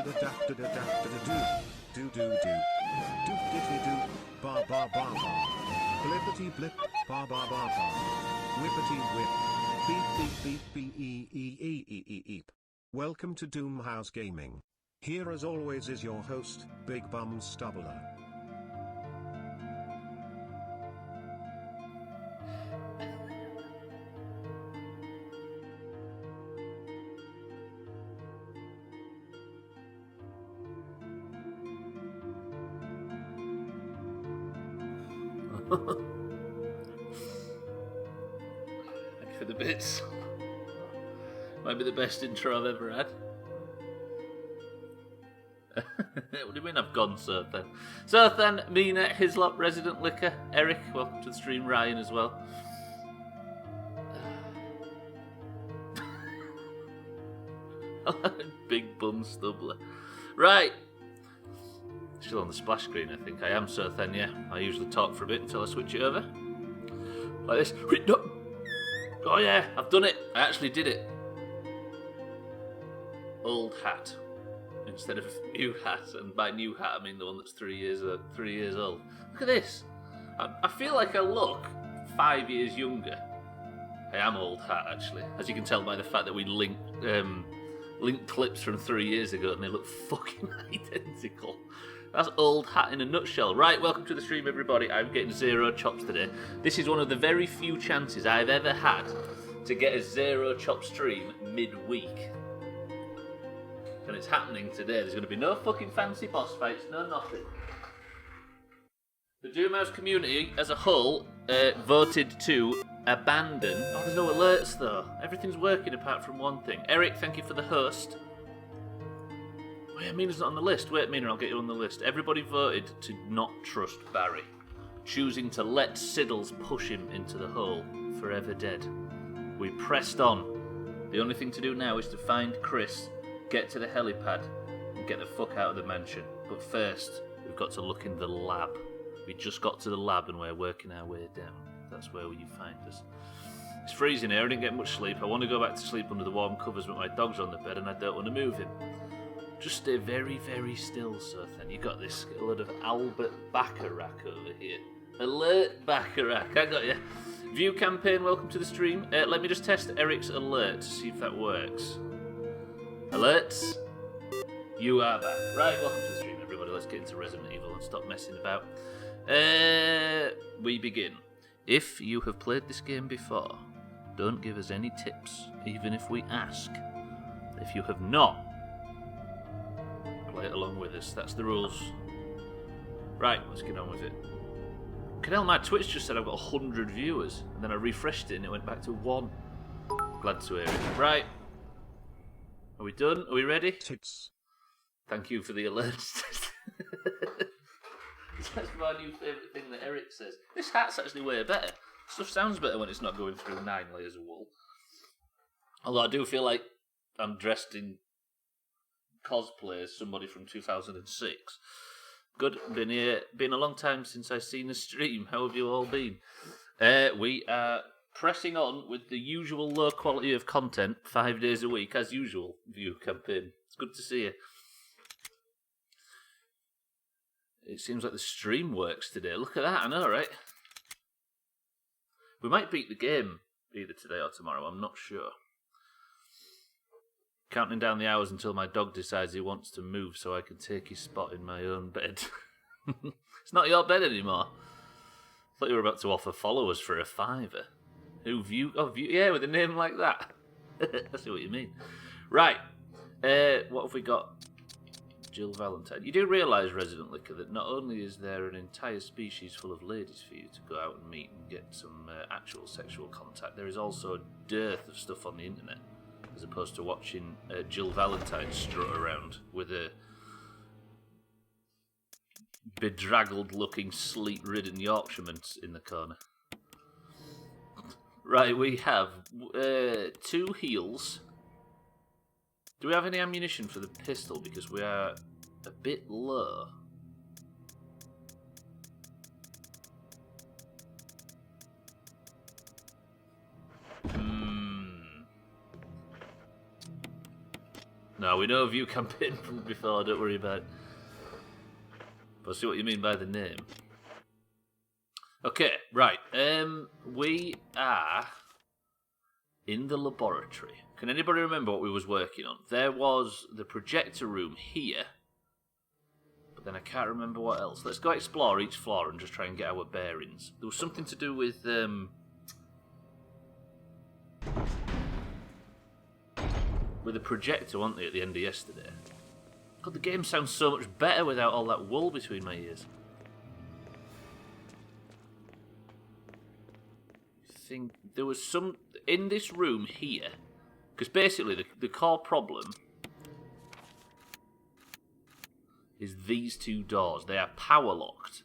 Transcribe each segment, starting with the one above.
do ba ba ba ba blippity blip ba ba ba ba whippity whip beep beep beep beep eep. Welcome to Doomhaus Gaming. Here as always is your host, Big Bum Stubbler. Thank you for the bits. Might be the best intro I've ever had. What do you mean I've gone, Sirthan? Sirthan, Mina, Hislop, Resident Liquor, Eric, welcome to the stream, Ryan as well. Big Bum Stubbler. Right. Still on the splash screen, I think. I am Sirthan, yeah. I usually talk for a bit until I switch it over. Like this. Oh yeah, I've done it. I actually did it. Old hat instead of new hat, and by new hat I mean the one that's 3 years old. Look at this. I feel like I look 5 years younger. I am old hat actually, as you can tell by the fact that we linked clips from 3 years ago and they look fucking identical. That's old hat in a nutshell. Right, welcome to the stream everybody. I'm getting 0 chops today. This is one of the very few chances I've ever had to get a 0 chop stream mid-week. And it's happening today. There's going to be no fucking fancy boss fights, no nothing. The Doomhaus community as a whole voted to abandon... Oh, there's no alerts though. Everything's working apart from one thing. Eric, thank you for the host. Wait, Mina's not on the list. Wait, Mina, I'll get you on the list. Everybody voted to not trust Barry, choosing to let Siddles push him into the hole, forever dead. We pressed on. The only thing to do now is to find Chris, get to the helipad, and get the fuck out of the mansion. But first, we've got to look in the lab. We just got to the lab and we're working our way down. That's where you find us. It's freezing here, I didn't get much sleep. I want to go back to sleep under the warm covers, but my dog's on the bed and I don't want to move him. Just stay very, very still, Sirthan. You got this. Get a load of Albert Bacharach over here. Alert Bacharach, I got you. View campaign, welcome to the stream. Let me just test Eric's alert to see if that works. Alerts, you are back. Right, welcome to the stream, everybody. Let's get into Resident Evil and stop messing about. We begin. If you have played this game before, don't give us any tips, even if we ask. If you have not, play it along with us. That's the rules. Right, let's get on with it. Hell, my Twitch just said I've got 100 viewers, and then I refreshed it and it went back to 1. Glad to hear it. Right. Are we done? Are we ready? Tits. Thank you for the alerts. That's my new favourite thing that Eric says. This hat's actually way better. Stuff sounds better when it's not going through 9 layers of wool. Although I do feel like I'm dressed in cosplay as somebody from 2006. Good, been here. Been a long time since I've seen a stream. How have you all been? We are pressing on with the usual low quality of content 5 days a week, as usual. View campaign. It's good to see you. It seems like the stream works today. Look at that, I know, right? We might beat the game either today or tomorrow, I'm not sure. Counting down the hours until my dog decides he wants to move so I can take his spot in my own bed. It's not your bed anymore. I thought you were about to offer followers for a £5. Who view? Oh, view? Yeah, with a name like that. I see what you mean. Right. What have we got? Jill Valentine. You do realise, Resident Liquor, that not only is there an entire species full of ladies for you to go out and meet and get some actual sexual contact, there is also a dearth of stuff on the internet, as opposed to watching Jill Valentine strut around with a bedraggled-looking, sleet-ridden Yorkshireman in the corner. Right, we have 2 heals. Do we have any ammunition for the pistol? Because we are a bit low. No, we know View Campaign from before, don't worry about it. But I see what you mean by the name. Okay, right. We are in the laboratory. Can anybody remember what we was working on? There was the projector room here. But then I can't remember what else. Let's go explore each floor and just try and get our bearings. There was something to do with the projector, weren't they, at the end of yesterday? God, the game sounds so much better without all that wool between my ears. I think there was some in this room here, because basically the core problem is these two doors. They are power locked,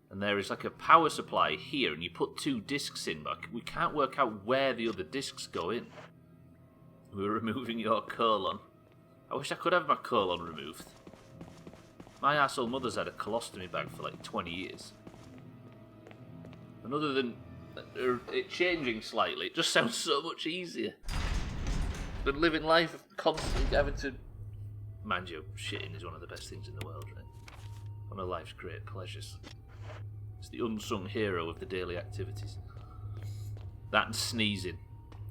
and there is like a power supply here, and you put two discs in, but we can't work out where the other discs go in. We're removing your colon. I wish I could have my colon removed. My arsehole mother's had a colostomy bag for like 20 years. And other than it changing slightly, it just sounds so much easier than living life of constantly having to... Mind you, shitting is one of the best things in the world, right? One of life's great pleasures. It's the unsung hero of the daily activities. That and sneezing.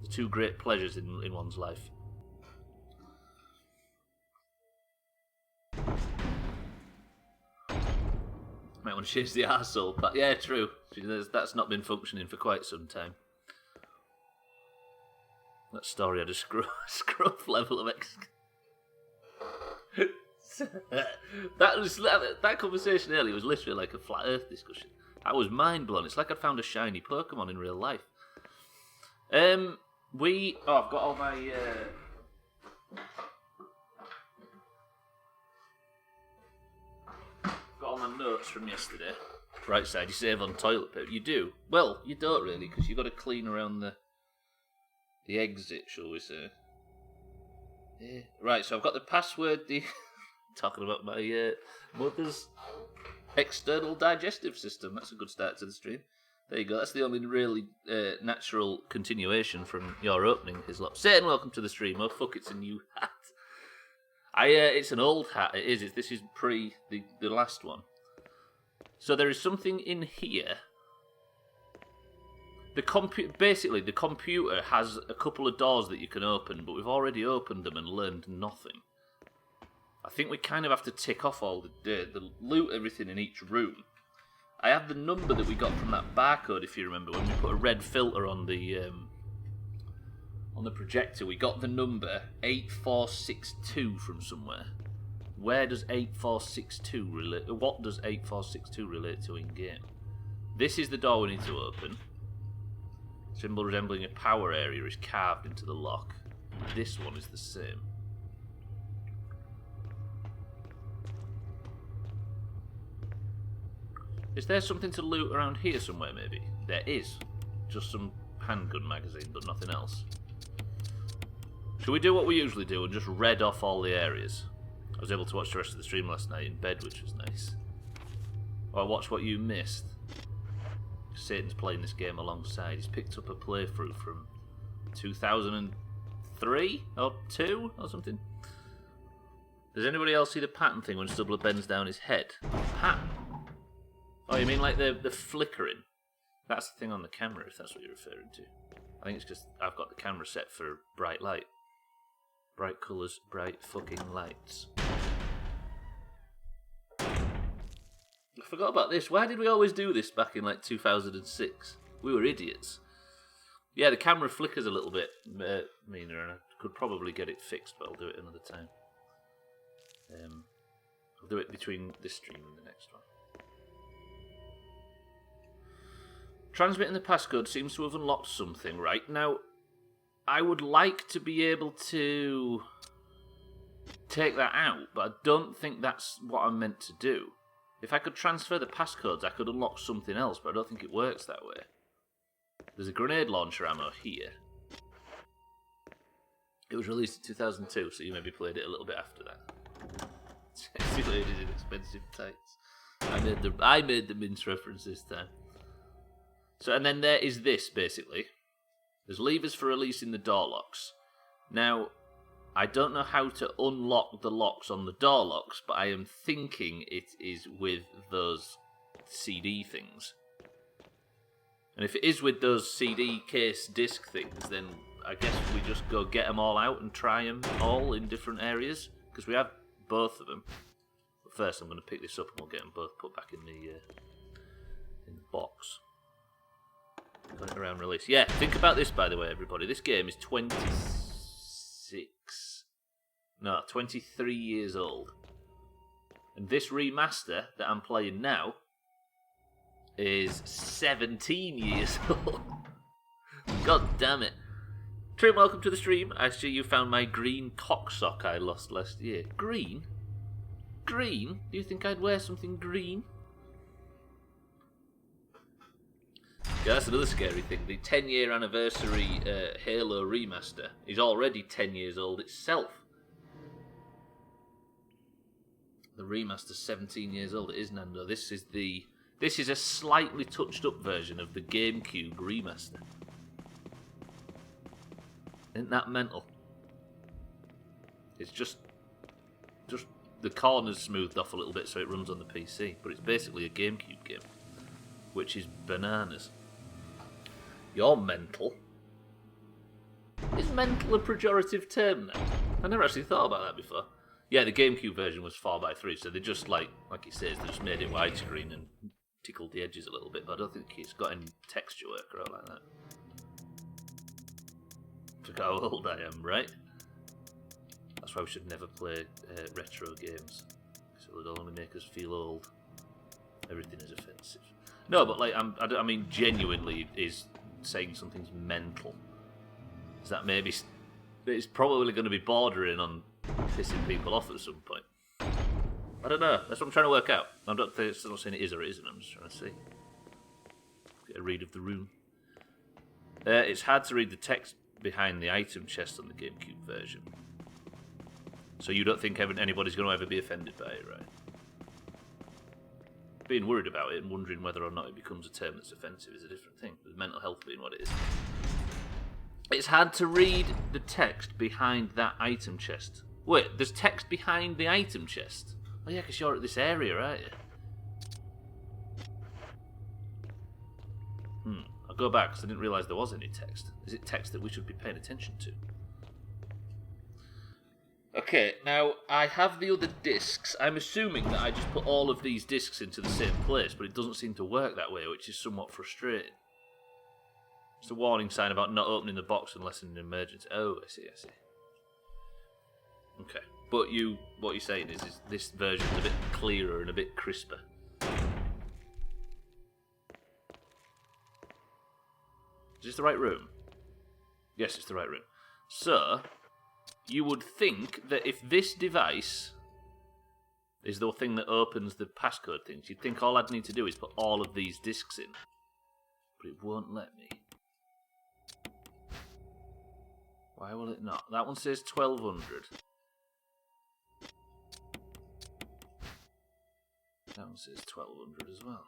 The two great pleasures in one's life. Might want to change the arsehole, but yeah, true. That's not been functioning for quite some time. That story had a scruff level of that conversation earlier was literally like a flat Earth discussion. That was mind blown. It's like I'd found a shiny Pokemon in real life. I've got all my notes from yesterday. Right side, you save on toilet paper. You do. Well, you don't really, because you've got to clean around the exit, shall we say. Yeah. Right, so I've got the password, talking about my mother's external digestive system. That's a good start to the stream. There you go, that's the only really natural continuation from your opening, Hislop. Satan, welcome to the stream. Oh, fuck, it's a new hat. It's an old hat, it is. This is pre the last one. So there is something in here. Basically, the computer has a couple of doors that you can open, but we've already opened them and learned nothing. I think we kind of have to tick off all the loot, everything in each room. I have the number that we got from that barcode, if you remember, when we put a red filter on the projector. We got the number 8462 from somewhere. Where does 8462 relate? What does 8462 relate to in game? This is the door we need to open. Symbol resembling a power area is carved into the lock. This one is the same. Is there something to loot around here somewhere, maybe? There is. Just some handgun magazine, but nothing else. Should we do what we usually do and just read off all the areas? I was able to watch the rest of the stream last night in bed, which was nice. Or watch what you missed. Satan's playing this game alongside. He's picked up a playthrough from 2003 or 2 or something. Does anybody else see the pattern thing when Stubbler bends down his head? Pattern? Oh, you mean like the flickering? That's the thing on the camera, if that's what you're referring to. I think it's because I've got the camera set for bright light. Bright colours, bright fucking lights. I forgot about this. Why did we always do this back in like 2006? We were idiots. Yeah, the camera flickers a little bit meaner, and I could probably get it fixed, but I'll do it another time. I'll do it between this stream and the next one. Transmitting the passcode seems to have unlocked something, right? Now, I would like to be able to take that out, but I don't think that's what I'm meant to do. If I could transfer the passcodes, I could unlock something else, but I don't think it works that way. There's a grenade launcher ammo here. It was released in 2002, so you maybe played it a little bit after that. Sexy ladies in expensive tights. I made the mince reference this time. So, and then there is this, basically. There's levers for releasing the door locks. Now, I don't know how to unlock the locks on the door locks, but I am thinking it is with those CD things. And if it is with those CD case disc things, then I guess we just go get them all out and try them all in different areas, because we have both of them. But first I'm going to pick this up and we'll get them both put back in the box. Got it around release. Yeah, think about this, by the way, everybody. This game is 23 years old. And this remaster that I'm playing now is 17 years old. God damn it. Trim, welcome to the stream. I see you found my green cocksock I lost last year. Green? Green? Do you think I'd wear something green? Yeah, that's another scary thing. The 10-year anniversary Halo remaster is already 10 years old itself. The remaster's 17 years old. It is, Nando. This is a slightly touched up version of the GameCube remaster. Isn't that mental? It's just the corners smoothed off a little bit so it runs on the PC, but it's basically a GameCube game, which is bananas. You're mental. Is mental a pejorative term now? I never actually thought about that before. Yeah, the GameCube version was 4:3, so they just, like he says, they just made it widescreen and tickled the edges a little bit, but I don't think it's got any texture work or like that. Look how old I am, right? That's why we should never play retro games, because it would only make us feel old. Everything is offensive. No, but like, I mean, genuinely is saying something's mental. Is that maybe... It's probably going to be bordering on pissing people off at some point. I don't know. That's what I'm trying to work out. I'm not saying it is or it isn't. I'm just trying to see. Get a read of the room. It's hard to read the text behind the item chest on the GameCube version. So you don't think anybody's going to ever be offended by it, right? Being worried about it and wondering whether or not it becomes a term that's offensive is a different thing. With mental health being what it is. It's hard to read the text behind that item chest. Wait, there's text behind the item chest? Oh yeah, because you're at this area, aren't you? I'll go back because I didn't realise there was any text. Is it text that we should be paying attention to? Okay, now I have the other discs. I'm assuming that I just put all of these discs into the same place, but it doesn't seem to work that way, which is somewhat frustrating. It's a warning sign about not opening the box unless in an emergency. Oh, I see. Okay, but what you're saying is this version's a bit clearer and a bit crisper. Is this the right room? Yes, it's the right room. So, you would think that if this device is the thing that opens the passcode things, you'd think all I'd need to do is put all of these discs in. But it won't let me. Why will it not? That one says 1200. That one says 1200 as well.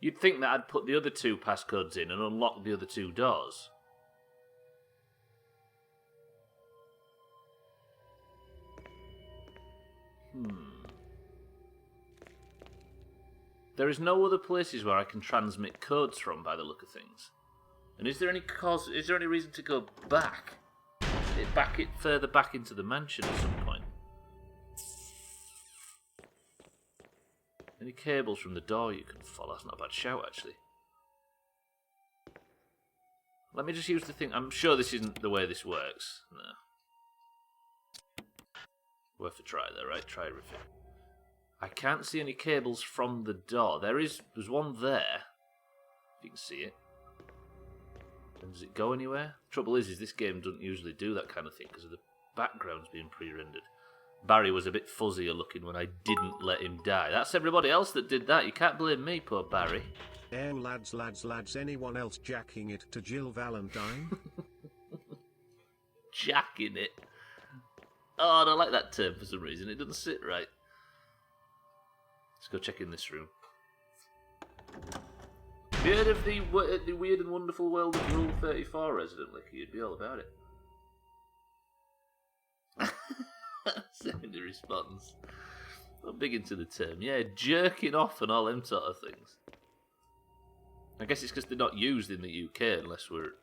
You'd think that I'd put the other two passcodes in and unlock the other two doors. There is no other places where I can transmit codes from, by the look of things. And is there any reason to go back? Further back into the mansion at some point? Any cables from the door you can follow? That's not a bad shout, actually. Let me just use the thing. I'm sure this isn't the way this works. No. Worth a try, though, right? Try everything. I can't see any cables from the door. There's one there. If you can see it. And does it go anywhere? Trouble is this game doesn't usually do that kind of thing because of the backgrounds being pre-rendered. Barry was a bit fuzzier looking when I didn't let him die. That's everybody else that did that. You can't blame me, poor Barry. And lads, anyone else jacking it to Jill Valentine? Jacking it? Oh, I don't like that term for some reason. It doesn't sit right. Let's go check in this room. Have you heard of the weird and wonderful world of Rule 34, Resident Licker? You'd be all about it. Secondary response. I'm big into the term. Yeah, jerking off and all them sort of things. I guess it's because they're not used in the UK unless we're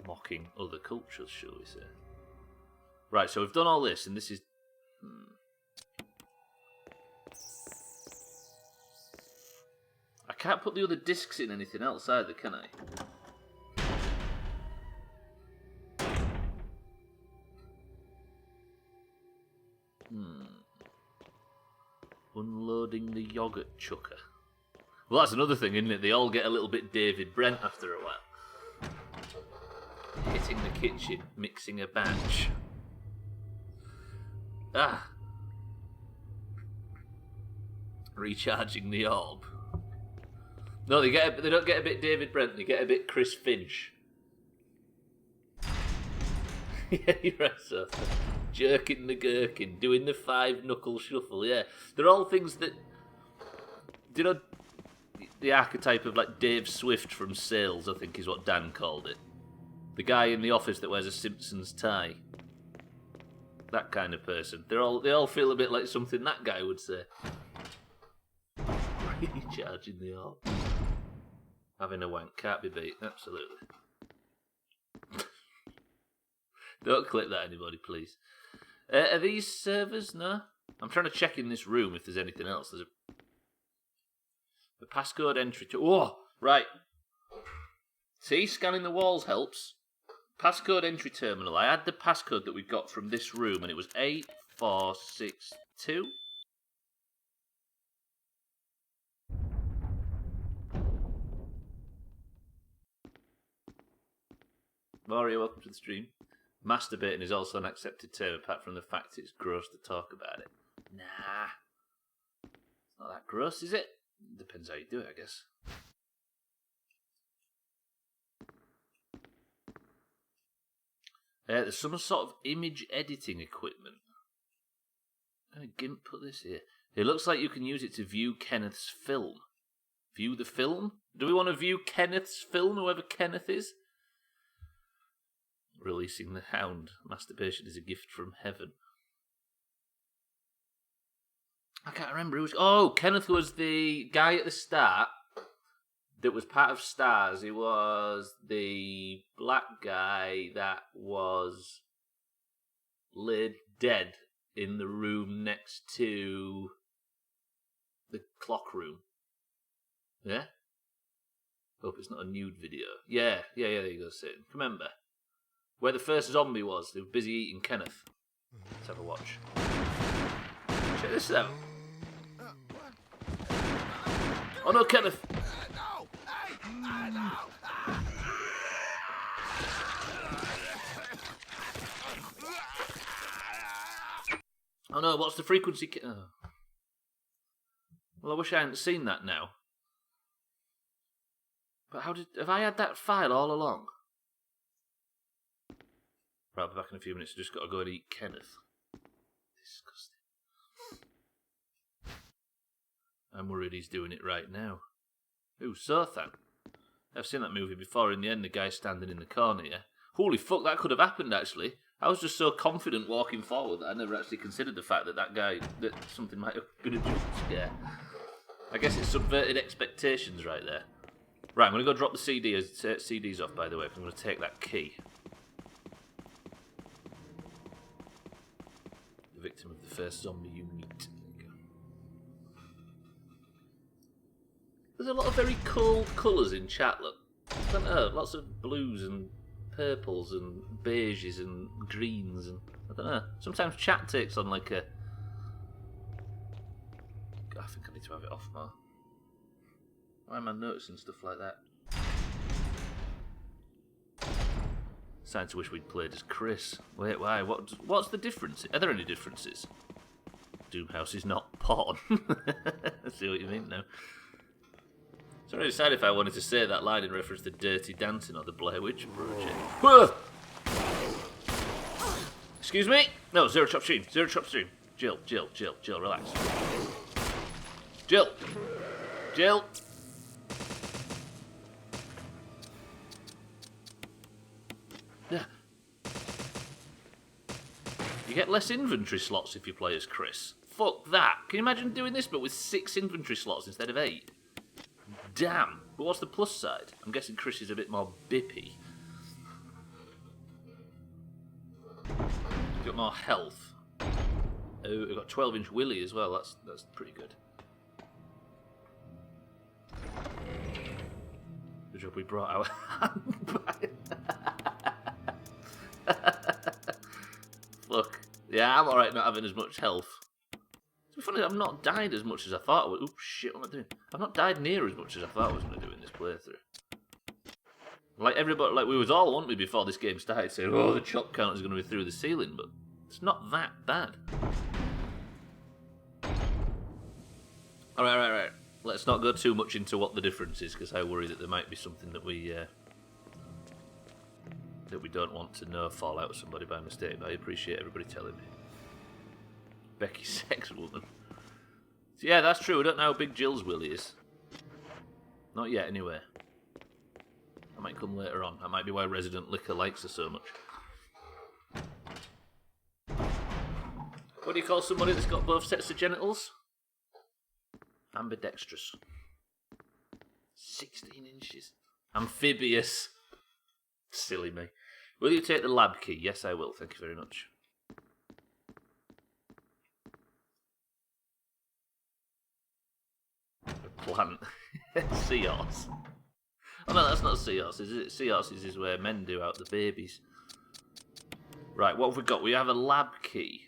mocking other cultures, shall we say. Right, so we've done all this, and this is... I can't put the other discs in anything else either, can I? Unloading the yogurt chucker. Well, that's another thing, isn't it? They all get a little bit David Brent after a while. Hitting the kitchen, mixing a batch. Recharging the orb. No, they don't get a bit David Brent, they get a bit Chris Finch. Yeah, you're right, sir. Jerking the gherkin, doing the 5-knuckle shuffle, yeah. They're all things that... Do you know the archetype of like Dave Swift from Sales, I think is what Dan called it. The guy in the office that wears a Simpsons tie. That kind of person. They all feel a bit like something that guy would say. Recharging the orb. Having a wank can't be beat, absolutely. Don't clip that, anybody, please. Are these servers? No? I'm trying to check in this room if there's anything else. There's a passcode entry to... Oh, right. See, scanning the walls helps. Passcode entry terminal. I had the passcode that we got from this room, and it was 8462. Mario, welcome to the stream. Masturbating is also an accepted term, apart from the fact it's gross to talk about it. Nah. It's not that gross, is it? Depends how you do it, I guess. There's some sort of image editing equipment. I'm going to GIMP put this here. It looks like you can use it to view Kenneth's film. View the film? Do we want to view Kenneth's film, whoever Kenneth is? Releasing the Hound. Masturbation is a gift from heaven. I can't remember who was... Oh, Kenneth was the guy at the start that was part of Stars. He was the black guy that was laid dead in the room next to the clock room. Yeah? Hope it's not a nude video. Yeah, there you go, Satan. Remember? Where the first zombie was. They were busy eating Kenneth. Let's have a watch. Check this out. Oh no, Kenneth! Oh no, what's the frequency? Oh. Well, I wish I hadn't seen that now. But have I had that file all along? Right, I'll be back in a few minutes. I just got to go and eat Kenneth. Disgusting. I'm worried he's doing it right now. Ooh, Sothan. I've seen that movie before. In the end, the guy's standing in the corner, yeah? Holy fuck, that could have happened, actually. I was just so confident walking forward that I never actually considered the fact that something might have been a jump scare. I guess it's subverted expectations right there. Right, I'm going to go drop the CDs off, by the way, if I'm going to take that key. The victim of the first zombie you meet. There's a lot of very cool colours in chat, look. I don't know, lots of blues and purples and beiges and greens and... I don't know. Sometimes chat takes on like a... I think I need to have it off more. Why am I noticing stuff like that? Starting to wish we'd played as Chris. Wait, why? What's the difference? Are there any differences? Doomhaus is not porn. I see what you mean now. So I decided if I wanted to say that line in reference to Dirty Dancing or the Blair Witch Project. Whoa! Excuse me? No, zero chop stream. Zero chop stream. Jill, relax. Jill! Jill! Yeah. You get less inventory slots if you play as Chris. Fuck that. Can you imagine doing this but with 6 inventory slots instead of 8? Damn. But what's the plus side? I'm guessing Chris is a bit more bippy. He's got more health. Oh, we've got 12-inch Willy as well. That's pretty good. Good job we brought our hand back. Look. Yeah, I'm alright not having as much health. It's funny, I've not died as much as I thought I would. Oops, shit, what am I doing? I've not died near as much as I thought I was going to do in this playthrough. Like everybody, like we was all, weren't we, before this game started, saying, oh, the chop count is going to be through the ceiling, but it's not that bad. Alright. Let's not go too much into what the difference is, because I worry that there might be something that we don't want to know fall out of somebody by mistake, but I appreciate everybody telling me. Becky sex woman. So yeah, that's true. I don't know how big Jill's Willy is. Not yet, anyway. That might come later on. That might be why Resident Liquor likes her so much. What do you call somebody that's got both sets of genitals? Ambidextrous. 16 inches. Amphibious. Silly me. Will you take the lab key? Yes, I will. Thank you very much. A plant. Seahorse. Oh no, that's not seahorses, is it? Seahorses is where men do out the babies. Right, what have we got? We have a lab key.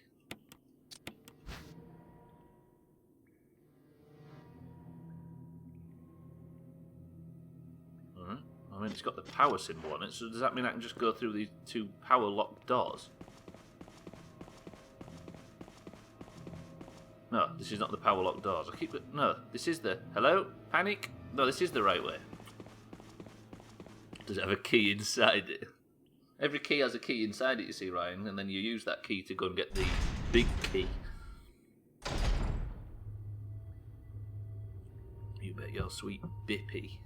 Alright. I mean, it's got the power symbol on it, so does that mean I can just go through these 2 power locked doors? No, this is not the power locked doors. No, this is the... Hello? Panic? No, this is the right way. Does it have a key inside it? Every key has a key inside it, you see, Ryan, and then you use that key to go and get the big key. You bet you're sweet bippy.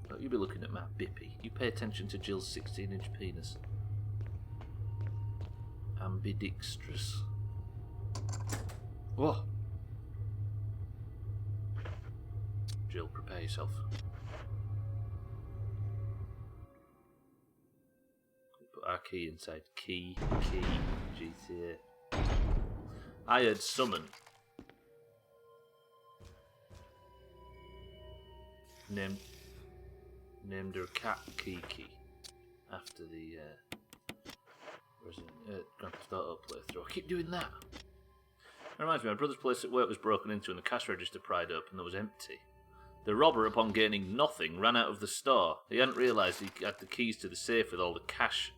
Don't you be looking at my bippy. You pay attention to Jill's 16-inch penis. Ambidextrous. Whoa. Jill, prepare yourself. Put our key inside. Key, GTA. I heard summon. Named her cat Kiki after the Grand Theft Auto playthrough. I keep doing that. It reminds me, my brother's place at work was broken into and the cash register pried open and was empty. The robber, upon gaining nothing, ran out of the store. He hadn't realised he had the keys to the safe with all the cash.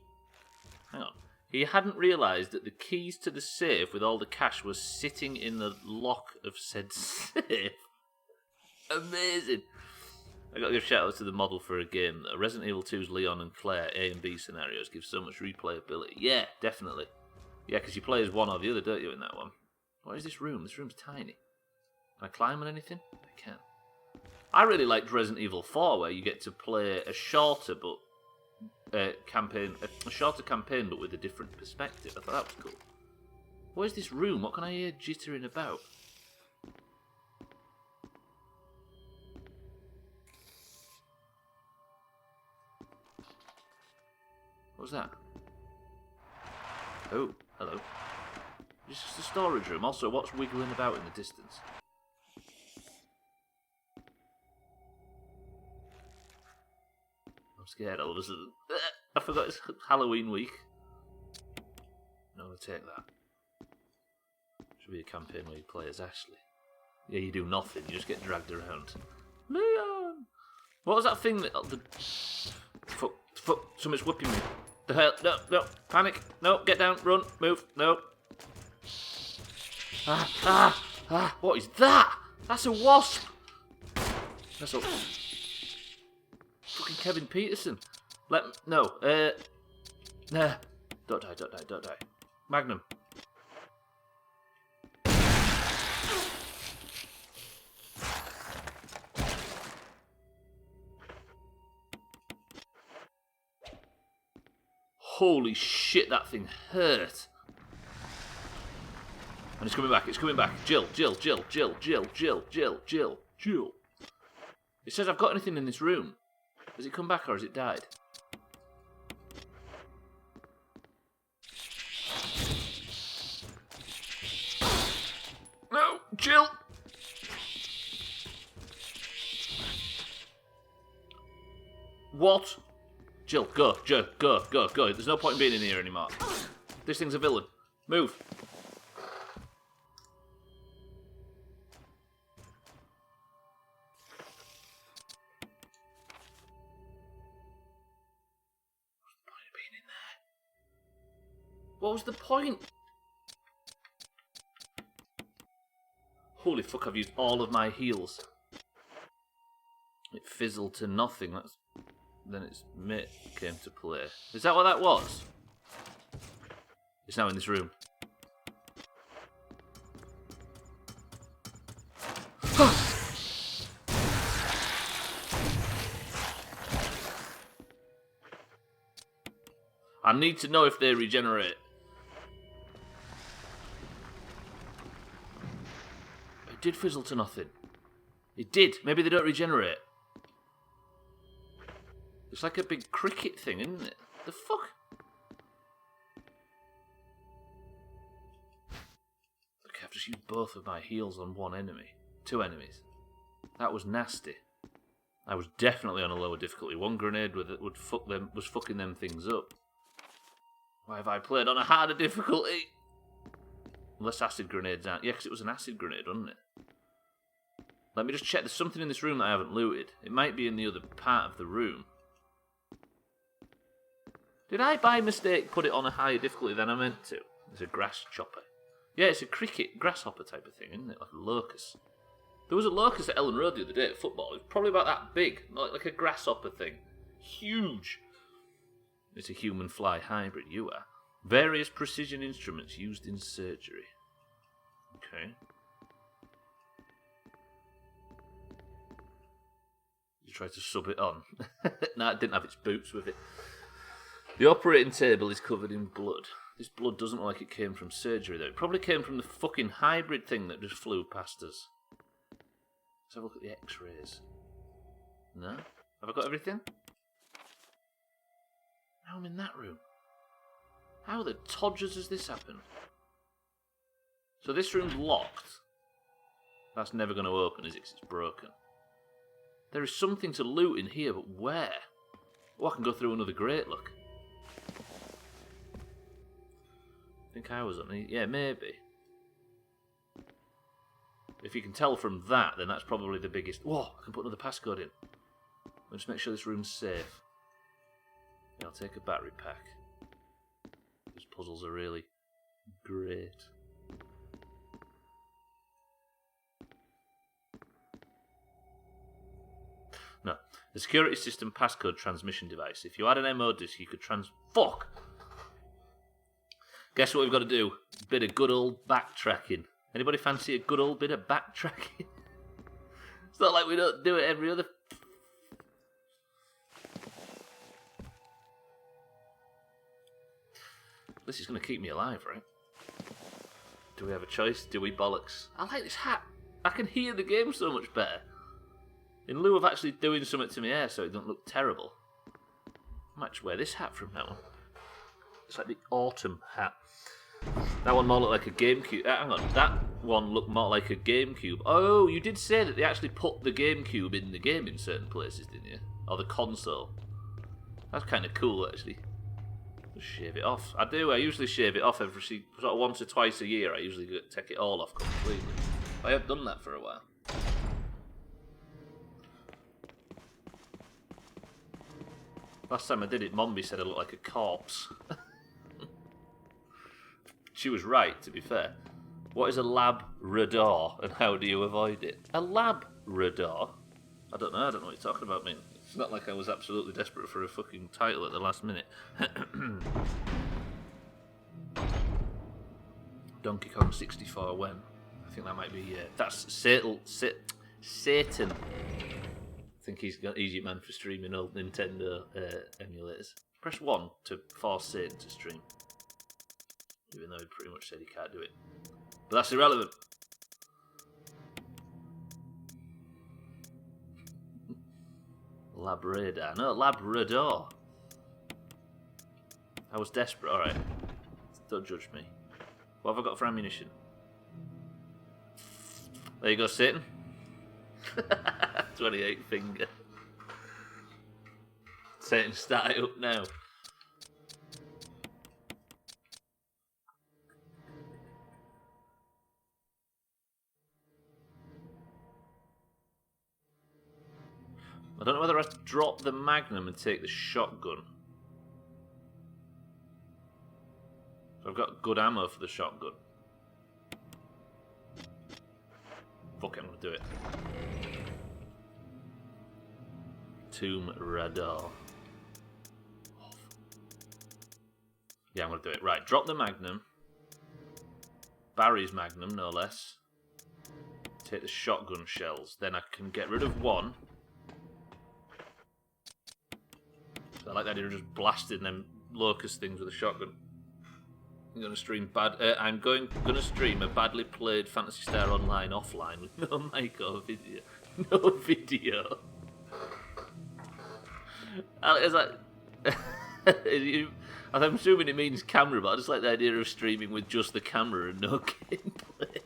Hang on. He hadn't realised that the keys to the safe with all the cash was sitting in the lock of said safe. Amazing. I got to give shout out to the model for a game. Resident Evil 2's Leon and Claire A and B scenarios give so much replayability. Yeah, definitely. Yeah, because you play as one or the other, don't you, in that one? What is this room? This room's tiny. Can I climb on anything? I can. I really liked Resident Evil 4, where you get to play a shorter campaign but with a different perspective. I thought that was cool. What is this room? What can I hear jittering about? What was that? Oh, hello. It's just a storage room. Also, what's wiggling about in the distance? I'm scared all of a sudden. I forgot it's Halloween week. No, I'll take that. Should be a campaign where you play as Ashley. Yeah, you do nothing. You just get dragged around. Leon! What was that thing that... Fuck, something's whipping me. The hell? No, panic. No, get down, run, move, no. What is that? That's a wasp. That's a... Fucking Kevin Peterson. No, nah. Don't die. Magnum. Holy shit, that thing hurt. And it's coming back, it's coming back. Jill. It says I've got anything in this room. Has it come back or has it died? No, Jill! What? Jill, go. There's no point in being in here anymore. This thing's a villain. Move. What was the point? Holy fuck, I've used all of my heals. It fizzled to nothing. Then its mate came to play. Is that what that was? It's now in this room. I need to know if they regenerate. It did fizzle to nothing. It did. Maybe they don't regenerate. It's like a big cricket thing, isn't it? The fuck? Okay, I've just used both of my heals on one enemy. 2 enemies. That was nasty. I was definitely on a lower difficulty. One grenade was fucking them things up. Why have I played on a harder difficulty? Unless acid grenades aren't. Yeah, because it was an acid grenade, wasn't it? Let me just check. There's something in this room that I haven't looted. It might be in the other part of the room. Did I, by mistake, put it on a higher difficulty than I meant to? It's a grass chopper. Yeah, it's a cricket grasshopper type of thing, isn't it? Like a locust. There was a locust at Ellen Road the other day at football. It was probably about that big. Like a grasshopper thing. Huge. It's a human fly hybrid, you are. Various precision instruments used in surgery. Okay. You tried to sub it on. No, it didn't have its boots with it. The operating table is covered in blood. This blood doesn't look like it came from surgery, though. It probably came from the fucking hybrid thing that just flew past us. Let's have a look at the x-rays. No? Have I got everything? Now I'm in that room. How the todgers has this happened? So this room's locked. That's never going to open, is it? 'Cause it's broken. There is something to loot in here, but where? Oh, I can go through another grate, look. I think I was on the... Yeah, maybe. If you can tell from that, then that's probably the biggest... Whoa, I can put another passcode in. I'll just make sure this room's safe. Yeah, I'll take a battery pack. These puzzles are really great. No. The security system passcode transmission device. If you had an MO disk, you could Fuck! Guess what we've got to do? A bit of good old backtracking. Anybody fancy a good old bit of backtracking? It's not like we don't do it every other... This is going to keep me alive, right? Do we have a choice? Do we bollocks? I like this hat. I can hear the game so much better. In lieu of actually doing something to my hair so it doesn't look terrible. I might just wear this hat from now on. It's like the autumn hat. That one more looked like a GameCube. Hang on, that one looked more like a GameCube. Oh, you did say that they actually put the GameCube in the game in certain places, didn't you? Or the console. That's kind of cool, actually. Just shave it off. I do. I usually shave it off every sort of once or twice a year. I usually take it all off completely. I have done that for a while. Last time I did it, Mombi said I looked like a corpse. She was right, to be fair. What is a lab radar, and how do you avoid it? A lab radar? I don't know what you're talking about, mate. It's not like I was absolutely desperate for a fucking title at the last minute. Donkey Kong 64 when? I think that might be, that's Satan. I think he's your man for streaming old Nintendo emulators. Press 1 to force Satan to stream. Even though he pretty much said he can't do it. But that's irrelevant. Labrador. No, Labrador. I was desperate. Alright. Don't judge me. What have I got for ammunition? There you go, Satan. 28 finger. Satan, start it up now. I don't know whether I have to drop the Magnum and take the shotgun. So I've got good ammo for the shotgun. Fuck it, I'm gonna do it. Tomb Rador. Yeah, I'm gonna do it. Right, drop the Magnum. Barry's Magnum, no less. Take the shotgun shells. Then I can get rid of one. So I like the idea of just blasting them locust things with a shotgun. I'm gonna stream gonna stream a badly played Phantasy Star Online offline with no mic or video. No video. It's like I'm assuming it means camera, but I just like the idea of streaming with just the camera and no gameplay.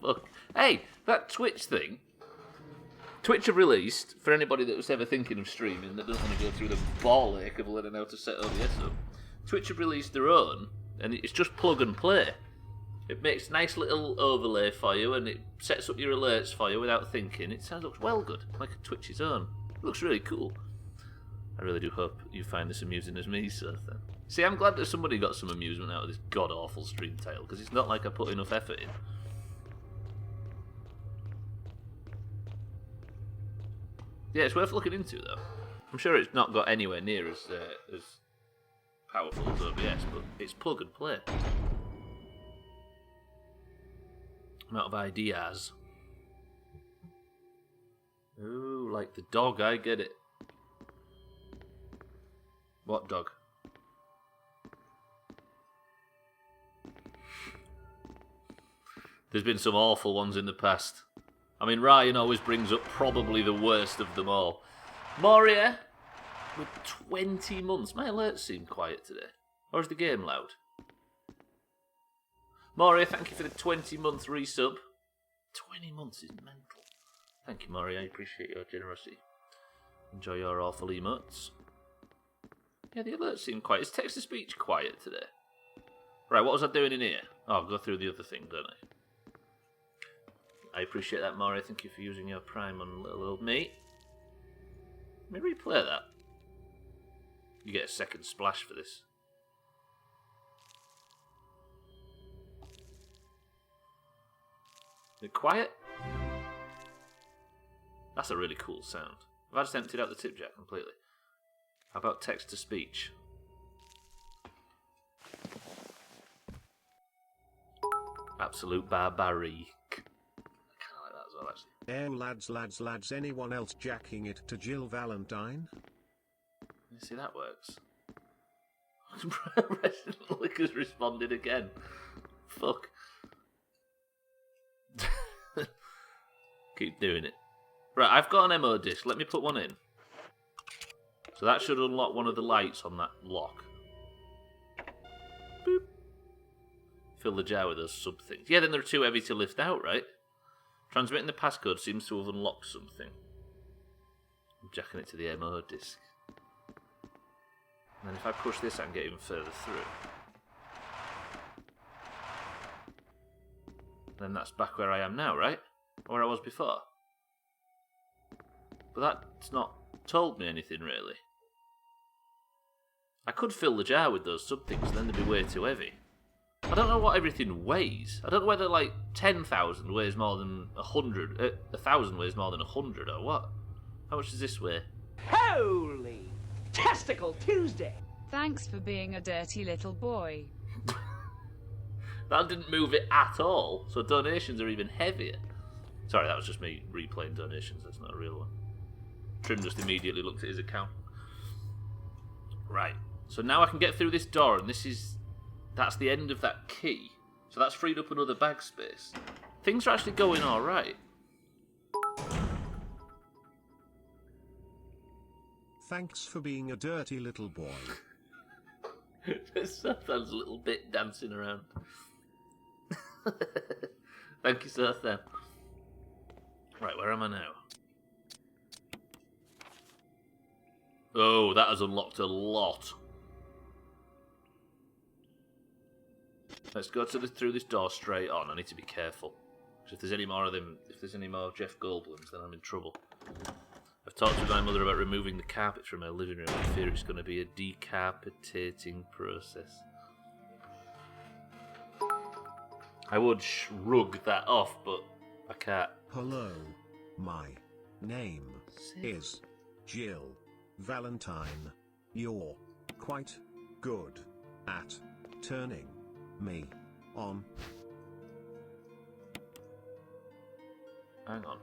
Fuck. Hey, that Twitch thing. Twitch have released, for anybody that was ever thinking of streaming that doesn't want to go through the ball ache of learning how to set OBS up, Twitch have released their own, and it's just plug and play. It makes a nice little overlay for you, and it sets up your alerts for you without thinking. It looks well good, like a Twitch's own. It looks really cool. I really do hope you find this amusing as me, sir. See, I'm glad that somebody got some amusement out of this god-awful stream title, because it's not like I put enough effort in. Yeah, it's worth looking into, though. I'm sure it's not got anywhere near as powerful as OBS, but it's plug and play. I'm out of ideas. Ooh, like the dog, I get it. What dog? There's been some awful ones in the past. I mean, Ryan always brings up probably the worst of them all. Moria, with 20 months. My alerts seem quiet today. Or is the game loud? Moria, thank you for the 20-month resub. 20 months is mental. Thank you, Moria. I appreciate your generosity. Enjoy your awful emotes. Yeah, the alerts seem quiet. Is text-to-speech quiet today? Right, what was I doing in here? Oh, I'll go through the other thing, don't I? I appreciate that, Moria. Thank you for using your Prime on little old me. Let me replay that. You get a second splash for this. Is it quiet? That's a really cool sound. Have I just emptied out the tip jack completely? How about text-to-speech? Absolute barbaric. Lads, anyone else jacking it to Jill Valentine? You see, that works. Resident Liquor's responded again. Fuck. Keep doing it. Right, I've got an MO disc. Let me put one in. So that should unlock one of the lights on that lock. Boop. Fill the jar with those sub things. Yeah, then they're too heavy to lift out, right? Transmitting the passcode seems to have unlocked something. I'm jacking it to the MO disc. And then if I push this, I can get even further through. Then that's back where I am now, right? Or where I was before. But that's not told me anything, really. I could fill the jar with those sub things, and then they'd be way too heavy. I don't know what everything weighs. I don't know whether, like, 10,000 weighs more than 100, 1,000 weighs more than 100, or what? How much does this weigh? Holy Testicle Tuesday! Thanks for being a dirty little boy. That didn't move it at all, so donations are even heavier. Sorry, that was just me replaying donations, that's not a real one. Trim just immediately looked at his account. Right. So now I can get through this door, and that's the end of that key. So that's freed up another bag space. Things are actually going all right. Thanks for being a dirty little boy. There's Sothan's little bit dancing around. Thank you, Sothan. Right, where am I now? Oh, that has unlocked a lot. Let's go through this door straight on. I need to be careful. Because if there's any more of them, if there's any more Jeff Goldblums, then I'm in trouble. I've talked to my mother about removing the carpet from her living room. I fear it's going to be a decapitating process. I would shrug that off, but I can't. Hello. My name is Jill Valentine. You're quite good at turning me on. Hang on.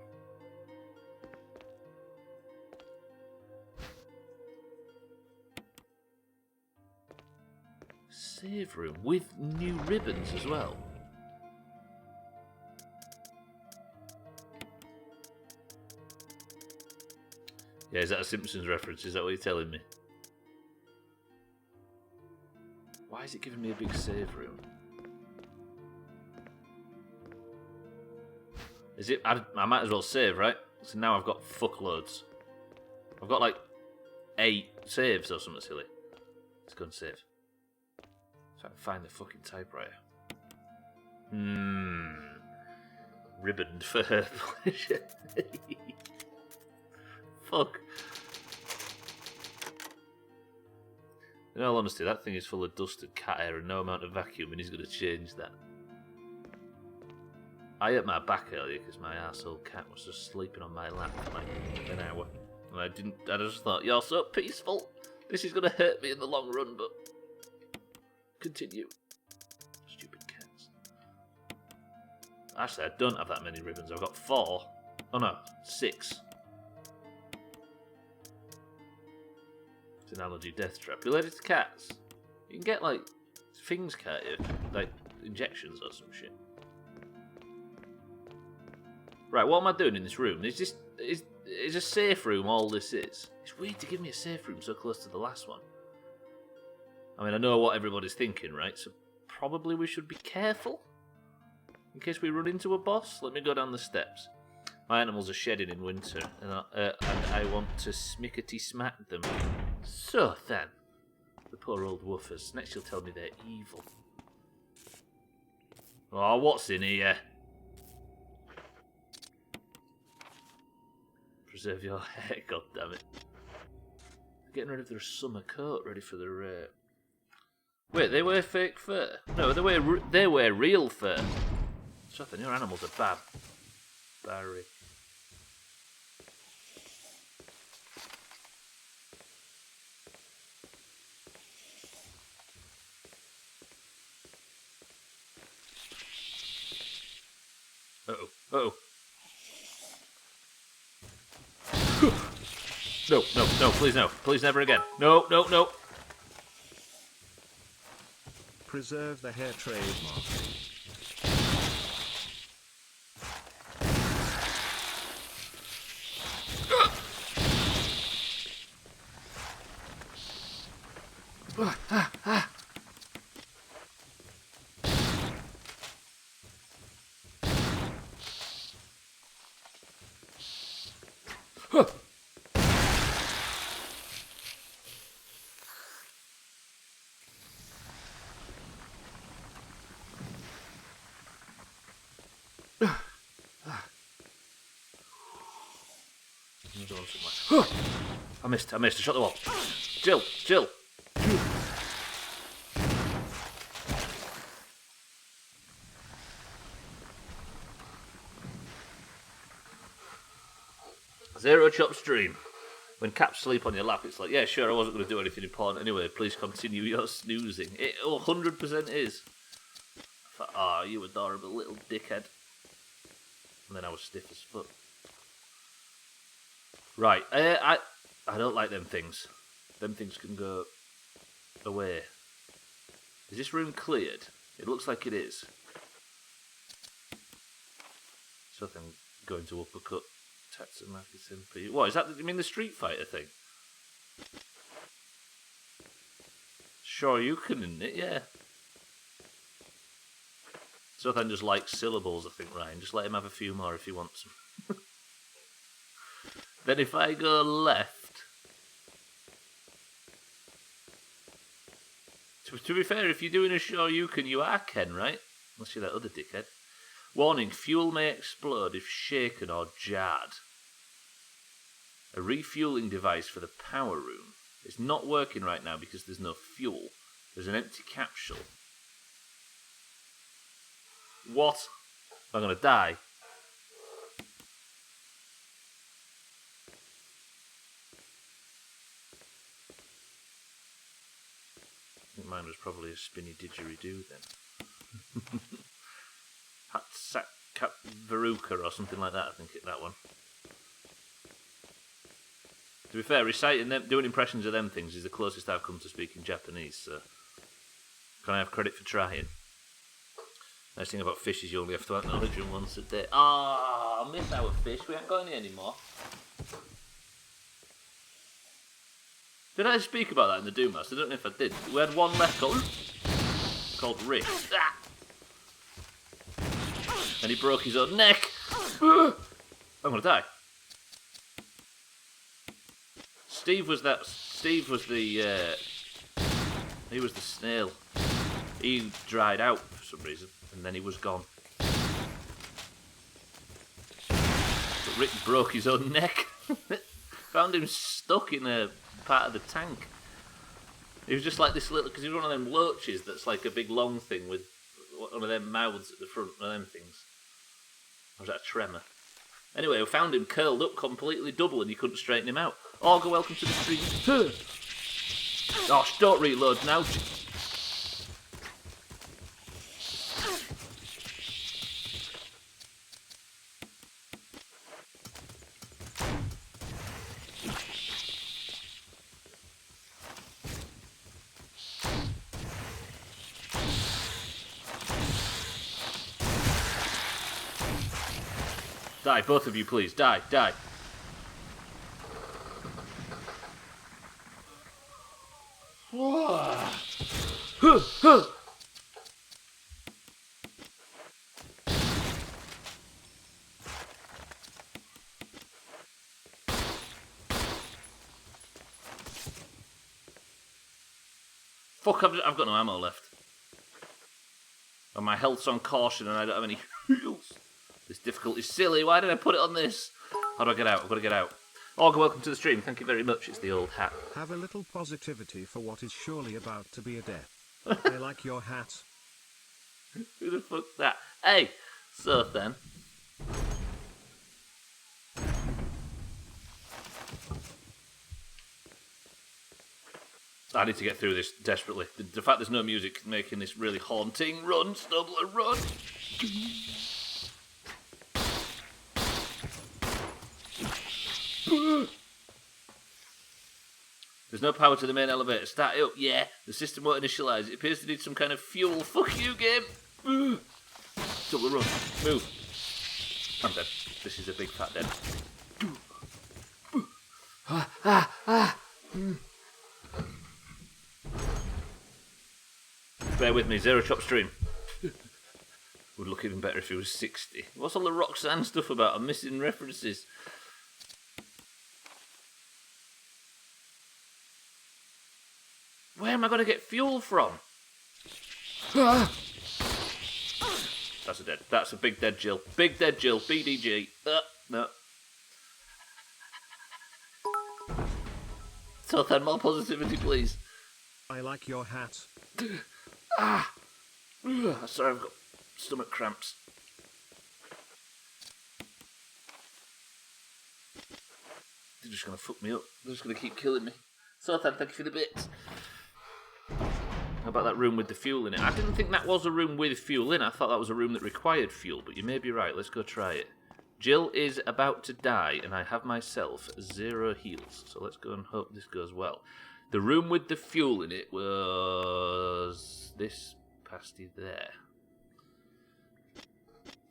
Save room with new ribbons as well. Yeah, is that a Simpsons reference? Is that what you're telling me? Why is it giving me a big save room? Is it? I might as well save, right? So now I've got fuckloads. I've got like 8 saves or something silly. Let's go and save. So I can find the fucking typewriter. Ribboned for her pleasure. Fuck. In all honesty, that thing is full of dust and cat hair and no amount of vacuuming is going to change that. I hurt my back earlier because my arsehole cat was just sleeping on my lap for like an hour. And I just thought, you're so peaceful. This is going to hurt me in the long run, but... Continue. Stupid cats. Actually, I don't have that many ribbons. I've got 4. Oh no, 6. It's an allergy death trap. Related to cats. You can get like things, can't you? Like injections or some shit. Right, what am I doing in this room? Is a safe room all this is? It's weird to give me a safe room so close to the last one. I mean, I know what everybody's thinking, right? So probably we should be careful in case we run into a boss. Let me go down the steps. My animals are shedding in winter, and I want to smickety smack them. So then, the poor old woofers. Next you'll tell me they're evil. Oh, what's in here? Preserve your hair, goddammit. Getting rid of their summer coat, ready for their... Wait, they wear fake fur? No, they wear real fur. Something, your animals are bad. Barry. Uh-oh. Uh-oh. No, no, no, please no. Please never again. No, no, no. Preserve the hair trademark. I missed. I shot the wall. Jill. Zero chop stream. When cats sleep on your lap, it's like, yeah, sure, I wasn't going to do anything important anyway. Please continue your snoozing. It 100% is. I thought, oh, you adorable little dickhead. And then I was stiff as fuck. Right, I don't like them things. Them things can go away. Is this room cleared? It looks like it is. So then going to uppercut Tatsumaki Senpai. What is that? You mean the Street Fighter thing? Sure, you can, isn't it? Yeah. So then just like syllables, I think, Ryan. Just let him have a few more if he wants them. Then if I go left... To be fair, if you're doing a Shoryuken, you are Ken, right? Unless you're that other dickhead. Warning, fuel may explode if shaken or jarred. A refueling device for the power room. It's not working right now because there's no fuel. There's an empty capsule. What? I'm gonna die. I think mine was probably a spinny didgeridoo then. Hatsak Veruca or something like that, I think that one. To be fair, reciting them, doing impressions of them things is the closest I've come to speaking Japanese, so can I have credit for trying? Nice thing about fish is you only have to acknowledge them once a day. Ah, I miss our fish, we ain't got any anymore. Did I speak about that in the Doomhaus? I don't know if I did. We had one left called Rick. Ah! And he broke his own neck. I'm gonna die. Steve was the he was the snail. He dried out for some reason, and then he was gone. But Rick broke his own neck. Found him stuck in a part of the tank. He was just like this little, because he was one of them loaches that's like a big long thing with one of them mouths at the front, one of them things. Or was that a tremor? Anyway, we found him curled up completely double and you couldn't straighten him out. Orga, welcome to the stream. Oh, don't reload now. Die, both of you, please. Die, die. Fuck, I've got no ammo left. And my health's on caution and I don't have any heals. This difficulty is silly. Why did I put it on this? How do I get out? I've got to get out. Orga, welcome to the stream. Thank you very much. It's the old hat. Have a little positivity for what is surely about to be a death. I like your hat. Who the fuck's that? Hey, so then. I need to get through this desperately. The fact there's no music making this really haunting. Run, Stubbler, run! There's no power to the main elevator. Start it up. Yeah. The system won't initialize. It appears to need some kind of fuel. Fuck you, game. Double run. Move. I'm dead. This is a big fat dead. Bear with me. Zero chop stream. Would look even better if he was 60. What's all the Roxanne stuff about? I'm missing references. Where am I going to get fuel from? That's a dead. That's a big dead Jill. Big dead Jill. BDG. No. So then, more positivity, please. I like your hat. Sorry, I've got stomach cramps. They're just going to fuck me up. They're just going to keep killing me. So then, thank you for the bits. How about that room with the fuel in it? I didn't think that was a room with fuel in. I thought that was a room that required fuel, but you may be right. Let's go try it. Jill is about to die, and I have myself 0 heals. So let's go and hope this goes well. The room with the fuel in it was this pasty there.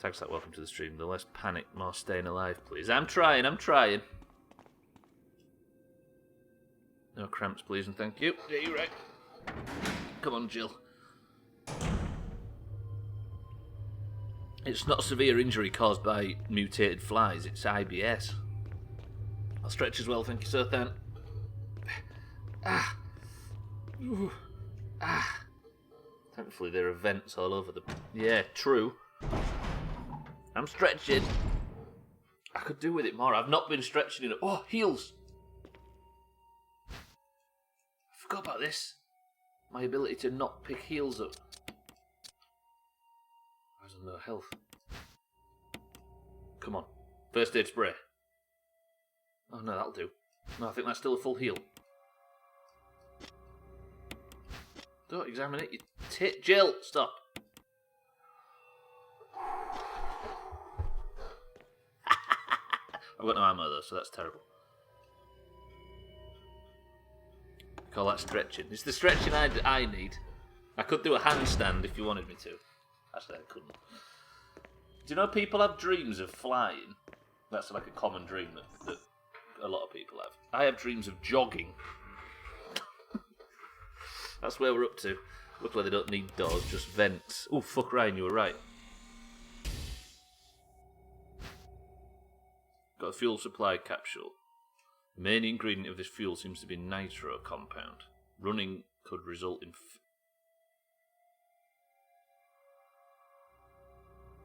Tags like welcome to the stream. The less panic, more staying alive, please. I'm trying. No cramps, please, and thank you. Yeah, you're right. Come on, Jill. It's not severe injury caused by mutated flies, it's IBS. I'll stretch as well, thank you, sir, then. Thankfully there are vents all over the... Yeah, true. I'm stretching. I could do with it more. I've not been stretching enough. Oh, heals! I forgot about this. My ability to not pick heals up. I was on low health. Come on. First aid spray. Oh no, that'll do. No, I think that's still a full heal. Don't examine it, you tit. Jill, stop. I've got no ammo though, so that's terrible. Call that stretching. It's the stretching I need. I could do a handstand if you wanted me to. Actually, I couldn't. Do you know people have dreams of flying? That's like a common dream that a lot of people have. I have dreams of jogging. That's where we're up to. Luckily they don't need doors, just vents. Oh, fuck Ryan, you were right. Got a fuel supply capsule. The main ingredient of this fuel seems to be nitro compound. Running could result in...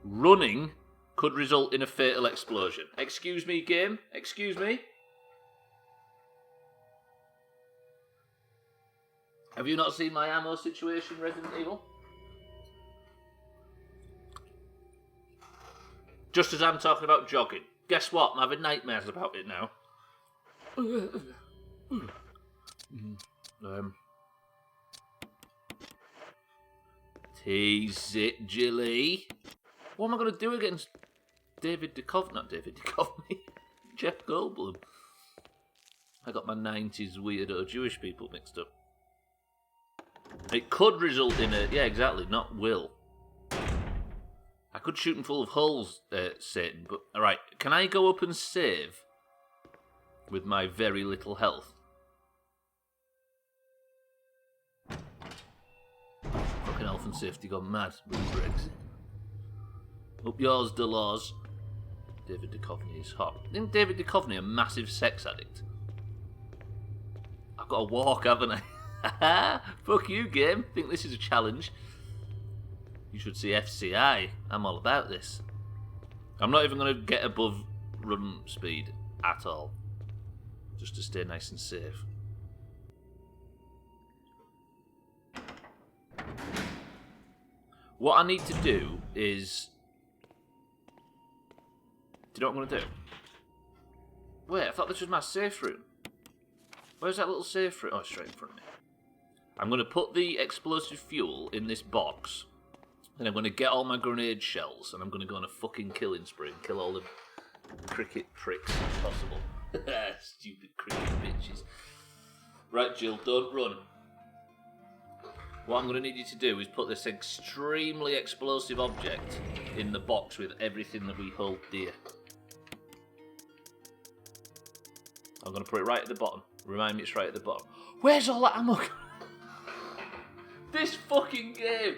Running could result in a fatal explosion. Excuse me, game? Excuse me? Have you not seen my ammo situation, Resident Evil? Just as I'm talking about jogging. Guess what? I'm having nightmares about it now. Tease it, Jilly. What am I going to do against David Duchovny? Not David Duchovny. Jeff Goldblum. I got my 90s weirdo Jewish people mixed up. It could result in a... Yeah, exactly, not will. I could shoot him full of holes, Satan, but... Alright, can I go up and save with my very little health? Fucking health and safety gone mad with Brexit. Up yours, Delors. David Duchovny is hot. Isn't David Duchovny a massive sex addict? I've got to walk, haven't I? Fuck you, game. Think this is a challenge. You should see FCI. I'm all about this. I'm not even going to get above run speed at all. Just to stay nice and safe. What I need to do is... Do you know what I'm going to do? Wait, I thought this was my safe room. Where's that little safe room? Oh, it's straight in front of me. I'm going to put the explosive fuel in this box. And I'm going to get all my grenade shells. And I'm going to go on a fucking killing spree and kill all the cricket pricks if possible. Stupid cricket bitches. Right, Jill, don't run. What I'm going to need you to do is put this extremely explosive object in the box with everything that we hold dear. I'm going to put it right at the bottom. Remind me it's right at the bottom. Where's all that ammo? This fucking game!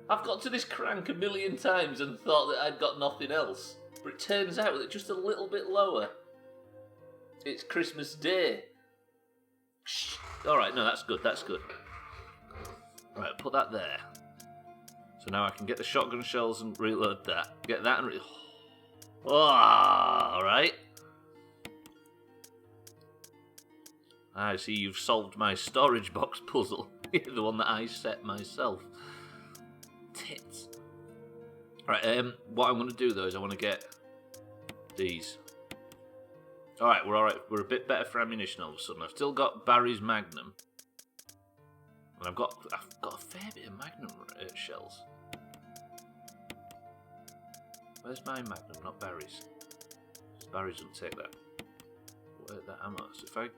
I've got to this crank a million times and thought that I'd got nothing else. But it turns out that just a little bit lower, it's Christmas Day. Alright, no, that's good, that's good. Right, put that there. So now I can get the shotgun shells and reload that. Get that and alright. I see you've solved my storage box puzzle. The one that I set myself. Tits. Right, what I'm going to do though is I want to get these. Alright, we're alright. We're a bit better for ammunition all of a sudden. I've still got Barry's Magnum. And I've got a fair bit of Magnum shells. Where's my Magnum, not Barry's? Barry's don't take that. That ammo. So if I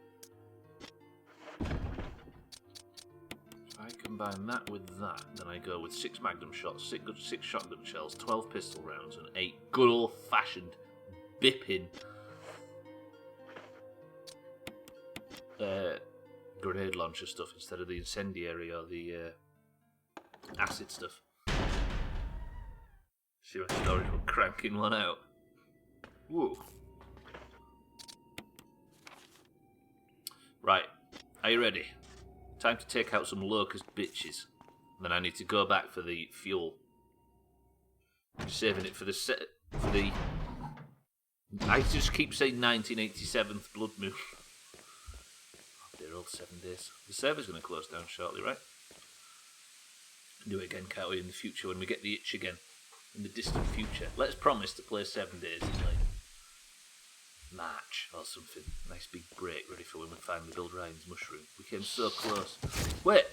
combine that with that, then I go with 6 magnum shots, 6 shotgun shells, 12 pistol rounds, and 8 good old-fashioned bipping grenade launcher stuff instead of the incendiary or the acid stuff. See my storage, we're cranking one out. Whoa. Right, are you ready? Time to take out some locust bitches. Then I need to go back for the fuel. I'm saving it for the I just keep saying 1987th Blood Moon. Oh dear old 7 days. The server's going to close down shortly, right? Do it again, can't we, in the future when we get the itch again? In the distant future. Let's promise to play 7 days in like March or something. Nice big break ready for when we finally build Ryan's mushroom. We came so close. Wait!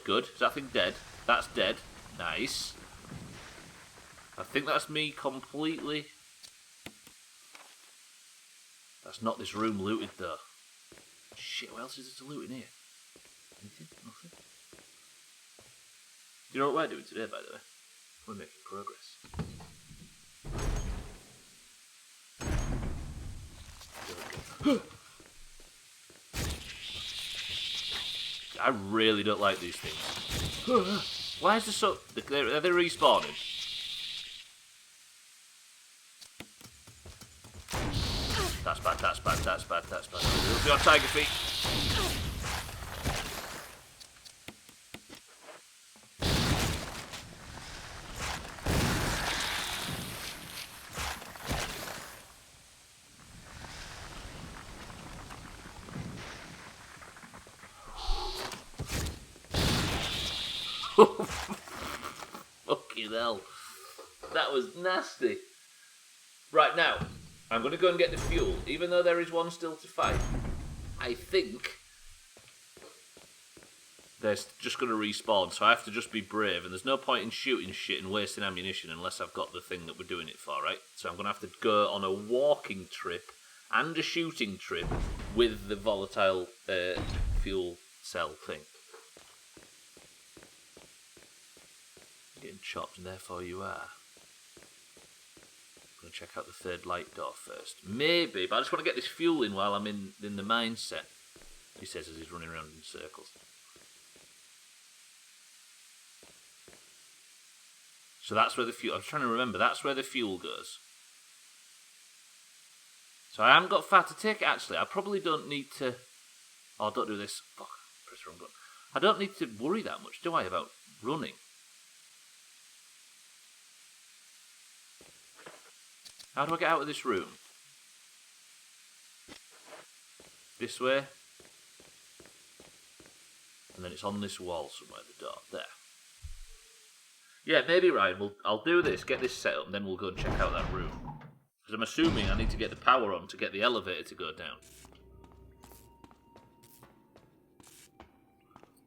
Good. Is that thing dead? That's dead. Nice. I think that's me completely. That's not this room looted though. Shit, what else is there to loot in here? Anything? Nothing? Do you know what we're doing today, by the way? We're making progress. I really don't like these things. Why is this so... Are they respawning? That's bad. Look at your tiger feet. Fucking hell. That was nasty. Right now, I'm going to go and get the fuel, even though there is one still to fight. I think they're just going to respawn, so I have to just be brave, and there's no point in shooting shit and wasting ammunition unless I've got the thing that we're doing it for, right? So I'm going to have to go on a walking trip and a shooting trip with the volatile fuel cell thing. Getting chopped, and therefore you are. I'm going to check out the third light door first. Maybe, but I just want to get this fuel in while I'm in the mindset, he says as he's running around in circles. So that's where the fuel... I'm trying to remember. That's where the fuel goes. So I haven't got far to take it, actually. I probably don't need to... Oh, don't do this. Fuck, press the wrong button. I don't need to worry that much, do I, about running? How do I get out of this room? This way. And then it's on this wall somewhere, the door. There. Yeah, maybe, Ryan. I'll do this, get this set up, and then we'll go and check out that room. Because I'm assuming I need to get the power on to get the elevator to go down.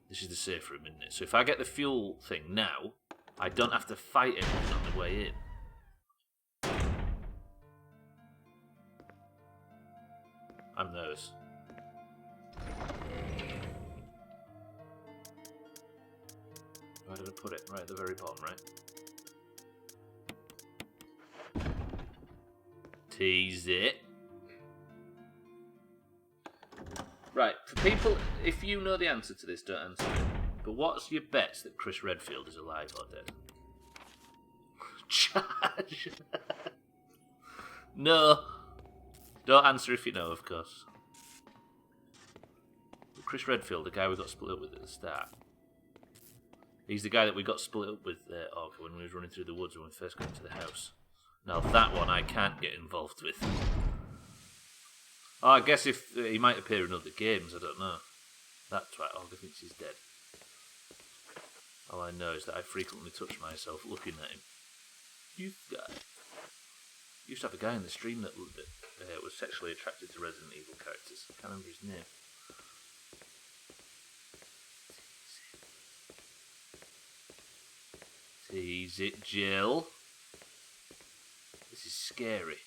This is the safe room, isn't it? So if I get the fuel thing now, I don't have to fight anything on the way in. I'm nervous. Where did I put it? Right at the very bottom, right? Tease it. Right, for people, if you know the answer to this, don't answer it. But what's your bets that Chris Redfield is alive or dead? Charge! No. Don't answer if you know, of course. But Chris Redfield, the guy we got split up with at the start. He's the guy that we got split up with when we was running through the woods when we first got into the house. Now that one I can't get involved with. Oh, I guess if he might appear in other games, I don't know. That twat Olga thinks he's dead. All I know is that I frequently touch myself looking at him. You guy. Used to have a guy in the stream that was sexually attracted to Resident Evil characters. I can't remember his name. Tease it, Jill. This is scary.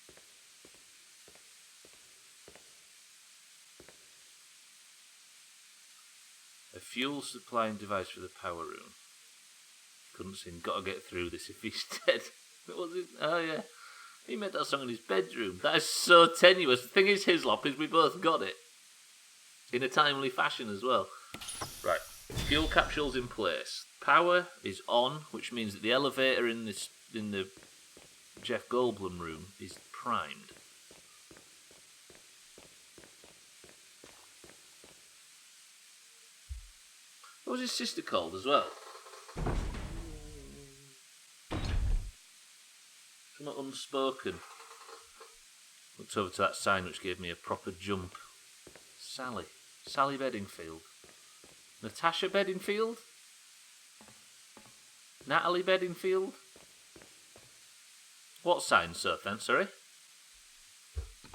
A fuel supplying device for the power room. Couldn't sing. Gotta get through this if he's dead. What was it? Oh yeah. He made that song in his bedroom. That is so tenuous. The thing is, Hislop, is we both got it. In a timely fashion as well. Right. Fuel capsule's in place. Power is on, which means that the elevator in the Jeff Goldblum room is primed. What was his sister called as well? Somewhat unspoken. Looked over to that sign which gave me a proper jump. Sally. Sally Bedingfield. Natasha Bedingfield? Natalie Bedingfield? What sign, sir, then, sorry?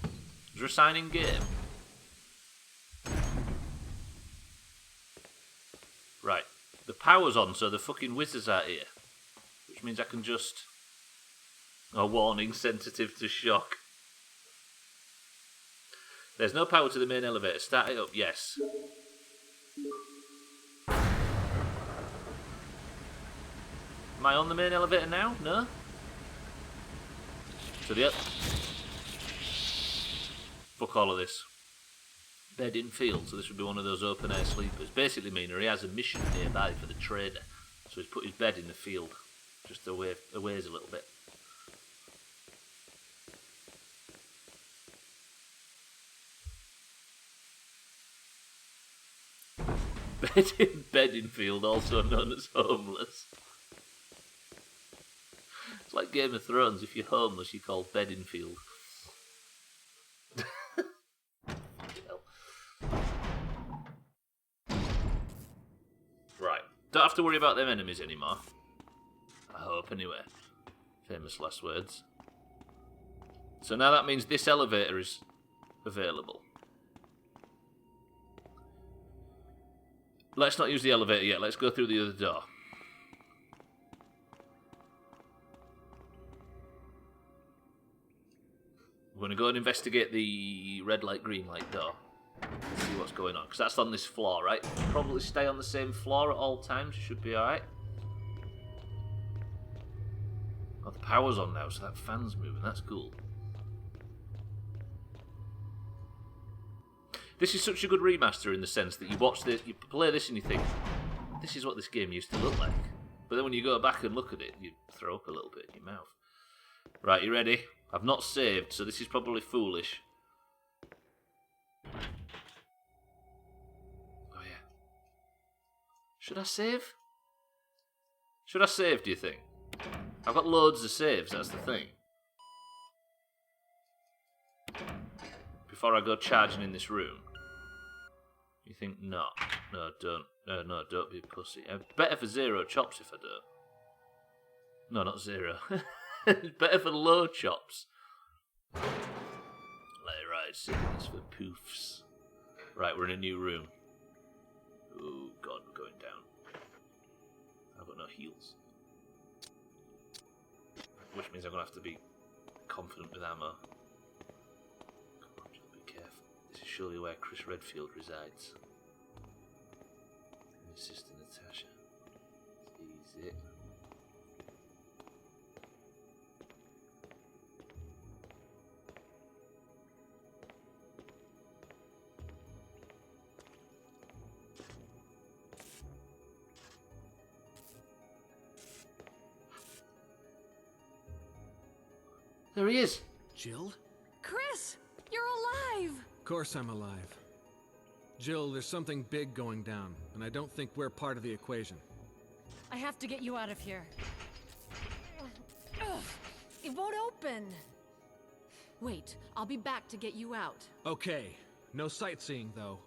Is there a sign in game? Right. The power's on, so the fucking wizards are here. Which means I can just... Oh, warning, sensitive to shock. There's no power to the main elevator. Start it up, yes. Am I on the main elevator now? No? So the... Fuck all of this. Bed in field, so this would be one of those open air sleepers. Basically meaning he has a mission nearby for the trader. So he's put his bed in the field. Just a ways a little bit. Bedingfield, also known as homeless. It's like Game of Thrones. If you're homeless, you're called Bedingfield. Right. Don't have to worry about them enemies anymore. I hope, anyway. Famous last words. So now that means this elevator is available. Let's not use the elevator yet. Let's go through the other door. We're going to go and investigate the red light, green light door. See what's going on. Because that's on this floor, right? Probably stay on the same floor at all times. You should be alright. Oh, the power's on now, so that fan's moving. That's cool. This is such a good remaster in the sense that you watch this, you play this and you think, this is what this game used to look like. But then when you go back and look at it, you throw up a little bit in your mouth. Right, you ready? I've not saved, so this is probably foolish. Oh yeah. Should I save? Should I save, do you think? I've got loads of saves, that's the thing. Before I go charging in this room. You think, no, don't be a pussy. Better for zero chops if I don't. No, not zero. Better for low chops. Let it ride, sickness for poofs. Right, we're in a new room. Oh god, we're going down. I've got no heals. Which means I'm going to have to be confident with ammo. Come on, just be careful. This is surely where Chris Redfield resides. My sister Natasha. Easy. There he is. Jill? Chris, you're alive! Of course I'm alive. Jill, there's something big going down, and I don't think we're part of the equation. I have to get you out of here. Ugh, it won't open. Wait, I'll be back to get you out. Okay, no sightseeing though.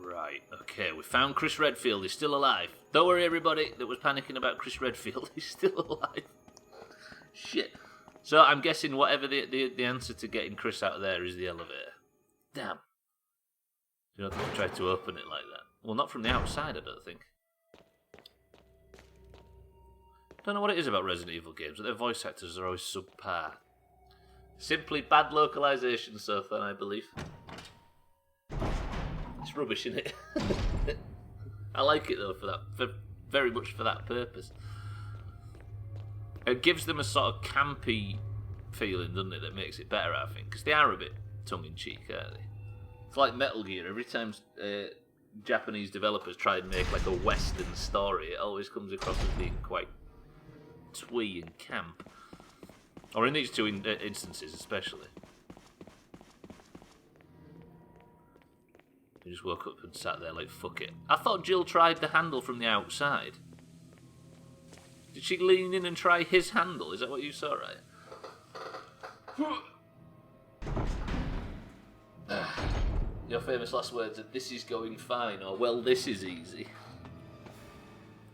Right, okay, we found Chris Redfield. He's still alive. Don't worry, everybody that was panicking about Chris Redfield. He's still alive. Shit. So I'm guessing whatever the answer to getting Chris out of there is the elevator. Damn. You don't think I tried to open it like that? Well, not from the outside, I don't think. Don't know what it is about Resident Evil games, but their voice actors are always subpar. Simply bad localization so far, I believe. It's rubbish, isn't it? I like it though very much for that purpose. It gives them a sort of campy feeling, doesn't it? That makes it better, I think, because they are a bit tongue-in-cheek, aren't they? It's like Metal Gear. Every time Japanese developers try and make like a Western story, it always comes across as being quite twee and camp. Or in these two instances, especially. He just woke up and sat there like, fuck it. I thought Jill tried the handle from the outside. Did she lean in and try his handle? Is that what you saw, right? Your famous last words are, this is going fine, or well, this is easy.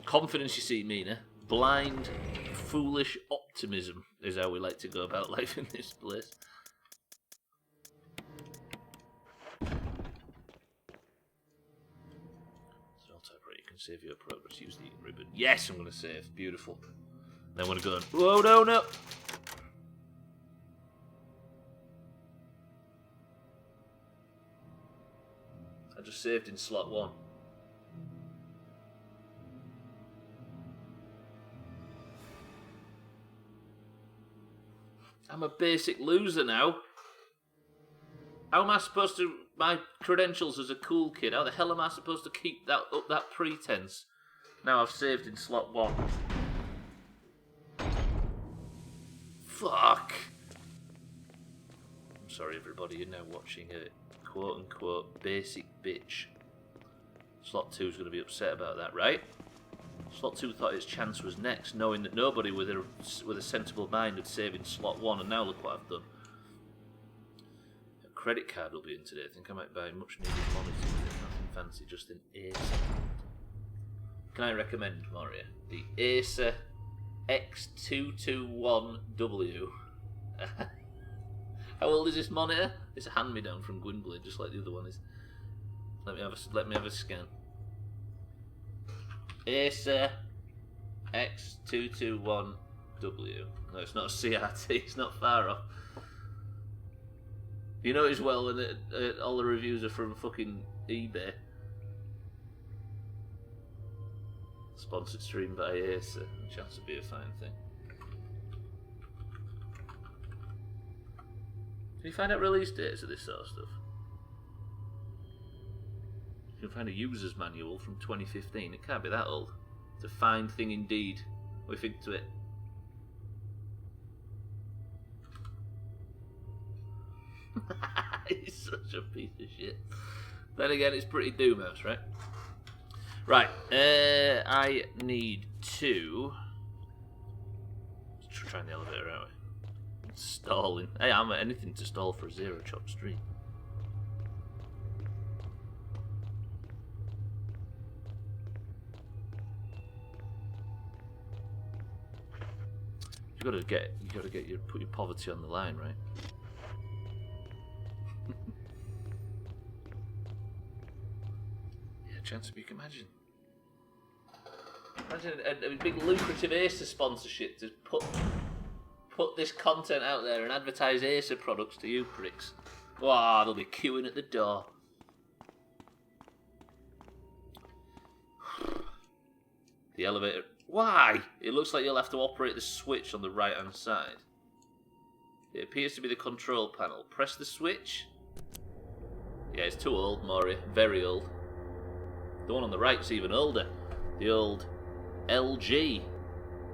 Confidence, you see, Mina. Blind, foolish optimism is how we like to go about life in this place. You can save your progress. Use the ribbon. Yes, I'm going to save. Beautiful. Then I'm going to go. Whoa, no, no. I just saved in slot 1. I'm a basic loser now. How am I supposed to... My credentials as a cool kid, how the hell am I supposed to keep that up that pretense? Now I've saved in slot 1. Fuck. I'm sorry everybody, you're now watching a quote-unquote basic bitch. Slot 2's going to be upset about that, right? Slot 2 thought its chance was next, knowing that nobody with a sensible mind would save in slot 1, and now look what I've done. Credit card will be in today. I think I might buy much needed monitor with it. Nothing fancy, just an Acer. Can I recommend, Moria? The Acer X221W. How old is this monitor? It's a hand-me-down from Gwynblade, just like the other one is. Let me have a scan. Acer X221W. No, it's not a CRT. It's not far off. You know as well when all the reviews are from fucking eBay. Sponsored stream by Acer. Chance to be a fine thing. Can you find out release dates of this sort of stuff? You can find a user's manual from 2015. It can't be that old. It's a fine thing indeed. What do you think to it? He's such a piece of shit. Then again, it's pretty Doomhaus, right? Right, I need to... Let's try the elevator, aren't we? Stalling. Hey, I'm at anything to stall for a zero chop stream. You gotta put your poverty on the line, right? Chance of you can imagine. Imagine a big lucrative Acer sponsorship to put this content out there and advertise Acer products to you pricks. Wow, they'll be queuing at the door. The elevator. Why? It looks like you'll have to operate the switch on the right hand side. It appears to be the control panel. Press the switch. Yeah, it's too old, Maury. Very old. The one on the right's even older. The old LG.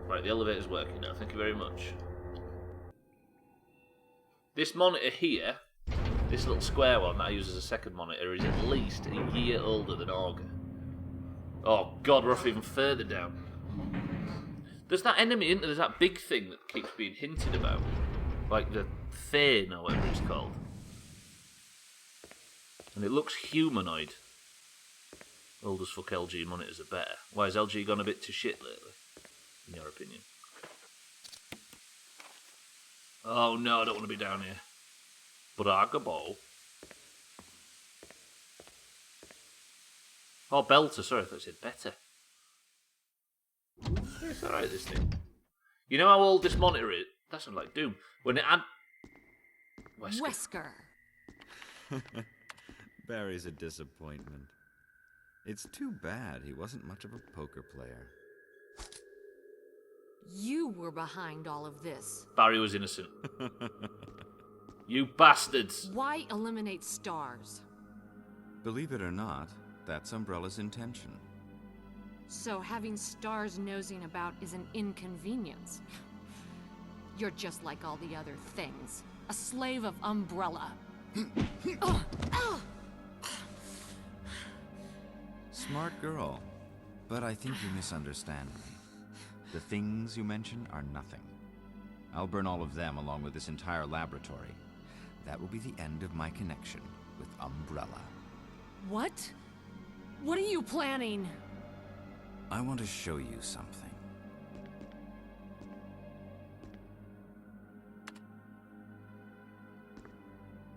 Right, the elevator's working now. Thank you very much. This monitor here, this little square one that I use as a second monitor, is at least a year older than Augur. Oh god, we're off even further down. There's that enemy, isn't there? There's that big thing that keeps being hinted about. Like the Thane or whatever it's called. And it looks humanoid. Old as fuck LG monitors are better. Why has LG gone a bit to shit lately, in your opinion? Oh no, I don't want to be down here. Bragabo. Oh, Belter, sorry, I thought it said better. It's alright, this thing. You know how old this monitor is? That sounds like Doom. When it had... Wesker. Barry's a disappointment. It's too bad he wasn't much of a poker player. You were behind all of this. Barry was innocent. You bastards! Why eliminate stars? Believe it or not, that's Umbrella's intention. So having stars nosing about is an inconvenience. You're just like all the other things. A slave of Umbrella. Smart girl, but I think you misunderstand me. The things you mention are nothing. I'll burn all of them along with this entire laboratory. That will be the end of my connection with Umbrella. What? What are you planning? I want to show you something.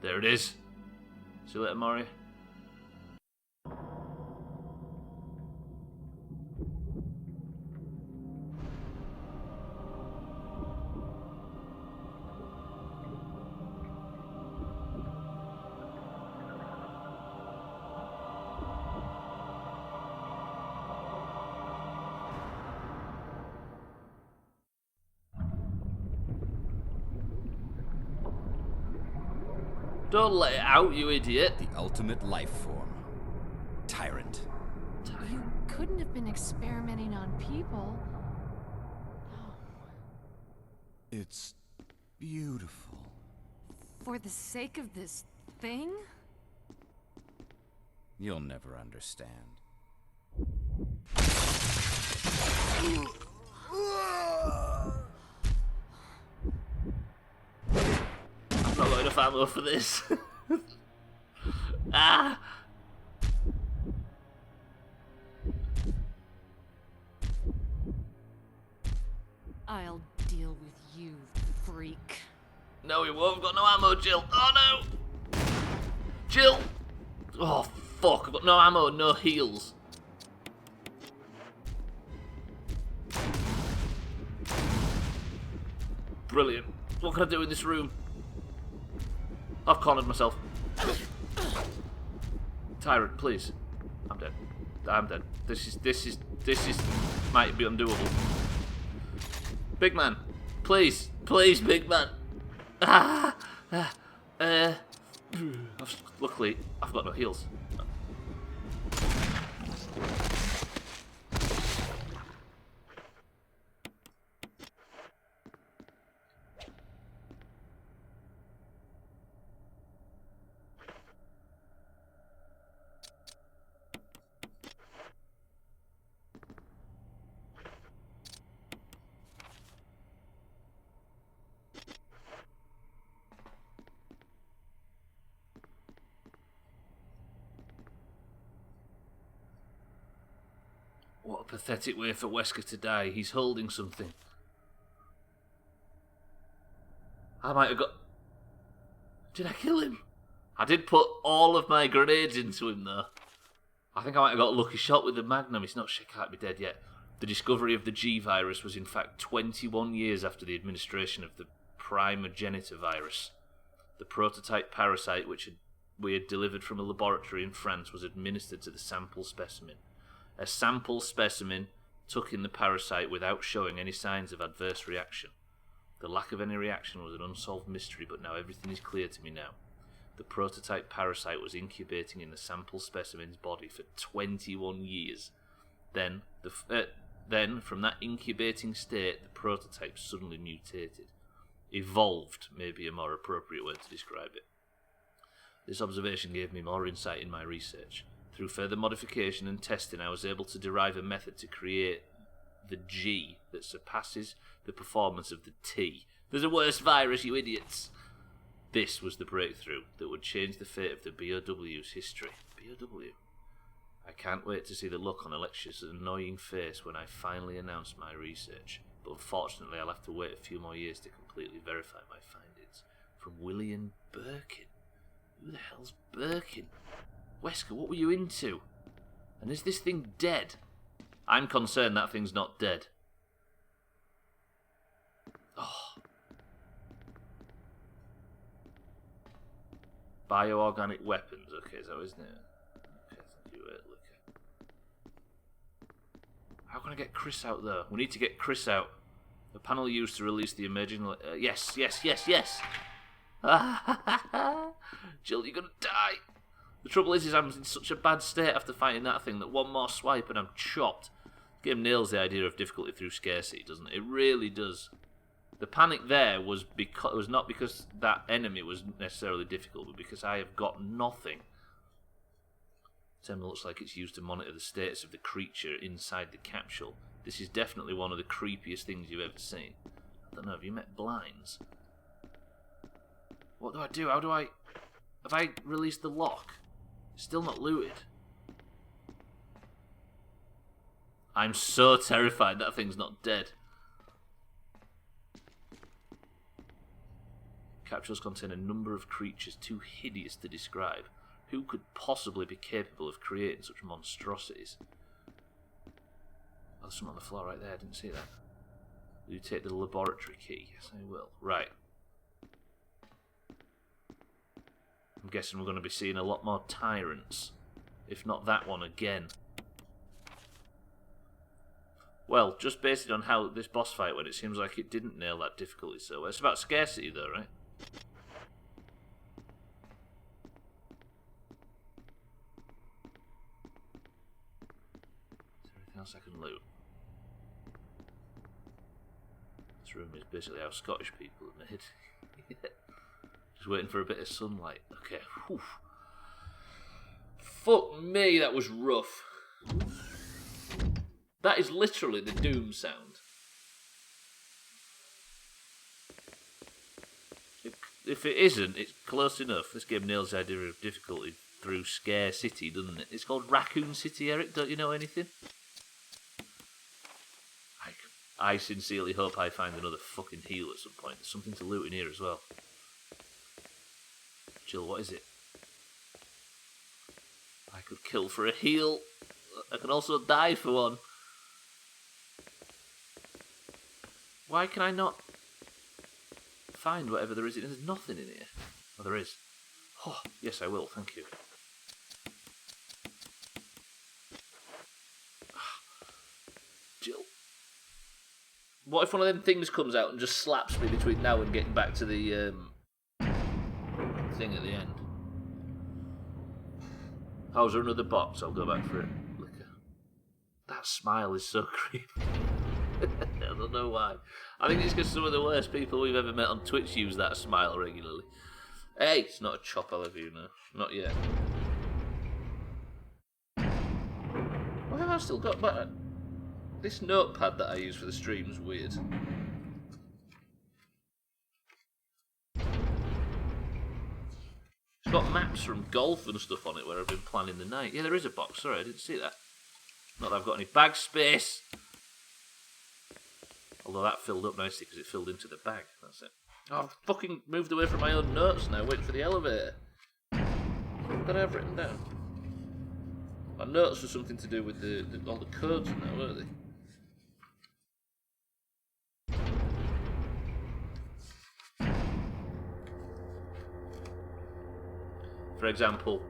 There it is. See you later, Maury. Don't let it out, you idiot. The ultimate life form. Tyrant. You couldn't have been experimenting on people. No. It's beautiful. For the sake of this thing? You'll never understand. I've not got enough ammo for this. Ah! I'll deal with you, freak. No, we won't. I've got no ammo, Jill. Oh, no! Jill! Oh, fuck. I've got no ammo, no heals. Brilliant. What can I do in this room? I've cornered myself. Tyrant, please. I'm dead. I'm dead. This might be undoable. Big man. Please. Please, big man. Luckily, I've got no heals. What a pathetic way for Wesker to die. He's holding something. I might have got... Did I kill him? I did put all of my grenades into him, though. I think I might have got a lucky shot with the Magnum. It's not shit, can't be dead yet. The discovery of the G virus was in fact 21 years after the administration of the primogenitor virus. The prototype parasite which we had delivered from a laboratory in France was administered to the sample specimen. A sample specimen took in the parasite without showing any signs of adverse reaction. The lack of any reaction was an unsolved mystery, but now everything is clear to me now. The prototype parasite was incubating in the sample specimen's body for 21 years. Then, from that incubating state, the prototype suddenly mutated. Evolved may be a more appropriate word to describe it. This observation gave me more insight in my research. Through further modification and testing, I was able to derive a method to create the G that surpasses the performance of the T. There's a worse virus, you idiots! This was the breakthrough that would change the fate of the BOW's history. BOW? I can't wait to see the look on Alexia's annoying face when I finally announce my research. but unfortunately I'll have to wait a few more years to completely verify my findings. From William Birkin. Who the hell's Birkin? Wesker, what were you into? And is this thing dead? I'm concerned that thing's not dead. Oh. Bioorganic weapons. Okay, so isn't it? Okay, thank you, Liquor. How can I get Chris out there? We need to get Chris out. The panel used to release the emerging... yes. Jill, you're gonna die. The trouble is I'm in such a bad state after fighting that thing that one more swipe and I'm chopped. This game nails the idea of difficulty through scarcity, doesn't it? It really does. The panic there was not because that enemy was necessarily difficult, but because I have got nothing. Terminal looks like it's used to monitor the status of the creature inside the capsule. This is definitely one of the creepiest things you've ever seen. I don't know, have you met blinds? What do I do? Have I released the lock? It's still not looted. I'm so terrified that thing's not dead. Capsules contain a number of creatures too hideous to describe. Who could possibly be capable of creating such monstrosities? Oh, there's something on the floor right there. I didn't see that. Will you take the laboratory key? Yes, I will. Right. I'm guessing we're going to be seeing a lot more tyrants. If not that one again. Well, just based on how this boss fight went, it seems like it didn't nail that difficulty so well. It's about scarcity though, right? Is there anything else I can loot? This room is basically how Scottish people are made. Just waiting for a bit of sunlight. Okay. Whew. Fuck me, that was rough. That is literally the Doom sound. If it isn't, it's close enough. This game nails the idea of difficulty through Scare City, doesn't it? It's called Raccoon City, Eric. Don't you know anything? I sincerely hope I find another fucking heal at some point. There's something to loot in here as well. Jill, what is it? I could kill for a heal. I can also die for one. Why can I not find whatever there is? There's nothing in here. Oh, there is. Oh, yes, I will. Thank you. Jill. What if one of them things comes out and just slaps me between now and getting back to the thing at the end? Oh, is there another box? I'll go back for it. Liquor. That smile is so creepy. I don't know why. I think it's because some of the worst people we've ever met on Twitch use that smile regularly. Hey, it's not a chop, I'll have you know. Not yet. Why have I still got back? This notepad that I use for the stream's weird. It's got maps from golf and stuff on it where I've been planning the night. Yeah, there is a box. Sorry, I didn't see that. Not that I've got any bag space. Although that filled up nicely because it filled into the bag. That's it. Oh, I've fucking moved away from my own notes now, waiting for the elevator. What did I have written down? My notes were something to do with all the codes and that, weren't they? For example,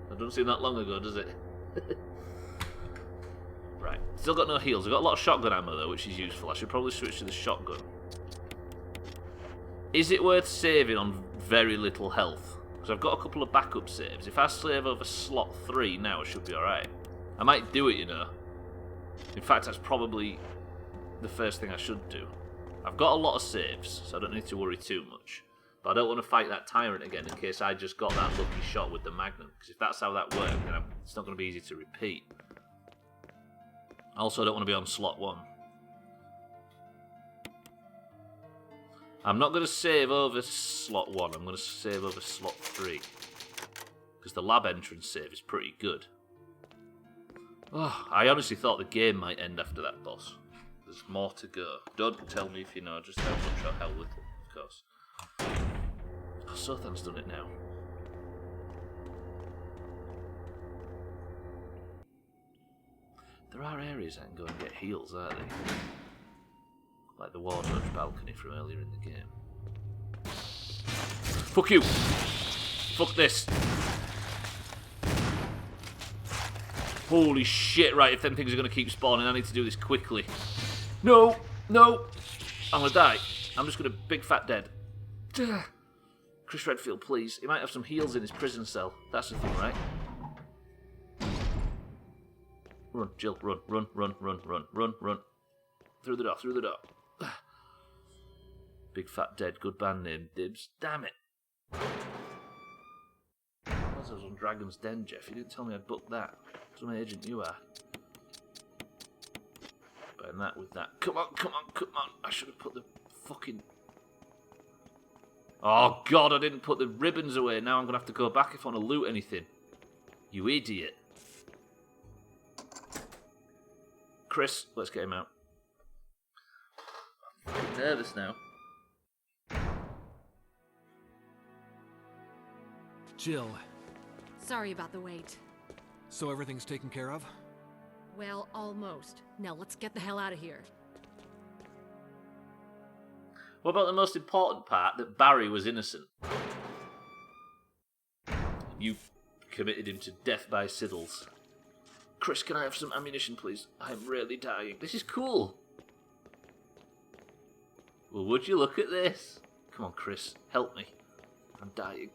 that doesn't seem that long ago, does it? Right, still got no heals. I've got a lot of shotgun ammo though, which is useful. I should probably switch to the shotgun. Is it worth saving on very little health? Because I've got a couple of backup saves. If I save over slot 3 now, I should be alright. I might do it, you know. In fact, that's probably the first thing I should do. I've got a lot of saves, so I don't need to worry too much. But I don't want to fight that tyrant again in case I just got that lucky shot with the Magnum. Because if that's how that worked, then it's not going to be easy to repeat. I also don't want to be on slot 1. I'm not going to save over slot 1, I'm going to save over slot 3. Because the lab entrance save is pretty good. Oh, I honestly thought the game might end after that boss. There's more to go. Don't tell me if you know just how much or how little, of course. Oh, Sothan's done it now. There are areas I can go and get heals, aren't there? Like the wardrobe balcony from earlier in the game. Fuck you! Fuck this! Holy shit, right, if them things are going to keep spawning, I need to do this quickly. No! No! I'm going to die. I'm just going to big fat dead. Chris Redfield, please. He might have some heals in his prison cell. That's the thing, right? Run, Jill, run, run, run, run, run, run, run. Through the door, through the door. Big fat dead, good band name, Dibs. Damn it. I was on Dragon's Den, Jeff. You didn't tell me I'd booked that. Some agent you are. Burn that with that. Come on, come on, come on. I should have put the fucking... Oh, God, I didn't put the ribbons away. Now I'm going to have to go back if I want to loot anything. You idiot. Chris, let's get him out. I'm nervous now. Jill, Sorry about the wait. so everything's taken care of? Well, almost. Now let's get the hell out of here. What about the most important part, that Barry was innocent? You committed him to death by Siddles. Chris, can I have some ammunition, please? I'm really dying. This is cool. Well, would you look at this? Come on, Chris, help me. I'm dying.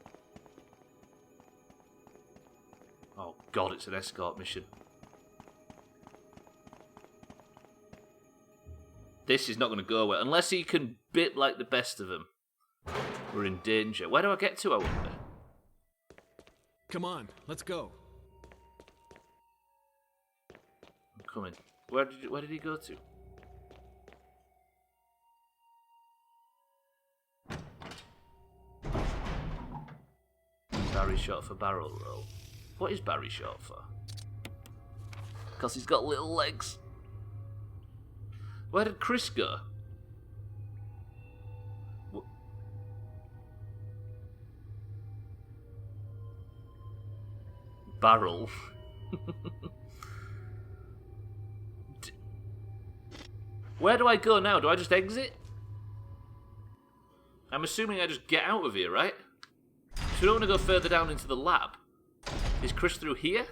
Oh, God, it's an escort mission. This is not going to go well. Unless he can bit like the best of them. We're in danger. Where do I get to, I wonder? Come on, let's go. I'm coming. Where did he go to? Barry short for barrel roll. What is Barry short for? Because he's got little legs. Where did Chris go? Barrel. Where do I go now? Do I just exit? I'm assuming I just get out of here, right? So we don't want to go further down into the lab. Is Chris through here?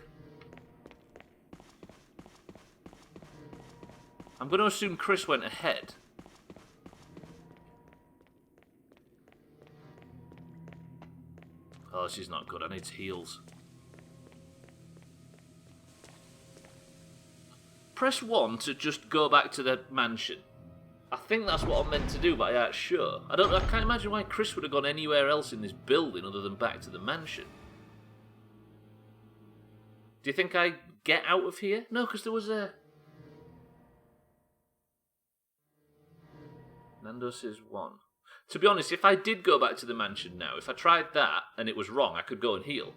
I'm going to assume Chris went ahead. Oh, this is not good. I need heals. Press 1 to just go back to the mansion. I think that's what I'm meant to do, but I ain't sure. I can't imagine why Chris would have gone anywhere else in this building other than back to the mansion. Do you think I get out of here? No, because there was a... Nando says 1. To be honest, if I did go back to the mansion now, if I tried that and it was wrong, I could go and heal.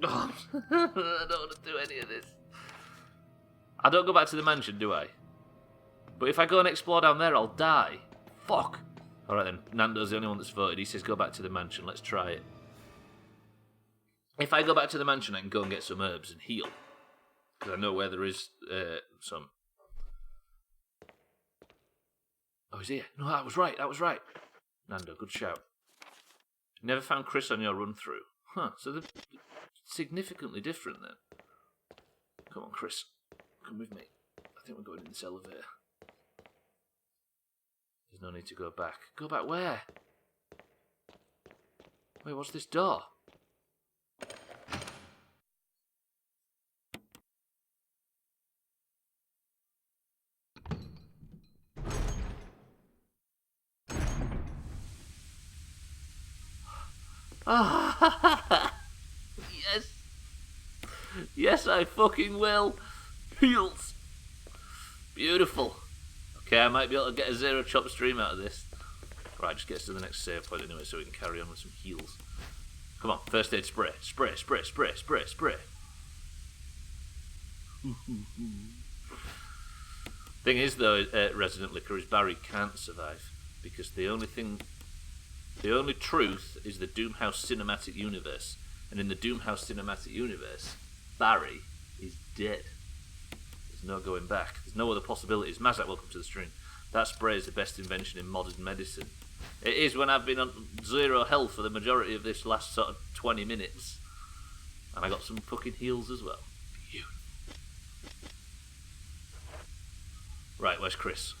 Oh, I don't want to do any of this. I don't go back to the mansion, do I? But if I go and explore down there, I'll die. Fuck. Alright then, Nando's the only one that's voted. He says go back to the mansion. Let's try it. If I go back to the mansion, I can go and get some herbs and heal. Because I know where there is some. Oh, he's here. No, that was right. That was right. Nando, good shout. Never found Chris on your run-through. Huh, so they're significantly different then. Come on, Chris. Come with me. I think we're going in this elevator. There's no need to go back. Go back where? Wait, what's this door? Ah, yes. Yes, I fucking will. Heals. Beautiful. Okay, I might be able to get a zero chop stream out of this. Right, just get us to the next save point anyway so we can carry on with some heals. Come on, first aid spray. Spray, spray, spray, spray, spray. Thing is, though, Resident Liquor is Barry can't survive because the only truth is the Doomhaus cinematic universe, and in the Doomhaus cinematic universe, Barry is dead. There's no going back. There's no other possibilities. Mazak, welcome to the stream. That spray is the best invention in modern medicine. It is when I've been on 0 health for the majority of this last sort of 20 minutes, and I got some fucking heals as well. Right, where's Chris?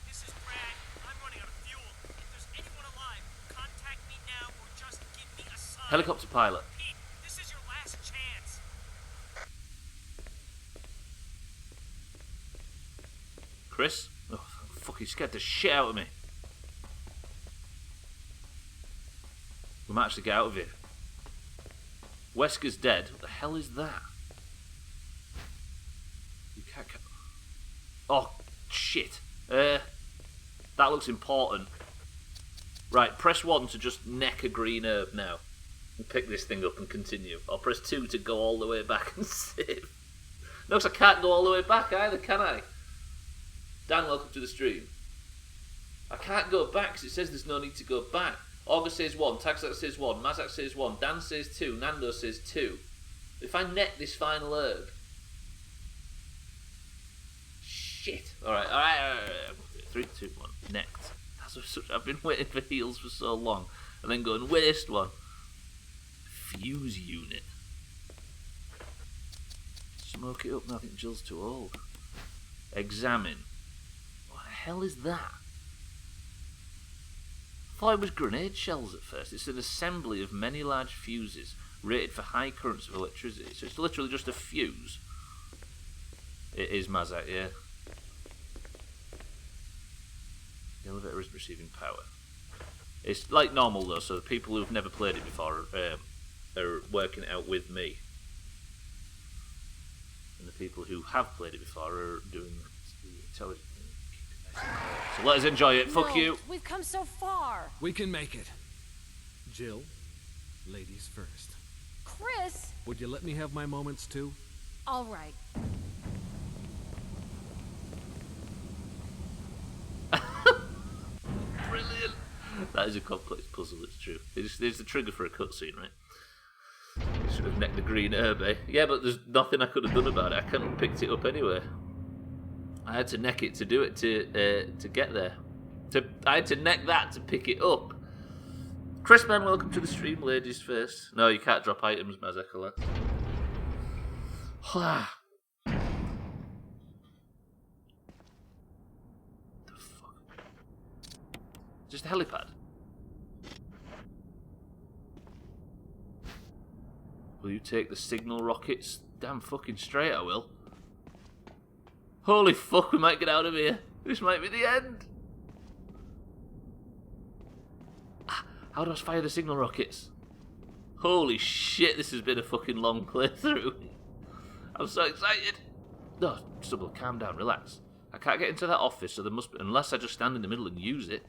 This is Brad. I'm running out of fuel. If there's anyone alive, contact me now or just give me a sign. Helicopter pilot. Pete, this is your last chance. Chris? Oh, fuck, he scared the shit out of me. We might actually get out of here. Wesker's dead. What the hell is that? You can't... Oh, shit. That looks important. Right, press 1 to just neck a green herb now. And pick this thing up and continue. Or press 2 to go all the way back and save. No, because I can't go all the way back either, can I? Dan, welcome to the stream. I can't go back because it says there's no need to go back. August says 1, Taxak says 1, Mazak says 1, Dan says 2, Nando says 2. If I neck this final herb... Shit. Alright. 3, 2, 1. Necked. I've been waiting for heals for so long. And then go and waste one. Fuse unit. Smoke it up. No, I think Jill's too old. Examine. What the hell is that? I thought it was grenade shells at first. It's an assembly of many large fuses rated for high currents of electricity. So it's literally just a fuse. It is Mazak, yeah. The elevator isn't receiving power. It's like normal though, so the people who've never played it before are working it out with me. And the people who have played it before are doing the intelligent thing. So let us enjoy it. Fuck you. We've come so far. We can make it. Jill, ladies first. Chris! Would you let me have my moments too? All right. Brilliant. That is a complex puzzle, it's true. There's the trigger for a cutscene, right? You should have necked the green herb, eh? Yeah, but there's nothing I could have done about it. I couldn't have picked it up anyway. I had to neck it to do it to get there. I had to neck that to pick it up. Chris Man, welcome to the stream, ladies first. No, you can't drop items, Mazekala. Just a helipad. Will you take the signal rockets? Damn fucking straight I will. Holy fuck, we might get out of here. This might be the end. How do I fire the signal rockets? Holy shit, this has been a fucking long playthrough. I'm so excited. No, Stubbler, calm down, relax. I can't get into that office, so there must be, unless I just stand in the middle and use it.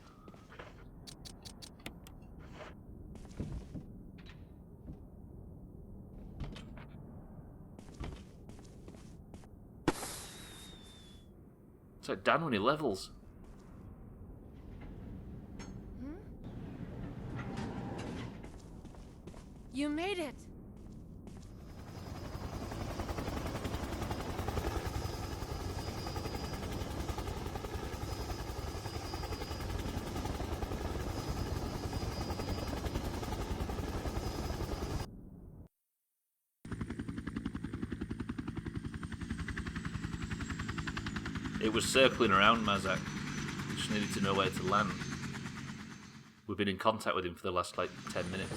It's like Dan when he levels. You made it. It was circling around Mazak. Just needed to know where to land. We've been in contact with him for the last, 10 minutes.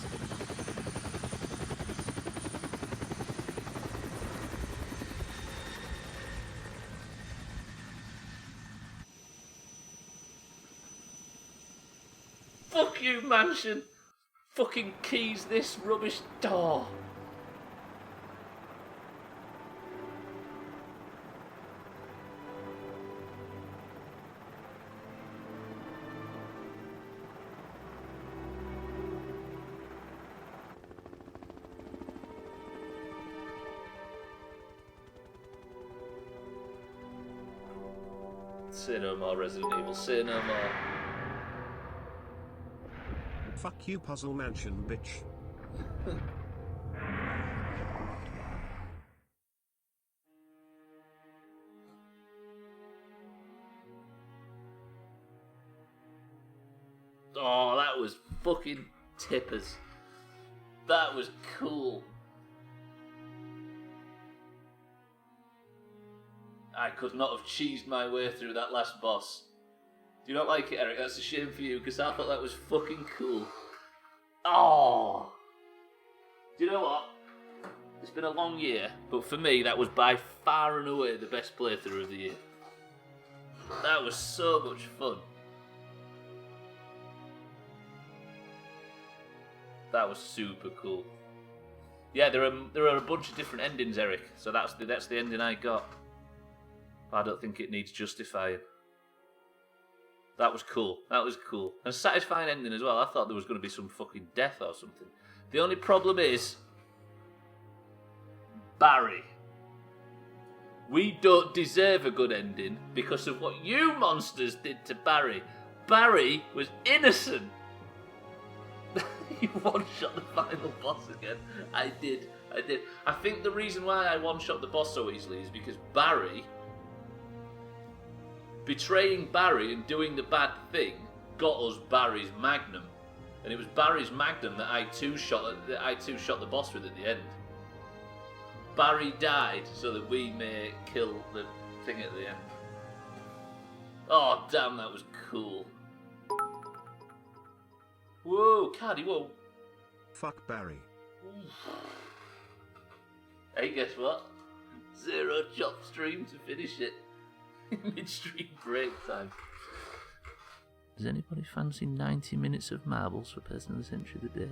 Fuck you, mansion! Fucking keys this rubbish door! Say no more, Resident Evil. Say no more. Fuck you, Puzzle Mansion, bitch. Oh, that was fucking tippers. That was cool. I could not have cheesed my way through that last boss. Do you not like it, Eric? That's a shame for you, because I thought that was fucking cool. Oh! Do you know what? It's been a long year, but for me, that was by far and away the best playthrough of the year. That was so much fun. That was super cool. Yeah, there are a bunch of different endings, Eric. So that's the ending I got. I don't think it needs justifying. That was cool. That was cool. And a satisfying ending as well. I thought there was going to be some fucking death or something. The only problem is Barry. We don't deserve a good ending because of what you monsters did to Barry. Barry was innocent. You one-shot the final boss again. I did. I think the reason why I one-shot the boss so easily is because Barry, betraying Barry and doing the bad thing, got us Barry's magnum, and it was Barry's magnum that I two-shot the boss with at the end. Barry died so that we may kill the thing at the end. Oh damn, that was cool. Whoa, Cardi, whoa. Fuck Barry. Hey, guess what? Zero chop stream to finish it. Mid-stream break time. Does anybody fancy 90 minutes of marbles for Person of the Century of the Day?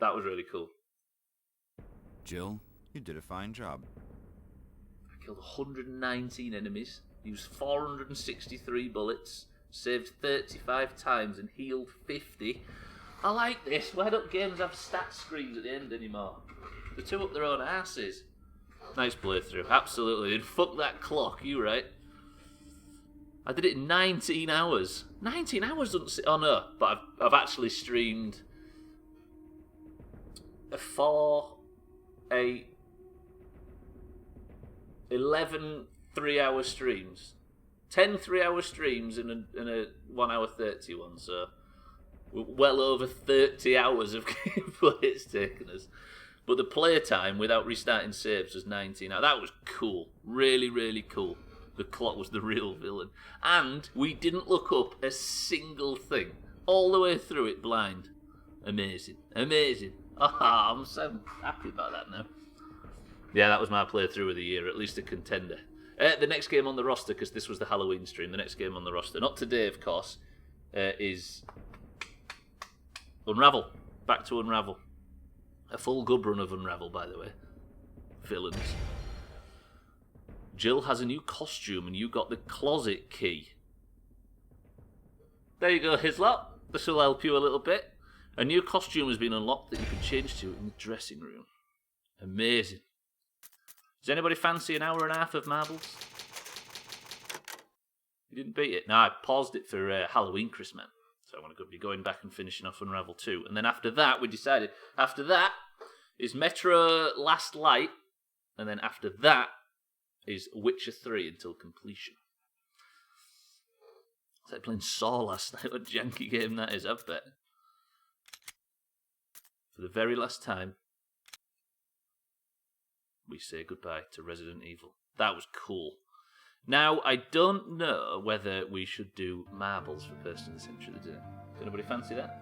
That was really cool. Jill, you did a fine job. I killed 119 enemies, used 463 bullets, saved 35 times and healed 50. I like this. Why don't games have stat screens at the end anymore? They're too up their own asses. Nice playthrough, absolutely. And fuck that clock, you right. I did it in 19 hours. 19 hours doesn't sit... Oh no, but I've actually streamed 11 3-hour streams. 10 3-hour streams and a 1 hour 30 one, so well over 30 hours of gameplay it's taken us. But the playtime without restarting saves was 19 hours. That was cool. Really, really cool. The clock was the real villain. And we didn't look up a single thing. All the way through it blind. Amazing. Amazing. Ah, I'm so happy about that now. Yeah, that was my playthrough of the year, at least a contender. The next game on the roster, because this was the Halloween stream, the next game on the roster, not today of course, is Unravel. Back to Unravel. A full gub run of Unravel, by the way. Villains. Jill has a new costume and you got the closet key. There you go, Hislop. This will help you a little bit. A new costume has been unlocked that you can change to in the dressing room. Amazing. Does anybody fancy an hour and a half of marbles? You didn't beat it? No, I paused it for Halloween Christmas. So I'm going to be going back and finishing off Unravel 2. And then after that, we decided, after that is Metro Last Light. And then after that is Witcher 3 until completion. It's like playing Saw last night. What a janky game that is, I bet. For the very last time, we say goodbye to Resident Evil. That was cool. Now, I don't know whether we should do marbles for Person of the Century of the Day. Does anybody fancy that?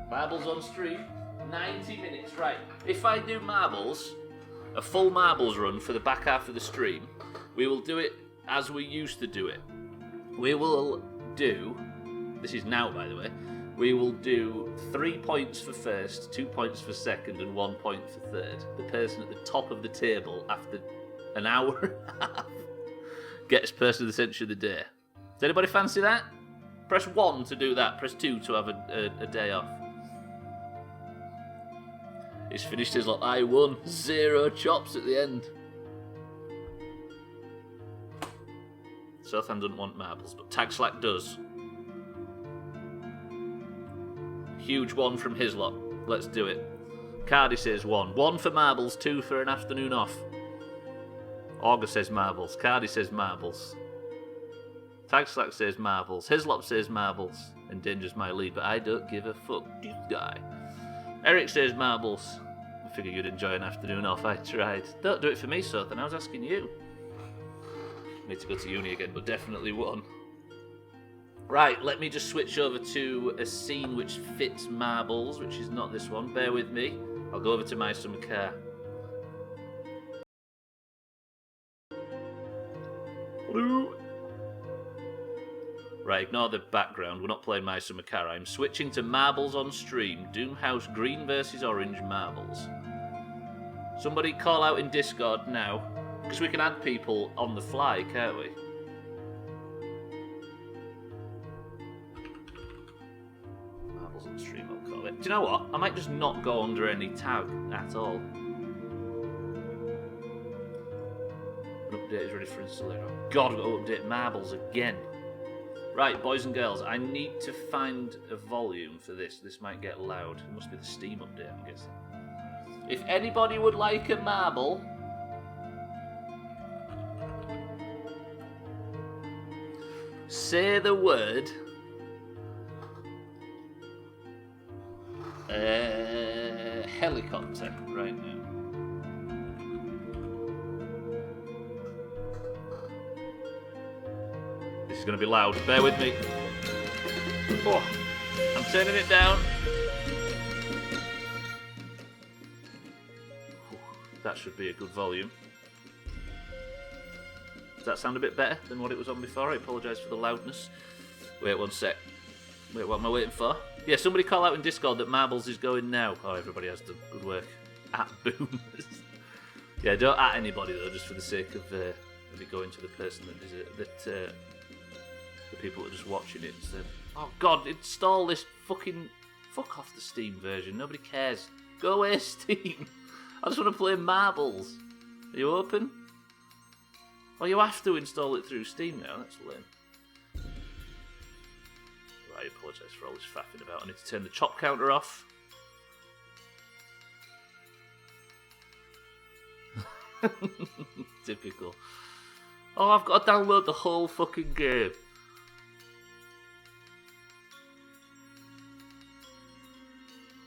Marbles on stream, 90 minutes, right. If I do marbles, a full marbles run for the back half of the stream, we will do it as we used to do it. We will do, this is now by the way, we will do 3 points for first, 2 points for second, and 1 point for third. The person at the top of the table after an hour and a half gets Person of the Century of the Day. Does anybody fancy that? Press 1 to do that. Press 2 to have a day off. He's finished his lot. I won. 0 chops at the end. Sothan doesn't want marbles, but Tag Slack does. Huge 1 from his lot. Let's do it. Cardi says 1. 1 for marbles, 2 for an afternoon off. Augur says marbles. Cardi says marbles. Tag Slack says marbles. Hislop says marbles. Endangers my lead, but I don't give a fuck. This guy. Eric says marbles. I figure you'd enjoy an afternoon off. I tried. Don't do it for me, Sothan. I was asking you. Need to go to uni again, but definitely 1. Right, let me just switch over to a scene which fits marbles, which is not this one. Bear with me. I'll go over to My Summer Car. Hello. Right, ignore the background. We're not playing My Summer Car. I'm switching to marbles on stream. Doomhaus green versus orange marbles. Somebody call out in Discord now. Because we can add people on the fly, can't we? Marbles on stream, I'll call it. Do you know what? I might just not go under any tag at all. An update is ready for installation. Oh God, we've got to update marbles again. Right, boys and girls, I need to find a volume for this. This might get loud. It must be the Steam update, I'm guessing. If anybody would like a marble... say the word helicopter right now. This is going to be loud. Bear with me. Oh, I'm turning it down. That should be a good volume. Does that sound a bit better than what it was on before? I apologise for the loudness. Wait 1 sec. Wait, what am I waiting for? Yeah, somebody call out in Discord that marbles is going now. Oh, everybody has done good work. At Boomers. Yeah, don't at anybody though, just for the sake of it going to the person the people that are just watching it. So, oh God, install this fucking... Fuck off the Steam version. Nobody cares. Go away, Steam. I just want to play marbles. Are you open? Oh, you have to install it through Steam now. That's lame. Right, I apologise for all this faffing about. I need to turn the chop counter off. Typical. Oh, I've got to download the whole fucking game.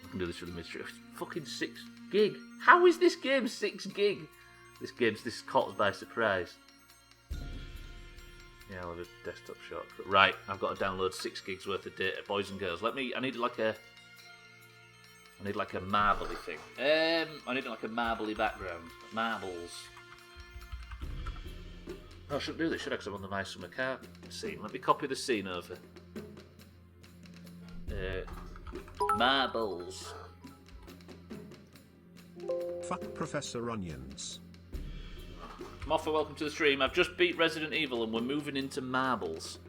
I can do this for the mystery. Fucking 6 gig. How is this game 6 gig? This caught us by surprise. Yeah, I'll have a desktop shortcut. Right, I've got to download 6 gigs worth of data, boys and girls. I need like a marbly thing. I need like a marbly background. Marbles. Oh, I shouldn't do this, should I? Because I'm on the My Summer Car scene. Let me copy the scene over. Marbles. Fuck Professor Onions. Moffa, welcome to the stream. I've just beat Resident Evil and we're moving into marbles.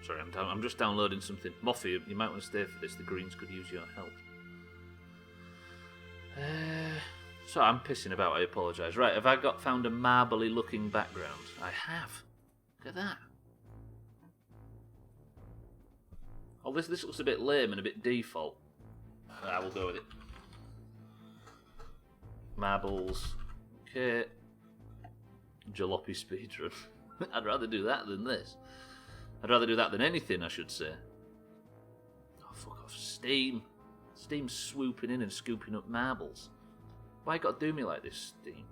Sorry, I'm just downloading something. Moffa, you might want to stay for this. The Greens could use your help. So I'm pissing about, I apologise. Right, have I found a marbly looking background? I have. Look at that. Oh, this looks a bit lame and a bit default. I will go with it. Marbles. Okay. Jalopy speedrun. I'd rather do that than this. I'd rather do that than anything, I should say. Oh, fuck off. Steam. Steam's swooping in and scooping up marbles. Why you got to do me like this, Steam?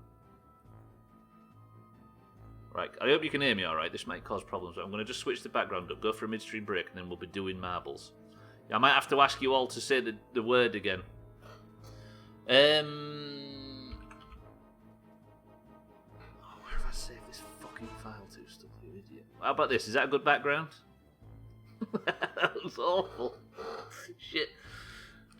Right, I hope you can hear me alright. This might cause problems, but I'm going to just switch the background up, go for a midstream break, and then we'll be doing marbles. Yeah, I might have to ask you all to say the word again. Oh, where have I saved this fucking file to, stuff, you idiot? How about this? Is that a good background? That was awful. Shit.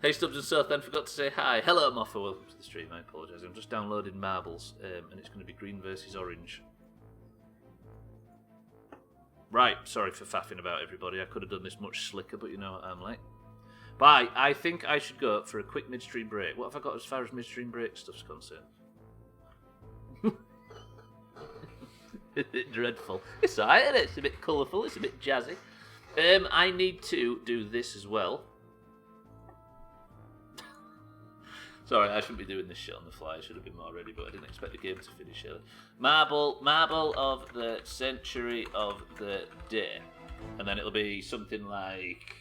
Hey, Stubbs and Seth, then forgot to say hi. Hello, Moffa, welcome to the stream. I apologise. I'm just downloading marbles, and it's going to be green versus orange. Right, sorry for faffing about, everybody. I could have done this much slicker, but you know what I'm like. Bye. I think I should go for a quick midstream break. What have I got as far as midstream break stuff's concerned? Dreadful. It's alright, isn't it? It's a bit colourful, it's a bit jazzy. I need to do this as well. Sorry, I shouldn't be doing this shit on the fly. I should have been more ready, but I didn't expect the game to finish early. Marble of the century of the day. And then it'll be something like,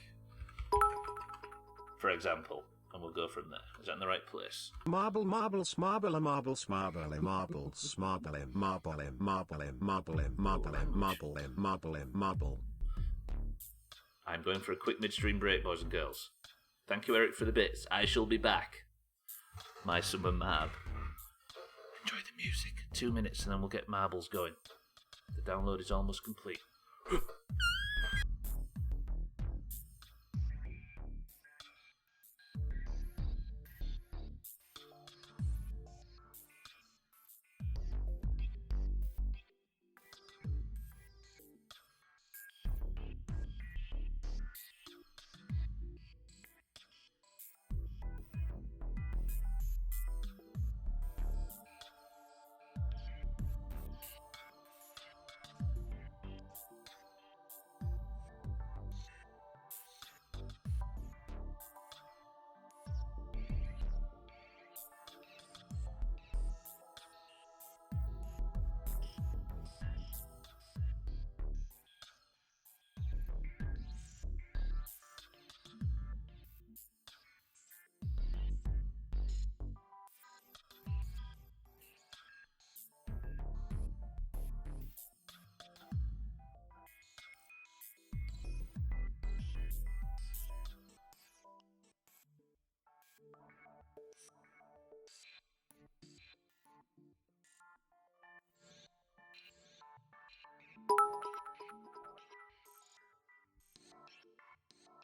for example, and we'll go from there. Is that in the right place? Marble, marbles, marble, marbles, marble, marbles, marble, marble, marble, marble, marble, marble, marble, marble. I'm going for a quick midstream break, boys and girls. Thank you, Eric, for the bits. I shall be back. My summer mab. Enjoy the music. 2 minutes and then we'll get marbles going. The download is almost complete.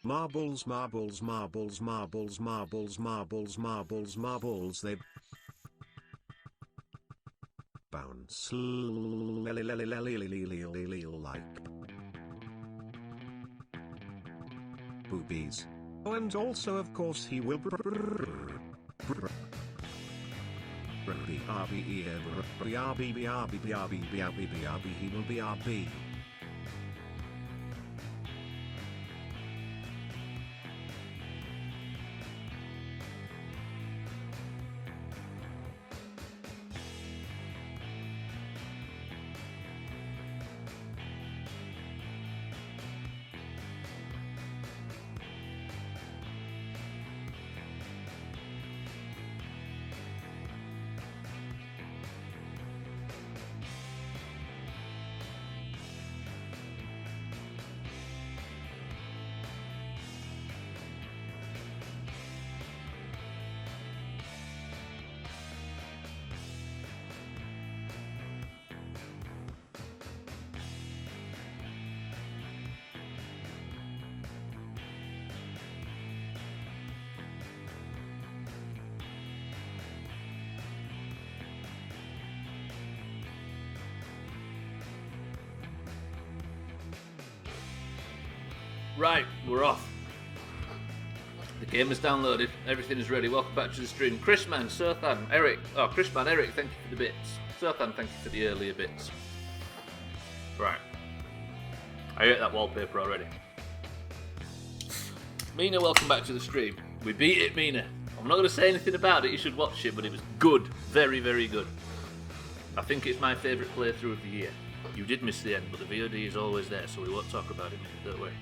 Marbles, marbles, marbles, marbles, marbles, marbles, marbles, marbles, they bounce like boobies. And also, of course, he will he will be RB. Right, we're off. The game is downloaded. Everything is ready. Welcome back to the stream. Chrisman, Sothan, Eric. Oh, Chrisman, Eric, thank you for the bits. Sothan, thank you for the earlier bits. Right. I hate that wallpaper already. Mina, welcome back to the stream. We beat it, Mina. I'm not going to say anything about it. You should watch it, but it was good. Very, very good. I think it's my favourite playthrough of the year. You did miss the end, but the VOD is always there, so we won't talk about it, Mina. Don't worry.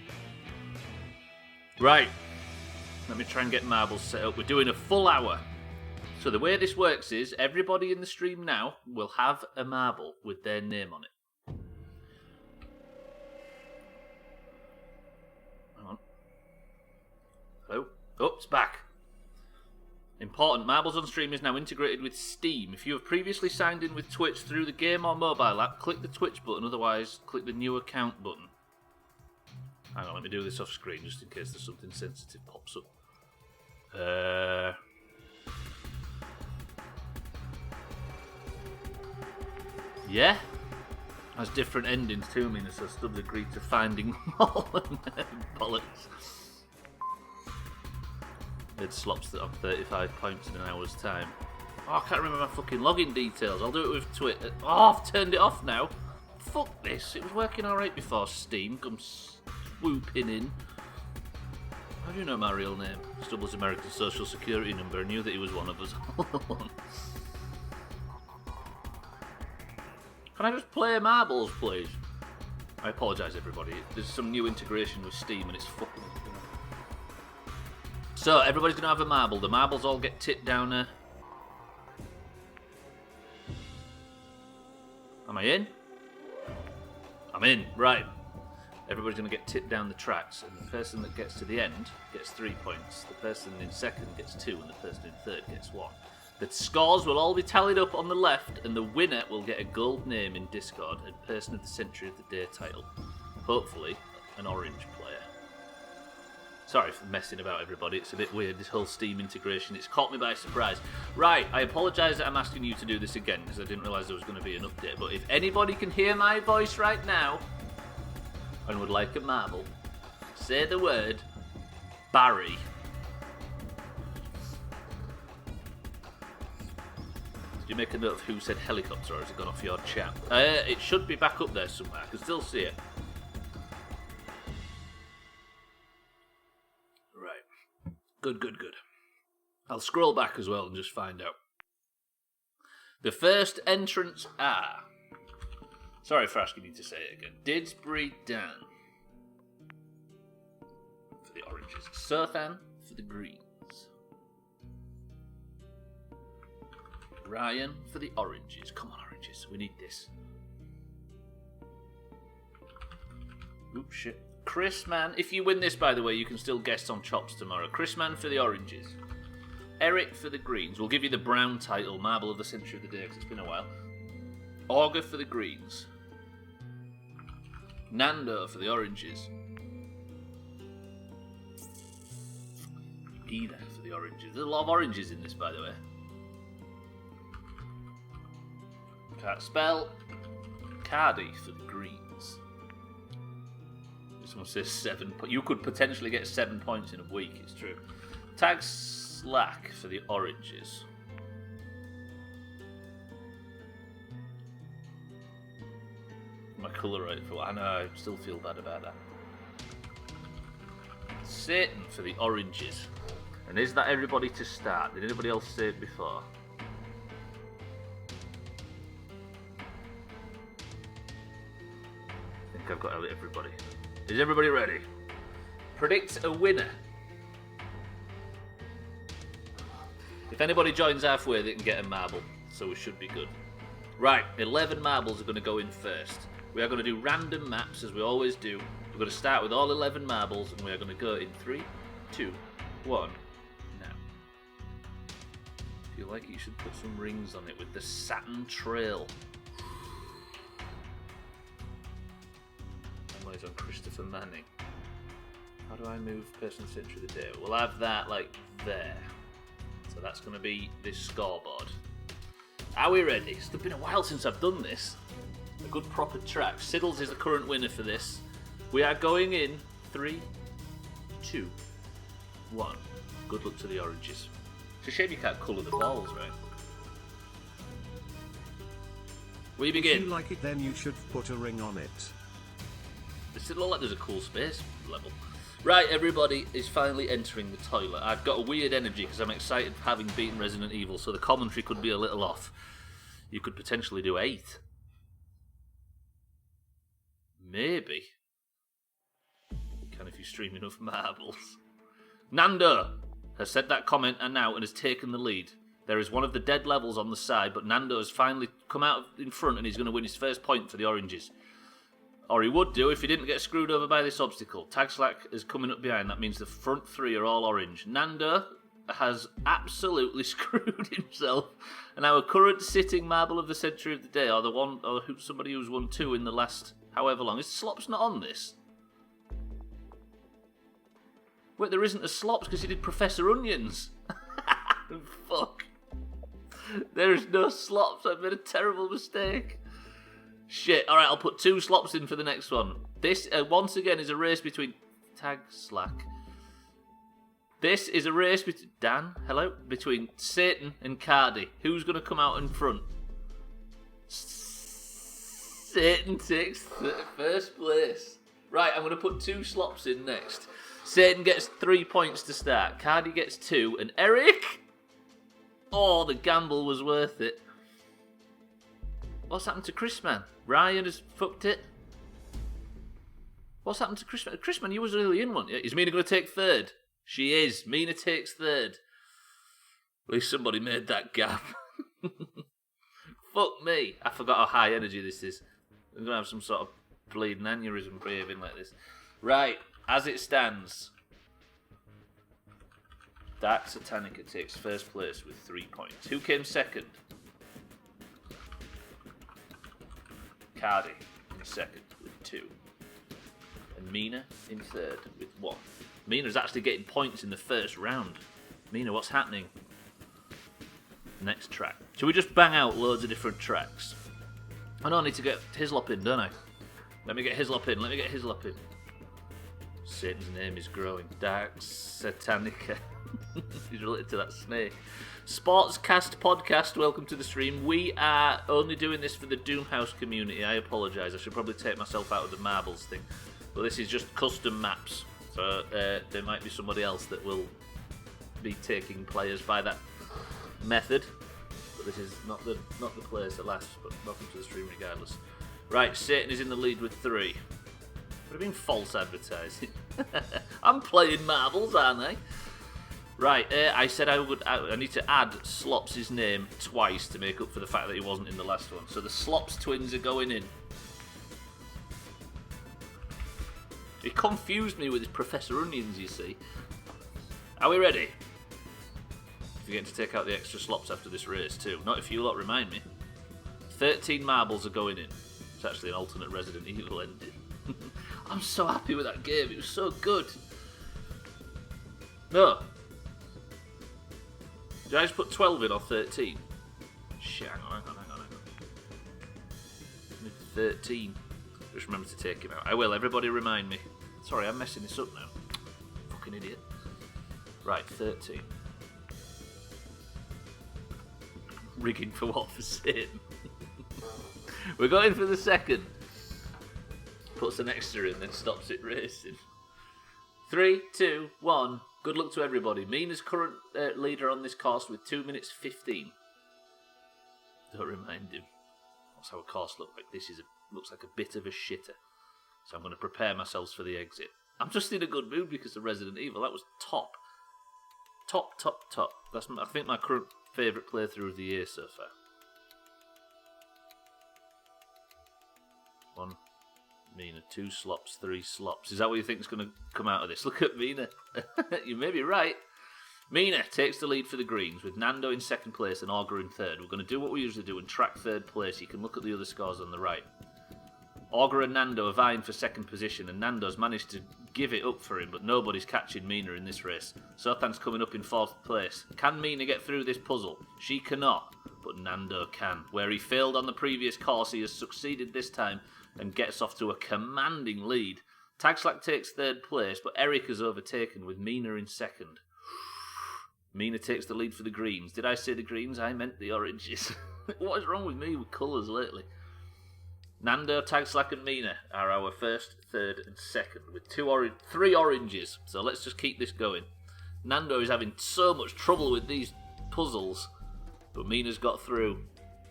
Right, let me try and get marbles set up. We're doing a full hour. So the way this works is everybody in the stream now will have a marble with their name on it. Hang on. Hello? Oh, it's back. Important, Marbles on Stream is now integrated with Steam. If you have previously signed in with Twitch through the game or mobile app, click the Twitch button, otherwise click the new account button. Hang on, let me do this off screen just in case there's something sensitive pops up. Yeah? has different endings to me, so Stubbs agreed to finding more bollocks. It slops on 35 points in an hour's time. Oh, I can't remember my fucking login details. I'll do it with Twitter. Oh, I've turned it off now. Fuck this. It was working alright before Steam comes swooping in. How do you know my real name? Stubble's American Social Security number. I knew that he was one of us all along. Can I just play marbles, please? I apologise, everybody. There's some new integration with Steam and it's fucking... So, everybody's going to have a marble. The marbles all get tipped down there. Am I in? I'm in. Right. Everybody's going to get tipped down the tracks, and the person that gets to the end gets 3 points. The person in second gets 2, and the person in third gets 1. The scores will all be tallied up on the left, and the winner will get a gold name in Discord and Person of the Century of the Day title. Hopefully, an orange player. Sorry for messing about, everybody. It's a bit weird, this whole Steam integration. It's caught me by surprise. Right, I apologise that I'm asking you to do this again, because I didn't realise there was going to be an update. But if anybody can hear my voice right now, and would like a marble, say the word Barry. Did you make a note of who said helicopter, or has it gone off your chat? It should be back up there somewhere. I can still see it. Right. Good, good, good. I'll scroll back as well and just find out. The first entrants are... Sorry for asking you to say it again. Didsbury Dan for the oranges. Sothan for the greens. Ryan for the oranges. Come on, oranges. We need this. Oops, shit. Chris Man. If you win this, by the way, you can still guest on Chops tomorrow. Chris Man for the oranges. Eric for the greens. We'll give you the brown title, Marble of the Century of the Day, because it's been a while. Augur for the greens. Nando for the oranges. Ida for the oranges. There's a lot of oranges in this, by the way. Can't spell. Cardi for the greens. This one says 7. You could potentially get 7 points in a week, it's true. Tag Slack for the oranges. My colour right for I know, I still feel bad about that. Satan for the oranges. And is that everybody to start? Did anybody else say it before? I think I've got everybody. Is everybody ready? Predict a winner. If anybody joins halfway, they can get a marble, so we should be good. Right, 11 marbles are going to go in first. We are going to do random maps, as we always do. We're going to start with all 11 marbles, and we are going to go in 3, 2, 1, now. If you like it, you should put some rings on it with the Saturn Trail. And it's on Christopher Manning. How do I move Person Century of the Day? We'll have that, like, there. So that's going to be this scoreboard. Are we ready? It's been a while since I've done this. A good proper track. Siddles is the current winner for this. We are going in 3, 2, 1. Good luck to the oranges. It's a shame you can't colour the balls, right? We begin. If you like it, then you should put a ring on it. It look like there's a cool space level. Right, everybody is finally entering the toilet. I've got a weird energy because I'm excited having beaten Resident Evil, so the commentary could be a little off. You could potentially do 8. Maybe. Can if you stream enough marbles. Nando has said that comment and now and has taken the lead. There is one of the dead levels on the side, but Nando has finally come out in front and he's going to win his first point for the oranges. Or he would do if he didn't get screwed over by this obstacle. Tag Slack is coming up behind. That means the front 3 are all orange. Nando has absolutely screwed himself. And our current sitting Marble of the Century of the Day, or the one, or somebody who's won 2 in the last however long. Is Slops not on this? Wait, there isn't a Slops because he did Professor Onions. Fuck. There is no Slops. I've made a terrible mistake. Shit. All right, I'll put 2 slops in for the next one. This, once again, is a race between Tag Slack. This is a race between Dan. Hello, between Satan and Cardi. Who's going to come out in front? Satan takes first place. Right, I'm going to put 2 slops in next. Satan gets 3 points to start. Cardi gets 2, and Eric. Oh, the gamble was worth it. What's happened to Chrisman? Ryan has fucked it. What's happened to Chrisman? Chrisman, you was really in one. Is Mina going to take third? She is. Mina takes third. At least somebody made that gap. Fuck me. I forgot how high energy this is. I'm going to have some sort of bleeding aneurysm behaving like this. Right, as it stands, Dark Satanica takes first place with 3 points. Who came second? Cardi in second with 2. And Mina in third with 1. Mina's actually getting points in the first round. Mina, what's happening? Next track. Should we just bang out loads of different tracks? I know I need to get Hislop in, don't I? Let me get Hislop in. Satan's name is growing. Dark Satanica. He's related to that snake. Sportscast podcast, welcome to the stream. We are only doing this for the Doomhaus community. I apologise. I should probably take myself out of the marbles thing. But this is just custom maps. So there might be somebody else that will be taking players by that method. But this is not the place at last. But welcome to the stream regardless. Right, Satan is in the lead with 3. Would have been false advertising. I'm playing marbles, aren't I? Right, I said I need to add Slops' name twice to make up for the fact that he wasn't in the last one. So the Slops twins are going in. He confused me with his Professor Onions, you see. Are we ready? Forgetting to take out the extra slops after this race too. Not if you lot remind me. 13 marbles are going in. It's actually an alternate Resident Evil ending. I'm so happy with that game. It was so good. No. Did I just put 12 in or 13? Shit, hang on. 13. Just remember to take him out. I will, everybody remind me. Sorry, I'm messing this up now. Fucking idiot. Right, 13. Rigging for what? For Satan. We're going for the second. Puts an extra in, then stops it racing. 3, 2, 1. Good luck to everybody. Mina's current leader on this course with 2 minutes 15. Don't remind him. That's how a course looks like. This looks like a bit of a shitter. So I'm going to prepare myself for the exit. I'm just in a good mood because of Resident Evil. That was top. Top. That's, I think, my current favourite playthrough of the year so far. 1. Mina, 2 slops, 3 slops. Is that what you think is going to come out of this? Look at Mina. You may be right. Mina takes the lead for the Greens with Nando in second place and Augur in third. We're going to do what we usually do and track third place. You can look at the other scores on the right. Augur and Nando are vying for second position, and Nando's managed to give it up for him, but nobody's catching Mina in this race. Sothan's coming up in fourth place. Can Mina get through this puzzle? She cannot, but Nando can. Where he failed on the previous course, he has succeeded this time and gets off to a commanding lead. Tagslack takes third place, but Eric has overtaken with Mina in second. Mina takes the lead for the Greens. Did I say the Greens? I meant the oranges. What is wrong with me with colours lately? Nando, Tagslack and Mina are our first, third and second with 3 oranges. So let's just keep this going. Nando is having so much trouble with these puzzles, but Mina's got through.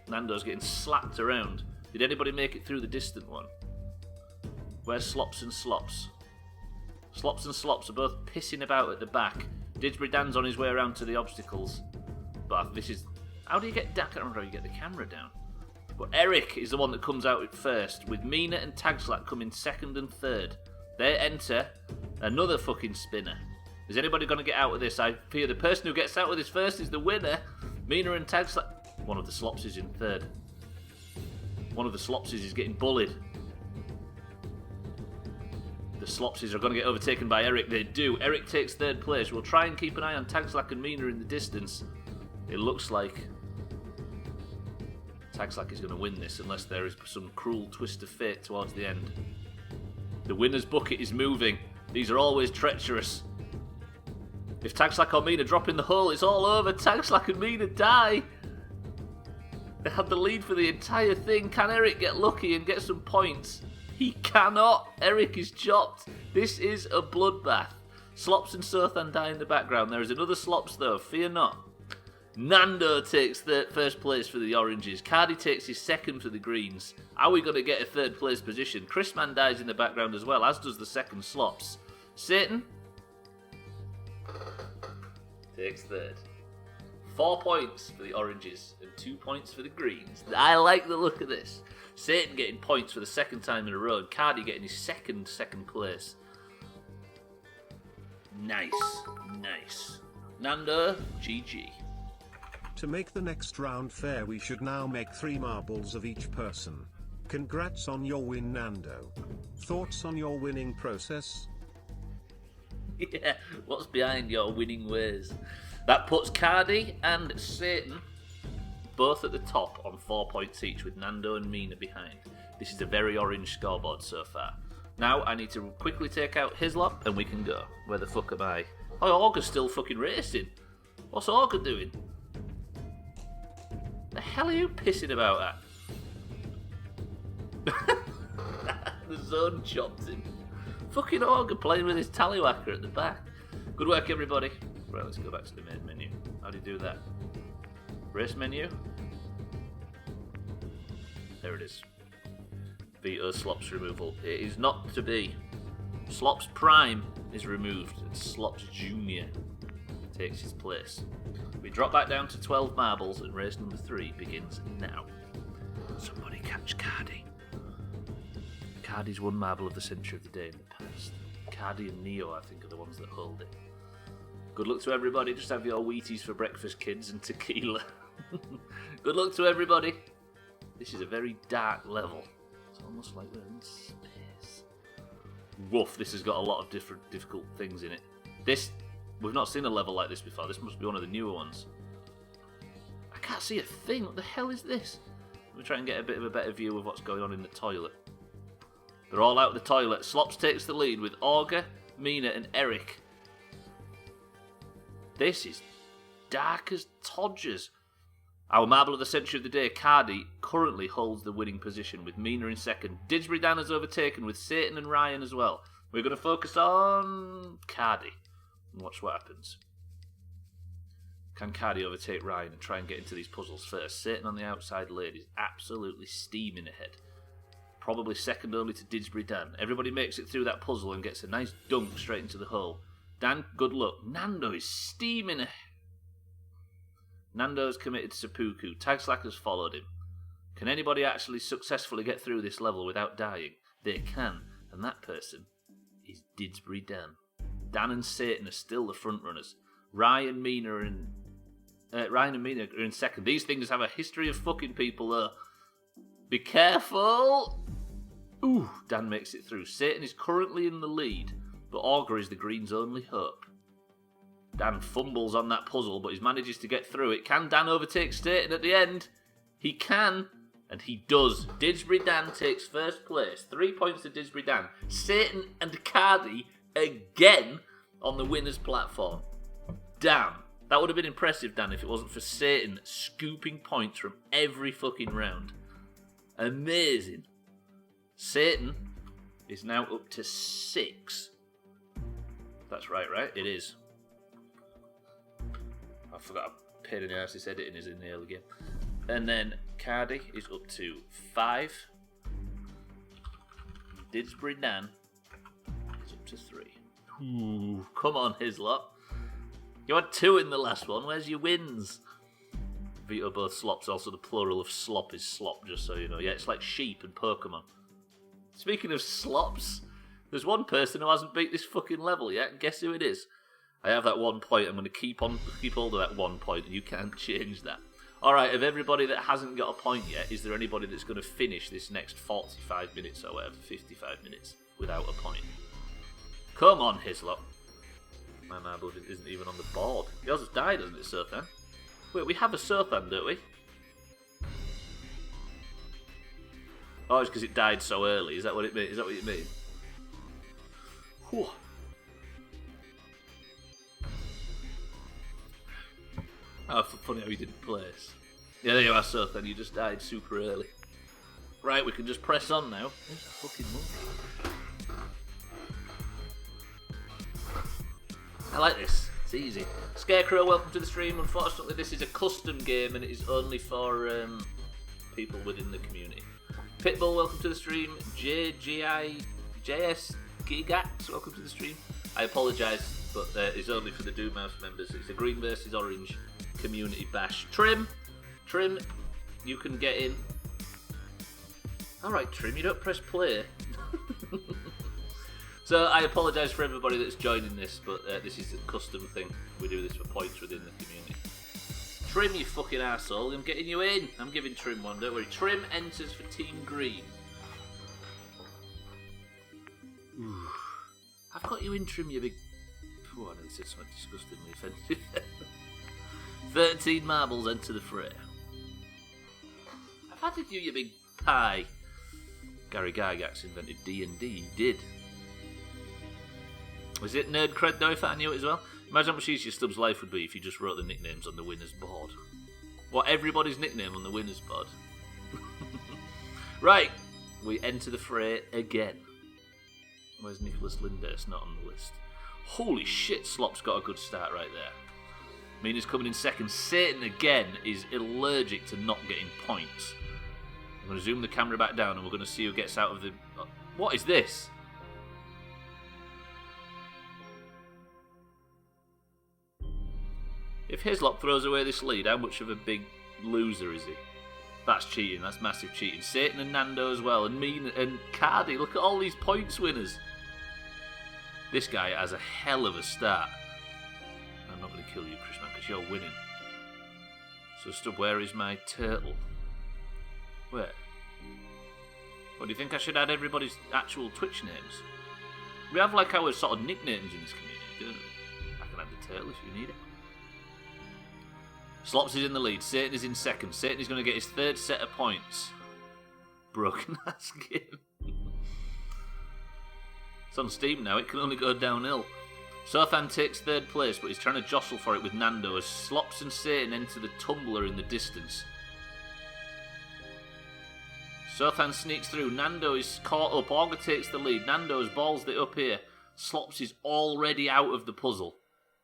Nando's getting slapped around. Did anybody make it through the distant one? Where's Slops and Slops? Slops and Slops are both pissing about at the back. Didsbury Dan's on his way around to the obstacles. But this is... How do you get down? I can't remember how you get the camera down. But Eric is the one that comes out at first, with Mina and Tagslack coming second and third. They enter another fucking spinner. Is anybody going to get out of this? I fear the person who gets out of this first is the winner. Mina and Tagslack... One of the Slops is in third. One of the Slopsies is getting bullied. The Slopsies are going to get overtaken by Eric. They do. Eric takes third place. We'll try and keep an eye on Tagslack and Mina in the distance. It looks like Tags like he's going to win this unless there is some cruel twist of fate towards the end. The winner's bucket is moving. These are always treacherous. If Tagslack or Mina drop in the hole, it's all over. Tagslack and Mina die. They had the lead for the entire thing. Can Eric get lucky and get some points? He cannot. Eric is chopped. This is a bloodbath. Slops and Sothan die in the background. There is another Slops though. Fear not. Nando takes first place for the oranges. Cardi takes his second for the greens. Are we going to get a third place position? Chrisman dies in the background as well, as does the second Slops. Satan takes third. 4 points for the oranges and 2 points for the greens. I like the look of this. Satan getting points for the second time in a row, and Cardi getting his second place. Nice. Nando, GG. To make the next round fair, we should now make 3 marbles of each person. Congrats on your win, Nando. Thoughts on your winning process? Yeah, what's behind your winning ways? That puts Cardi and Satan both at the top on 4 points each, with Nando and Mina behind. This is a very orange scoreboard so far. Now I need to quickly take out Hislop and we can go. Where the fuck am I? Oh, Auger's still fucking racing. What's Auger doing? The hell are you pissing about at? The zone chopped him. Fucking Auger playing with his tallywhacker at the back. Good work, everybody. Right, let's go back to the main menu. How do you do that? Race menu? There it is. Veto Slops removal. It is not to be. Slops Prime is removed, and Slops Junior takes his place. We drop back down to 12 marbles, and race number 3 begins now. Somebody catch Cardi. Cardi's 1 marble of the century of the day in the past. Cardi and Neo, I think, are the ones that hold it. Good luck to everybody. Just have your Wheaties for breakfast, kids, and tequila. Good luck to everybody. This is a very dark level. It's almost like we're in space. Woof, this has got a lot of difficult things in it. We've not seen a level like this before. This must be one of the newer ones. I can't see a thing. What the hell is this? Let me try and get a bit of a better view of what's going on in the toilet. They're all out of the toilet. Slops takes the lead with Auger, Mina, and Eric. This is dark as Todgers. Our marble of the century of the day, Cardi, currently holds the winning position with Mina in second. Didsbury Dan has overtaken with Satan and Ryan as well. We're going to focus on Cardi and watch what happens. Can Cardi overtake Ryan and try and get into these puzzles first? Satan on the outside lane is absolutely steaming ahead. Probably second only to Didsbury Dan. Everybody makes it through that puzzle and gets a nice dunk straight into the hole. Dan, good luck. Nando is steaming ahead. Nando's committed to seppuku. Tagslack has followed him. Can anybody actually successfully get through this level without dying? They can, and that person is Didsbury Dan. Dan and Satan are still the front runners. Ryan and Mina are in second. These things have a history of fucking people though. Be careful! Ooh, Dan makes it through. Satan is currently in the lead, but Auger is the Green's only hope. Dan fumbles on that puzzle, but he manages to get through it. Can Dan overtake Satan at the end? He can, and he does. Didsbury Dan takes first place. 3 points to Didsbury Dan. Satan and Cardi again on the winner's platform. Damn. That would have been impressive, Dan, if it wasn't for Satan scooping points from every fucking round. Amazing. Satan is now up to 6. That's right? It is. I forgot a pain in the ass this editing is in the early game. And then Cardi is up to 5. Didsbury Dan is up to 3. Ooh, come on, Hislop. You had 2 in the last one. Where's your wins? Veto both slops. Also, the plural of slop is slop, just so you know. Yeah, it's like sheep and Pokemon. Speaking of slops, there's one person who hasn't beat this fucking level yet. Guess who it is? I have that 1 point. I'm going to keep hold of that 1 point, and you can't change that. Alright, of everybody that hasn't got a point yet, is there anybody that's going to finish this next 45 minutes or whatever, 55 minutes, without a point? Come on, Hislop. My marble isn't even on the board. Yours has died, doesn't it, Sothan? Wait, we have a Sothan, don't we? Oh, it's because it died so early. Is that what it means? Is that what you mean? Whew. Oh, funny how he didn't place. Yeah, there you are, so then you just died super early. Right, we can just press on now. Where's the fucking monkey? I like this. It's easy. Scarecrow, welcome to the stream. Unfortunately, this is a custom game and it is only for people within the community. Pitbull, welcome to the stream. JS Gigax, welcome to the stream. I apologise, but it's only for the Doomhaus members. It's a green versus orange community bash. Trim, you can get in. Alright, Trim, you don't press play. So I apologise for everybody that's joining this, but this is a custom thing. We do this for points within the community. Trim, you fucking arsehole, I'm getting you in. I'm giving Trim one, don't worry. Trim enters for Team Green. Ooh. I've got you in, Trim, you big... Oh, I didn't say something disgustingly offensive. 13 marbles enter the fray. I've added you big pie. Gary Gygax invented D&D, he did. Was it nerd cred though if I knew it as well? Imagine how much easier Stubbs' life would be if you just wrote the nicknames on the winner's board. What, everybody's nickname on the winner's board? Right, we enter the fray again. Where's Nicholas Lindhurst not on the list? Holy shit, Slop's got a good start right there. Mina's coming in second. Satan again is allergic to not getting points. I'm going to zoom the camera back down and we're going to see who gets out of the... What is this? If Hislop throws away this lead, how much of a big loser is he? That's cheating. That's massive cheating. Satan and Nando as well. And Mina and Cardi. Look at all these points winners. This guy has a hell of a start. I'm not going to kill you, Chris, man, because you're winning. So, Stubb, where is my turtle? Where? What, do you think I should add everybody's actual Twitch names? We have like our sort of nicknames in this community, don't we? I can add the turtle if you need it. Slops is in the lead. Satan is in second. Satan is going to get his third set of points. Broken ass game. It's on Steam now. It can only go downhill. Sothan takes third place, but he's trying to jostle for it with Nando as Slops and Satan enter the tumbler in the distance. Sothan sneaks through. Nando is caught up. Auger takes the lead. Nando has balls it up here. Slops is already out of the puzzle.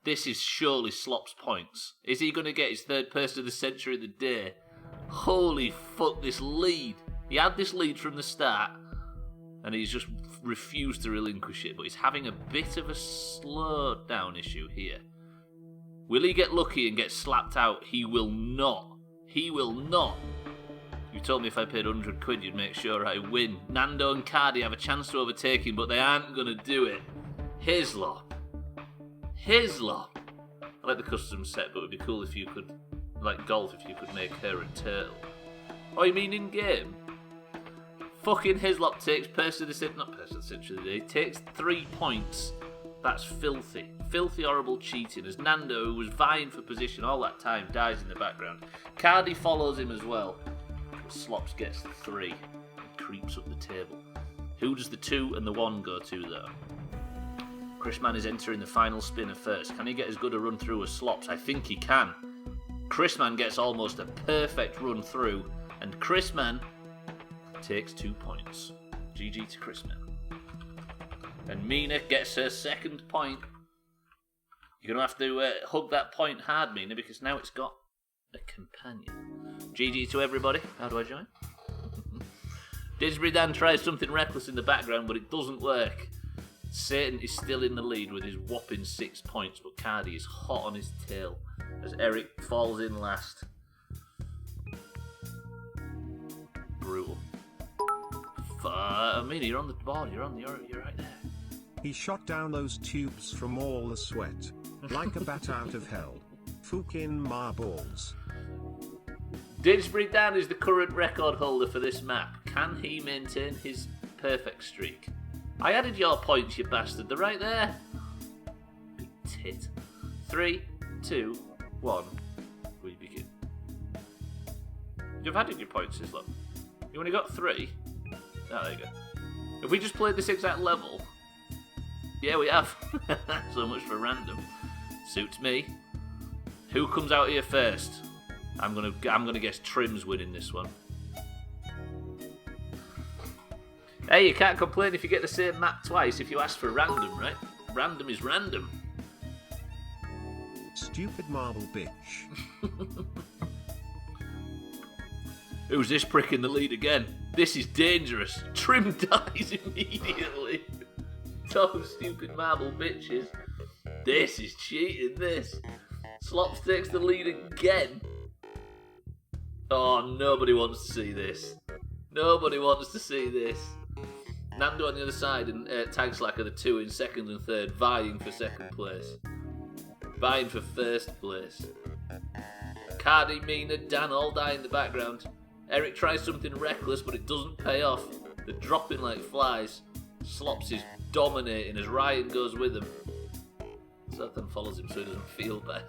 This is surely Slop's points. Is he going to get his third person of the century of the day? Holy fuck, this lead. He had this lead from the start, and he's just refused to relinquish it, but he's having a bit of a slow down issue here. Will he get lucky and get slapped out? He will not. He will not. You told me if I paid 100 quid you'd make sure I win. Nando and Cardi have a chance to overtake him, but they aren't going to do it. Hislop. I like the custom set, but it would be cool if you could, like golf, if you could make her a turtle. Oh, you mean in game? Fucking Hislop takes person of the century of the day, takes 3 points. That's filthy. Filthy, horrible cheating. As Nando, who was vying for position all that time, dies in the background. Cardi follows him as well. Slops gets 3 and creeps up the table. Who does the 2 and the 1 go to, though? Chrisman is entering the final spinner first. Can he get as good a run through as Slops? I think he can. Chrisman gets almost a perfect run through, and Chrisman takes 2 points. GG to Chrisman. And Mina gets her second point. You're going to have to hug that point hard, Mina, because now it's got a companion. GG to everybody. How do I join? Disbury Dan tries something reckless in the background, but it doesn't work. Satan is still in the lead with his whopping 6 points, but Cardi is hot on his tail as Eric falls in last. Brutal. I mean, you're on the board. You're right there. He shot down those tubes from all the sweat, like a bat out of hell. Fucking marbles. Didsbury Dan is the current record holder for this map. Can he maintain his perfect streak? I added your points, you bastard. They're right there. Big tit. 3, 2, 1. We begin. You've added your points, Islam. You only got 3. Oh, there you go. If we just played this exact level... Yeah, we have. So much for random. Suits me. Who comes out here first? I'm gonna guess Trim's winning this one. Hey, you can't complain if you get the same map twice if you ask for random, right? Random is random. Stupid marble bitch. Who's this prick in the lead again? This is dangerous. Trim dies immediately. Those stupid marble bitches. This is cheating, this. Slops takes the lead again. Oh, nobody wants to see this. Nobody wants to see this. Nando on the other side and Tag Slack are the two in second and third, vying for second place. Vying for first place. Cardi, Mina, Dan all die in the background. Eric tries something reckless, but it doesn't pay off. They're dropping like flies. Slops is dominating as Ryan goes with him. Sothan follows him so he doesn't feel bad.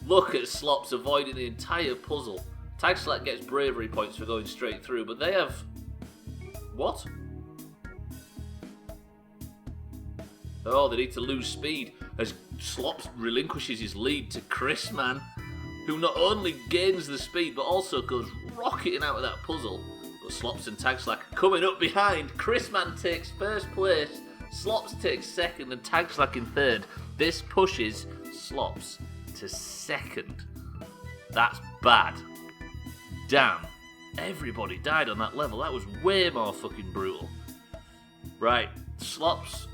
Look at Slops avoiding the entire puzzle. Tag Slack gets bravery points for going straight through, but they have... What? Oh, they need to lose speed as Slops relinquishes his lead to Chris Man, who not only gains the speed but also goes rocketing out of that puzzle. But Slops and Tag Slack are coming up behind. Chris Man takes first place, Slops takes second, and Tag Slack in third. This pushes Slops to second. That's bad. Damn. Everybody died on that level. That was way more fucking brutal. Right. Slops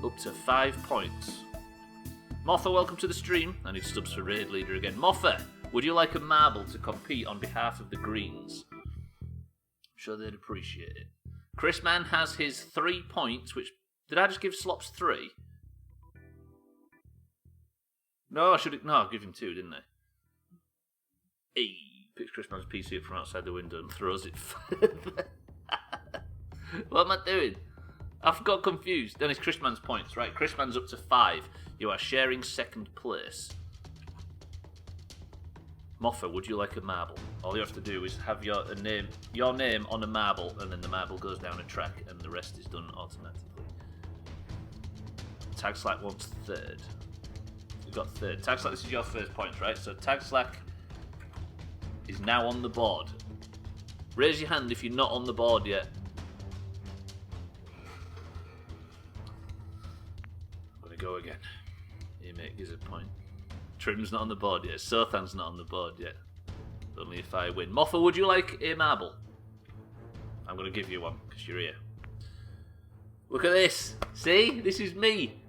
up to 5 points. Moffa, welcome to the stream. I need Stubbs for raid leader again. Moffa, would you like a marble to compete on behalf of the Greens? I'm sure they'd appreciate it. Chris Man has his 3 points, which... Did I just give Slops 3? No, I should... No, I'll give him 2, didn't I? Hey, picks Chris Man's PC up from outside the window and throws it further. What am I doing? I've got confused. Then it's Chris Man's points, right? Chris Man's up to 5. You are sharing second place. Moffa, would you like a marble? All you have to do is have your name on a marble, and then the marble goes down a track, and the rest is done automatically. Tag Slack wants third. You've got third. Tag Slack, this is your first point, right? So Tag Slack is now on the board. Raise your hand if you're not on the board yet. I'm gonna go again. Here, mate, gives a point. Trim's not on the board yet. Sothan's not on the board yet. Only if I win. Moffa, would you like a marble? I'm gonna give you one because you're here. Look at this. See? This is me.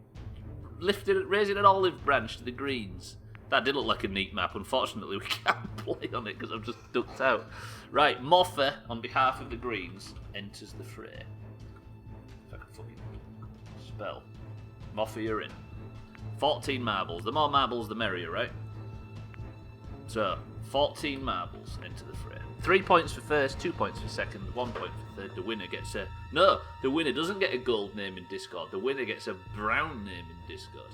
Raising an olive branch to the Greens. That did look like a neat map. Unfortunately, we can't play on it because I've just ducked out. Right, Moffa, on behalf of the Greens, enters the fray. If I can fucking spell. Moffa, you're in. 14 marbles. The more marbles, the merrier, right? So, 14 marbles into the fray. 3 points for first, 2 points for second, 1 point for third. The winner gets a... No, the winner doesn't get a gold name in Discord. The winner gets a brown name in Discord.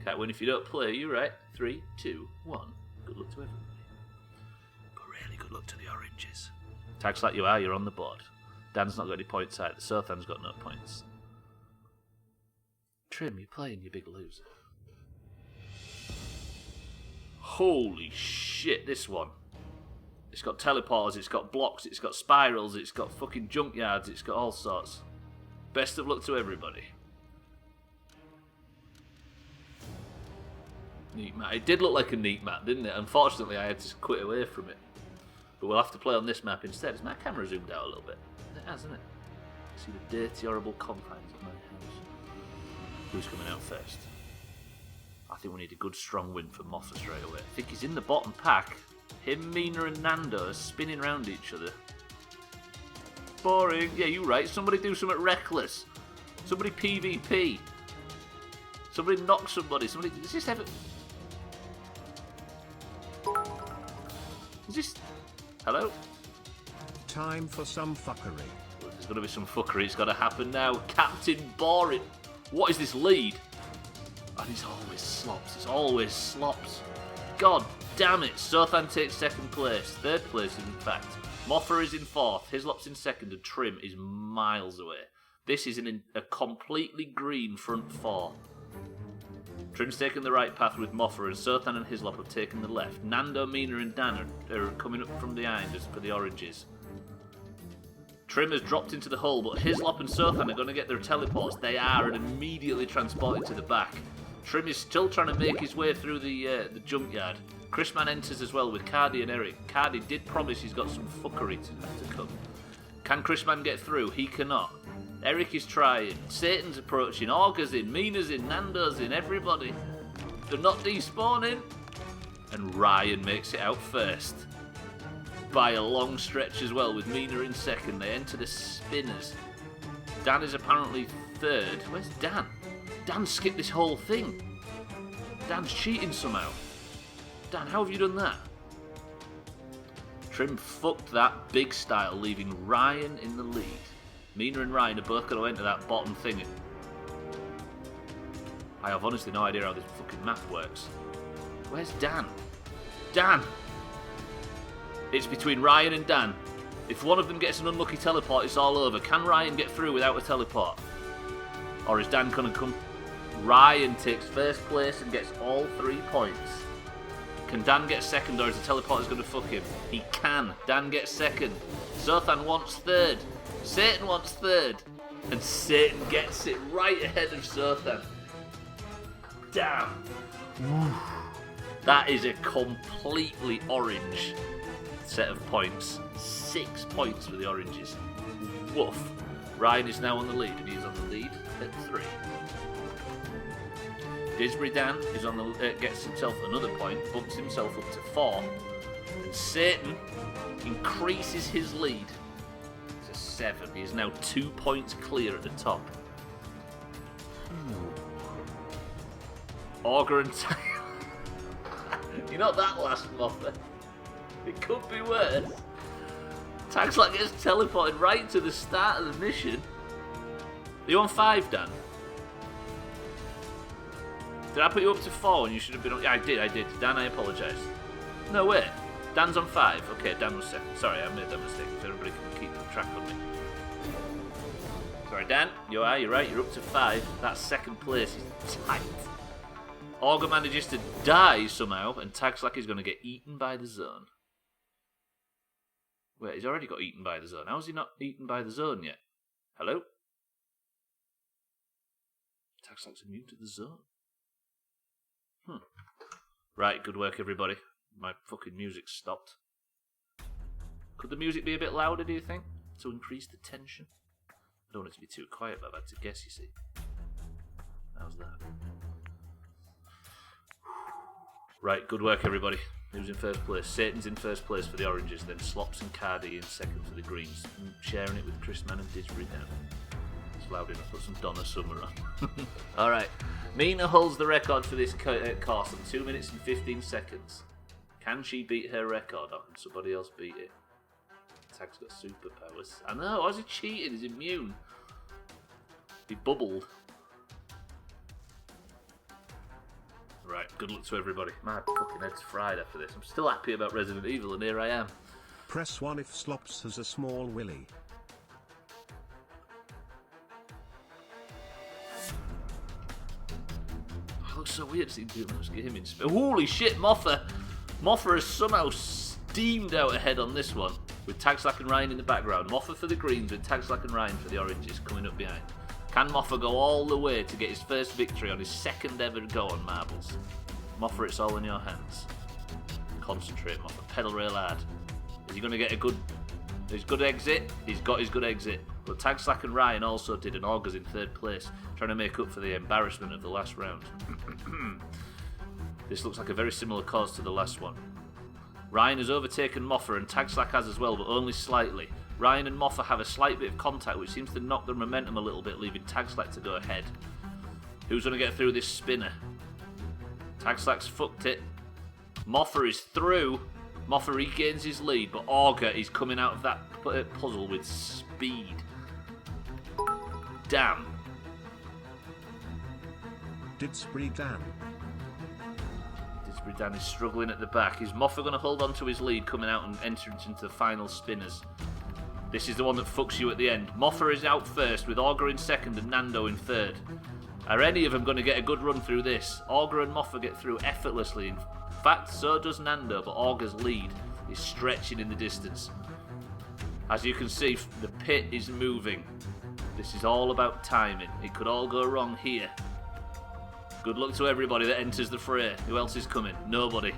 Can't win if you don't play, you right? 3, 2, 1. Good luck to everybody. But really good luck to the oranges. Tags like you are, you're on the board. Dan's not got any points either. Sothan's got no points. Trim, you're playing, you big loser. Holy shit, this one. It's got teleporters, it's got blocks, it's got spirals, it's got fucking junkyards, it's got all sorts. Best of luck to everybody. Neat map. It did look like a neat map, didn't it? Unfortunately, I had to quit away from it. But we'll have to play on this map instead. Is my camera zoomed out a little bit? It has, isn't it? See the dirty, horrible confines of my house. Who's coming out first? I think we need a good, strong win for Moffa straight away. I think he's in the bottom pack. Him, Mina, and Nando are spinning around each other. Boring. Yeah, you're right. Somebody do something reckless. Somebody PvP. Somebody knock somebody. Somebody. Is this ever? Is this? Hello? Time for some fuckery. Well, there's going to be some fuckery. It's got to happen now. Captain Boring. What is this lead? And it's always slops. It's always slops. God damn it. Sothan takes second place. Third place, in fact. Moffa is in 4th, Hislop's in 2nd, and Trim is miles away. This is a completely green front 4. Trim's taken the right path with Moffa, and Sothan and Hislop have taken the left. Nando, Mina, and Dan are coming up from behind us for the oranges. Trim has dropped into the hole, but Hislop and Sothan are going to get their teleports. They are, and immediately transported to the back. Trim is still trying to make his way through the junkyard. Chrisman enters as well with Cardi and Eric. Cardi did promise he's got some fuckery to come. Can Chrisman get through? He cannot. Eric is trying. Satan's approaching. Augur's in. Mina's in. Nando's in. Everybody. They're not despawning. And Ryan makes it out first. By a long stretch as well, with Mina in 2nd. They enter the spinners. Dan is apparently 3rd. Where's Dan? Dan skipped this whole thing. Dan's cheating somehow. Dan, how have you done that? Trim fucked that big style, leaving Ryan in the lead. Mina and Ryan are both going to enter that bottom thing. I have honestly no idea how this fucking map works. Where's Dan? Dan! It's between Ryan and Dan. If one of them gets an unlucky teleport, it's all over. Can Ryan get through without a teleport? Or is Dan going to come? Ryan takes 1st place and gets all 3 points. Can Dan get 2nd, or is the teleport going to fuck him? He can. Dan gets 2nd. Zothan wants 3rd. Satan wants 3rd. And Satan gets it right ahead of Zothan. Damn. That is a completely orange set of points. 6 points for the oranges. Woof. Ryan is now on the lead, and he's on the lead at 3. Disbury Dan is on the gets himself another point, bumps himself up to 4, and Satan increases his lead to 7. He is now 2 points clear at the top. Augur and you're not that last, Moffa. It could be worse. Tagslot gets teleported right to the start of the mission. Are you on 5, Dan? Did I put you up to 4 and you should have been on... Yeah, I did. Dan, I apologise. No, wait. Dan's on 5. Okay, Dan was 2nd. Sorry, I made that mistake. If everybody can keep track of me. Sorry, Dan. You're right. You're up to 5. That 2nd place is tight. Augur manages to die somehow, and Tagslack is going to get eaten by the zone. Wait, he's already got eaten by the zone. How is he not eaten by the zone yet? Hello? Tagslack's immune to the zone. Right, good work, everybody. My fucking music stopped. Could the music be a bit louder, do you think? To increase the tension? I don't want it to be too quiet, but I've had to guess, you see. How's that? Right, good work, everybody. Who's in 1st place? Satan's in 1st place for the oranges, then Slops and Cardi in 2nd for the greens. Sharing it with Chrisman and Disbury down. It's loud enough. Put some Donna Summer on. Alright. Mina holds the record for this course in 2 minutes and 15 seconds. Can she beat her record, or can somebody else beat it? Tag's got superpowers. I know, why is he cheating? He's immune. He bubbled. Right, good luck to everybody. My fucking head's fried after this. I'm still happy about Resident Evil, and here I am. Press 1 if Slops has a small willy. It looks so weird seeing Doomhausgaming. Holy shit, Moffa! Moffa has somehow steamed out ahead on this one, with Tagslack and Ryan in the background. Moffa for the greens, with Tagslack and Ryan for the oranges coming up behind. Can Moffa go all the way to get his 1st victory on his 2nd ever go on marbles? Moffa, it's all in your hands. Concentrate, Moffa. Pedal real hard. Is he going to get his good exit? He's got his good exit. But Tagslack and Ryan also did, and Augur's in 3rd place, trying to make up for the embarrassment of the last round. This looks like a very similar cause to the last one. Ryan has overtaken Moffa, and Tagslack has as well, but only slightly. Ryan and Moffa have a slight bit of contact, which seems to knock their momentum a little bit, leaving Tagslack to go ahead. Who's going to get through this spinner? Tagslack's fucked it. Moffa is through. Moffa regains his lead, but Augur is coming out of that puzzle with speed. Damn. Disbury Dan. Dan is struggling at the back. Is Moffa going to hold on to his lead coming out and entering into the final spinners? This is the one that fucks you at the end. Moffa is out first with Augur in second and Nando in third. Are any of them going to get a good run through this? Augur and Moffa get through effortlessly. In fact, so does Nando, but Augur's lead is stretching in the distance. As you can see, the pit is moving. This is all about timing. It could all go wrong here. Good luck to everybody that enters the fray. Who else is coming? Nobody.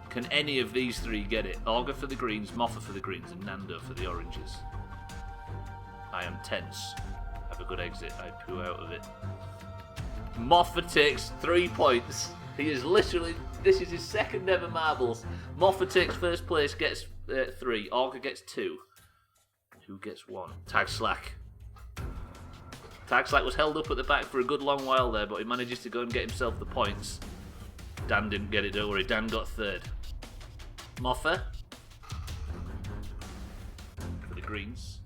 Can any of these three get it? Augur for the greens, Moffa for the greens, and Nando for the oranges. I am tense. Have a good exit. I poo out of it. Moffa takes 3 points. He is literally... This is his second ever marbles. Moffa takes first place, gets 3. Augur gets 2. Who gets 1? Tag Slack. Tag Slack was held up at the back for a good long while there, but he manages to go and get himself the points. Dan didn't get it, don't worry. Dan got 3rd. Moffa for the greens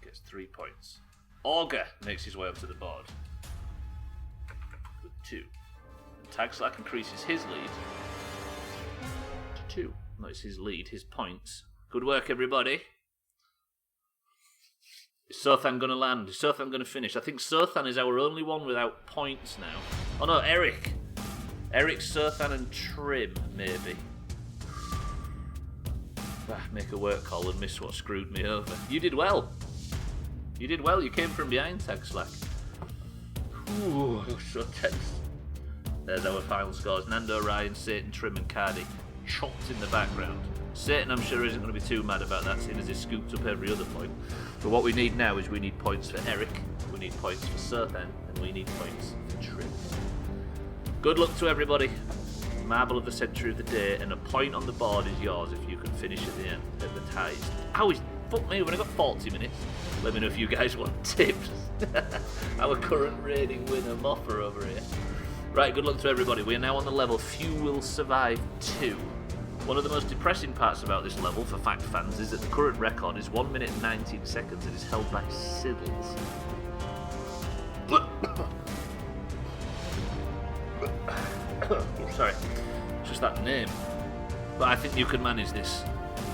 gets 3 points. Augur makes his way up to the board with 2. And Tag Slack increases his lead to 2. No, it's his lead, his points. Good work, everybody. Is Sothan going to land? Is Sothan going to finish? I think Sothan is our only one without points now. Oh no, Eric. Eric, Sothan and Trim, maybe. Make a work call and miss what screwed me over. You did well. You did well. You came from behind, Tag Slack. Ooh, so tense. There's our final scores. Nando, Ryan, Satan, Trim and Cardi chopped in the background. Satan, I'm sure, isn't going to be too mad about that, seeing as he scooped up every other point. But what we need now is we need points for Eric, we need points for Sothan, and we need points for Trim. Good luck to everybody. Marble of the century of the day, and a point on the board is yours if you can finish at the end, at the ties. Ow, fuck me, we've only got 40 minutes. Let me know if you guys want tips. Our current reigning winner, Moffa, over here. Right, good luck to everybody. We are now on the level Few Will Survive 2. One of the most depressing parts about this level, for fact fans, is that the current record is 1 minute and 19 seconds and is held by Siddles. Oh, sorry, it's just that name. But I think you can manage this.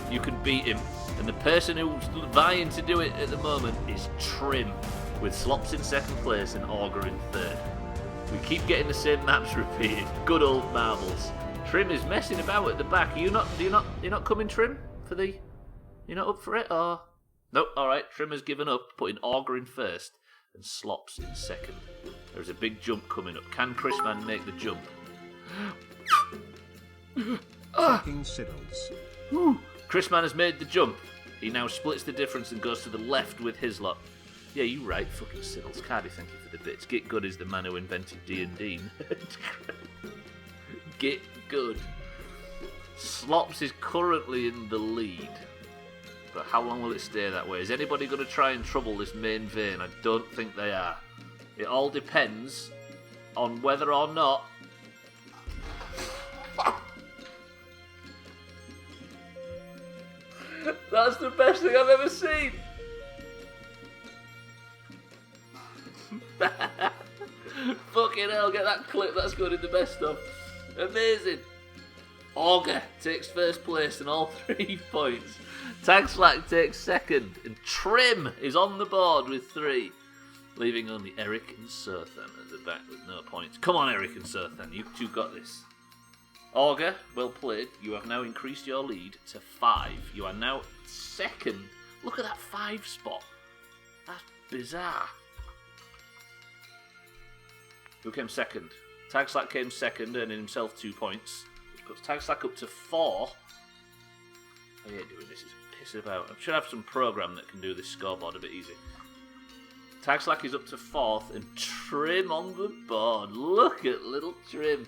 You can beat him. And the person who's vying to do it at the moment is Trim, with Slops in second place and Augur in third. We keep getting the same maps repeated. Good old marbles. Trim is messing about at the back. You're not coming, Trim, for the... You're not up for it, or... Nope, alright, Trim has given up, putting Augur in first and Slops in second. There's a big jump coming up. Can Chrisman make the jump? Fucking Siddles. Chrisman has made the jump. He now splits the difference and goes to the left with his lot. Yeah, you right, fucking Siddles. Cardi, thank you for the bits. Git Good is the man who invented D&D. Git Good. Slops is currently in the lead. But how long will it stay that way? Is anybody going to try and trouble this main vein? I don't think they are. It all depends on whether or not... That's the best thing I've ever seen! Fucking hell, get that clip, that's good in the best stuff. Amazing. Augur takes first place and all 3 points. Tag Slack takes second, and Trim is on the board with 3, leaving only Eric and Sothan at the back with no points. Come on, Eric and Sothan, you two got this. Augur, well played. You have now increased your lead to 5. You are now second. Look at that 5 spot. That's bizarre. Who came second? Tag Slack came second, earning himself 2 points. Which puts Tag Slack up to 4. I hate doing this, it's a piss about. I should have some program that can do this scoreboard a bit easy. Tag Slack is up to 4th, and Trim on the board. Look at little Trim.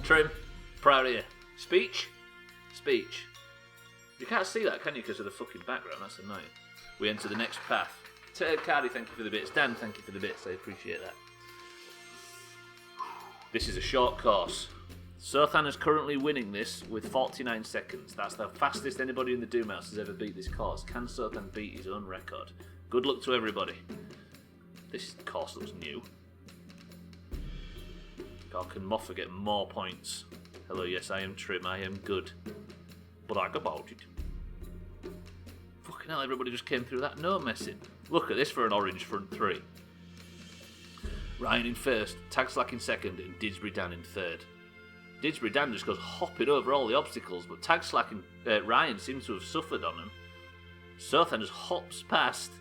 Trim, proud of you. Speech? Speech. You can't see that, can you, because of the fucking background? That's annoying. We enter the next path. Cardi, thank you for the bits. Dan, thank you for the bits. I appreciate that. This is a short course. Sothan is currently winning this with 49 seconds. That's the fastest anybody in the Doomhaus has ever beat this course. Can Sothan beat his own record? Good luck to everybody. This course looks new. God, can Moffat get more points? Hello, yes, I am Trim. I am good. Brag about it. Fucking hell, everybody just came through that. No messing. Look at this for an orange front three. Ryan in first, Tagslack in second, and Didsbury Dan in third. Didsbury Dan just goes hopping over all the obstacles, but Tagslack and Ryan seems to have suffered on them. Sothan just hops past.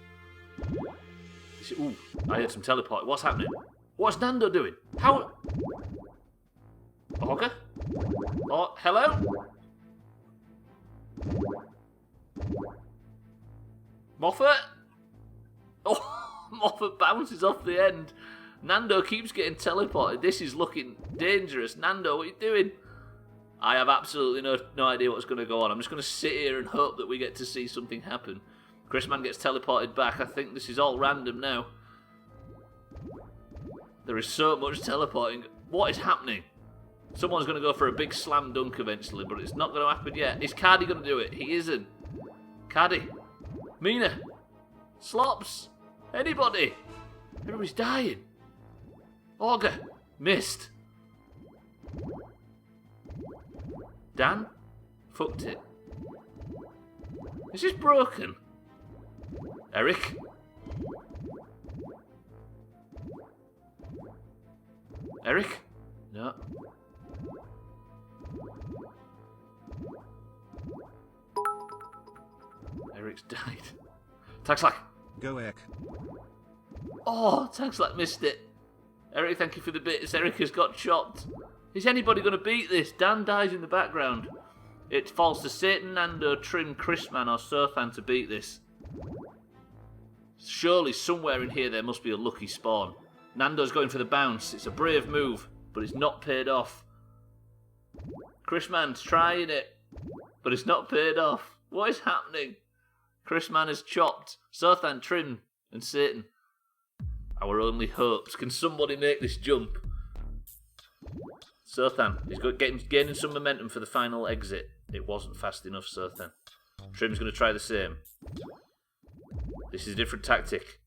Ooh, I heard some teleport. What's happening? What's Nando doing? How? Ogre? Oh, hello? Moffat? Oh, Moffat bounces off the end. Nando keeps getting teleported. This is looking dangerous. Nando, what are you doing? I have absolutely no idea what's going to go on. I'm just going to sit here and hope that we get to see something happen. Chrisman gets teleported back. I think this is all random now. There is so much teleporting. What is happening? Someone's going to go for a big slam dunk eventually, but it's not going to happen yet. Is Cardi going to do it? He isn't. Cardi. Mina. Slops. Anybody. Everybody's dying. Auger. Missed. Dan? Fucked it. Is this broken? Eric? Eric? No. Eric's died. Tagslack. Go Ek. Oh, Tagslack missed it. Eric, thank you for the bits. Eric has got chopped. Is anybody going to beat this? Dan dies in the background. It falls to Satan, Nando, Trim, Chrisman or Sothan to beat this. Surely somewhere in here there must be a lucky spawn. Nando's going for the bounce. It's a brave move, but it's not paid off. Chrisman's trying it, but it's not paid off. What is happening? Chrisman is chopped. Sothan, Trim, and Satan. Our only hopes. Can somebody make this jump? Sothan. He's gaining some momentum for the final exit. It wasn't fast enough, Sothan. Trim's going to try the same. This is a different tactic.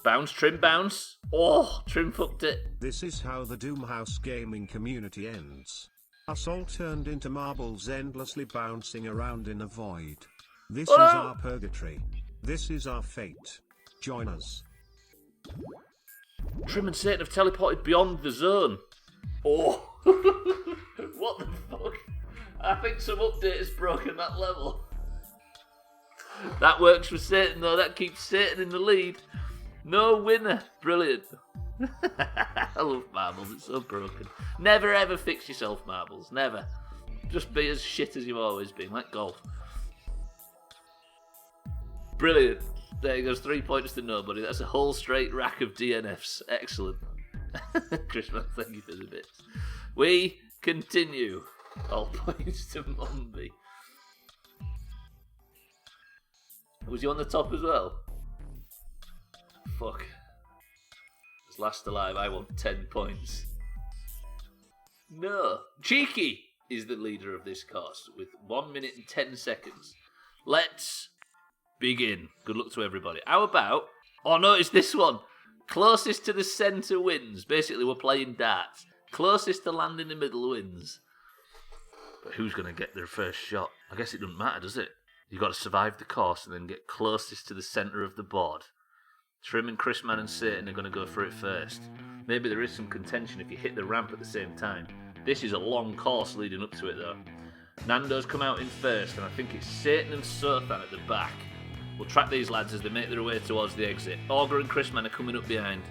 Bounce, Trim, bounce. Oh, Trim fucked it. This is how the Doomhaus gaming community ends. Us all turned into marbles endlessly bouncing around in a void. This is our purgatory. This is our fate. Join us. Trim and Satan have teleported beyond the zone. Oh. What the fuck? I think some update has broken that level. That works for Satan though. That keeps Satan in the lead. No winner. Brilliant. I love marbles. It's so broken. Never ever fix yourself, marbles. Never. Just be as shit as you've always been. Like golf. Brilliant. There goes 3 points to nobody. That's a whole straight rack of DNFs. Excellent. Christmas, thank you for the bits. We continue. All points to Mumby. Was you on the top as well? Fuck. As last alive, I want 10 points. No. Cheeky is the leader of this course with 1 minute and 10 seconds. Let's begin. Good luck to everybody. How about... Oh no, it's this one. Closest to the centre wins. Basically, we're playing darts. Closest to land in the middle wins. But who's going to get their first shot? I guess it doesn't matter, does it? You've got to survive the course and then get closest to the centre of the board. Trim and Chrisman and Satan are going to go for it first. Maybe there is some contention if you hit the ramp at the same time. This is a long course leading up to it though. Nando's come out in first and I think it's Satan and Sothan at the back. We'll track these lads as they make their way towards the exit. Augur and Chrisman are coming up behind.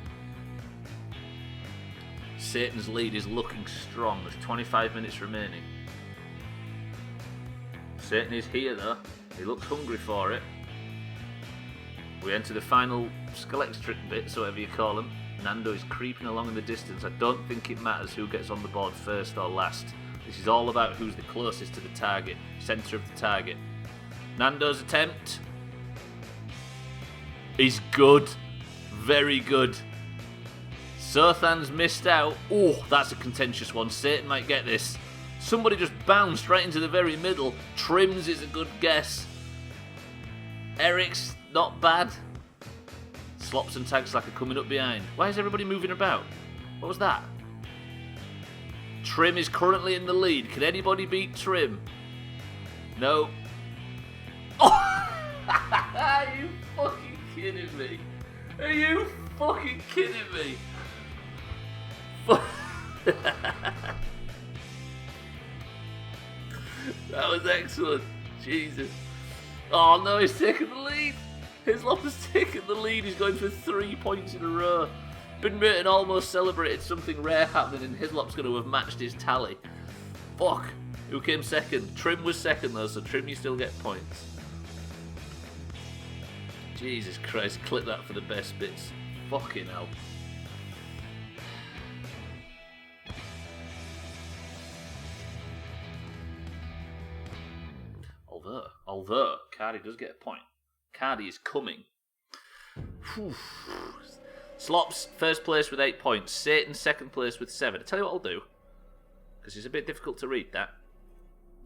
Satan's lead is looking strong. There's 25 minutes remaining. Satan is here though. He looks hungry for it. We enter the final Skeletric bits, whatever you call them. Nando is creeping along in the distance. I don't think it matters who gets on the board first or last. This is all about who's the closest to the target, centre of the target. Nando's attempt is good. Very good. Sothan's missed out. Oh, that's a contentious one. Satan might get this. Somebody just bounced right into the very middle. Trims is a good guess. Eric's not bad. Slops and Tagslack are coming up behind. Why is everybody moving about? What was that? Trim is currently in the lead. Can anybody beat Trim? No. Oh! Are you fucking kidding me? Are you fucking kidding me? That was excellent. Jesus. Oh no, he's taken the lead. Hislop has taken the lead. He's going for 3 points in a row. Bin Merton almost celebrated something rare happening, and Hislop's going to have matched his tally. Fuck. Who came second? Trim was second though, so Trim, you still get points. Jesus Christ, clip that for the best bits. Fucking hell. Although, Cardi does get a point. Cardi is coming. Whew. Slops, first place with 8 points. Satan, second place with 7. I'll tell you what I'll do, because it's a bit difficult to read that.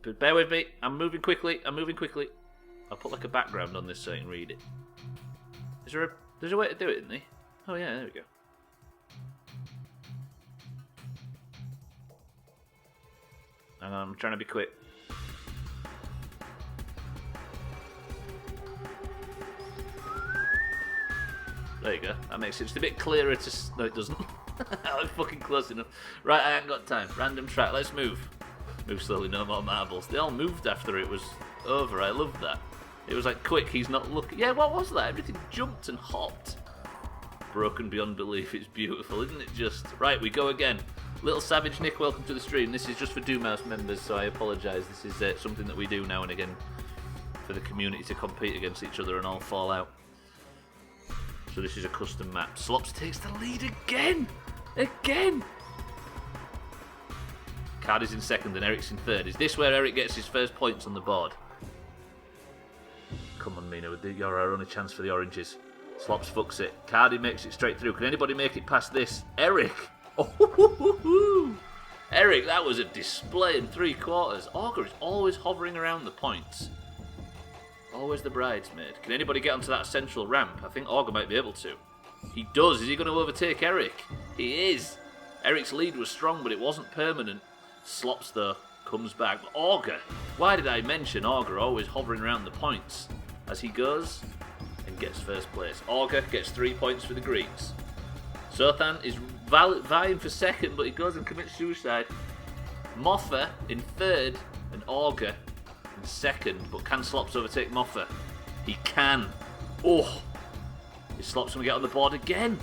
But bear with me. I'm moving quickly. I'll put like a background on this so you can read it. There's a way to do it, isn't there? Oh yeah, there we go. And I'm trying to be quick. There you go. That makes it just a bit clearer to... No, it doesn't. I'm fucking close enough. Right, I ain't got time. Random track. Let's move. Move slowly, no more marbles. They all moved after it was over. I love that. It was like, quick, he's not looking. Yeah, what was that? Everything jumped and hopped. Broken beyond belief. It's beautiful, isn't it just? Right, we go again. Little Savage Nick, welcome to the stream. This is just for Doomhaus members, so I apologise. This is something that we do now and again for the community to compete against each other and all fall out. So this is a custom map. Slops takes the lead again! Again! Cardi's in second and Eric's in third. Is this where Eric gets his first points on the board? Come on, Mina, you're our only chance for the oranges. Slops fucks it. Cardi makes it straight through. Can anybody make it past this? Eric! Oh, Eric, that was a display in 3/4. Augur is always hovering around the points. Always the bridesmaid. Can anybody get onto that central ramp? I think Augur might be able to. He does. Is he going to overtake Eric? He is. Eric's lead was strong, but it wasn't permanent. Slops, though, comes back. But Augur, why did I mention Augur always hovering around the points? As he goes and gets first place. Augur gets 3 points for the Greeks. Sothan is vying for second, but he goes and commits suicide. Moffa in third and Augur in second. But can Slops overtake Moffa? He can. Oh! Is Slops going to get on the board again?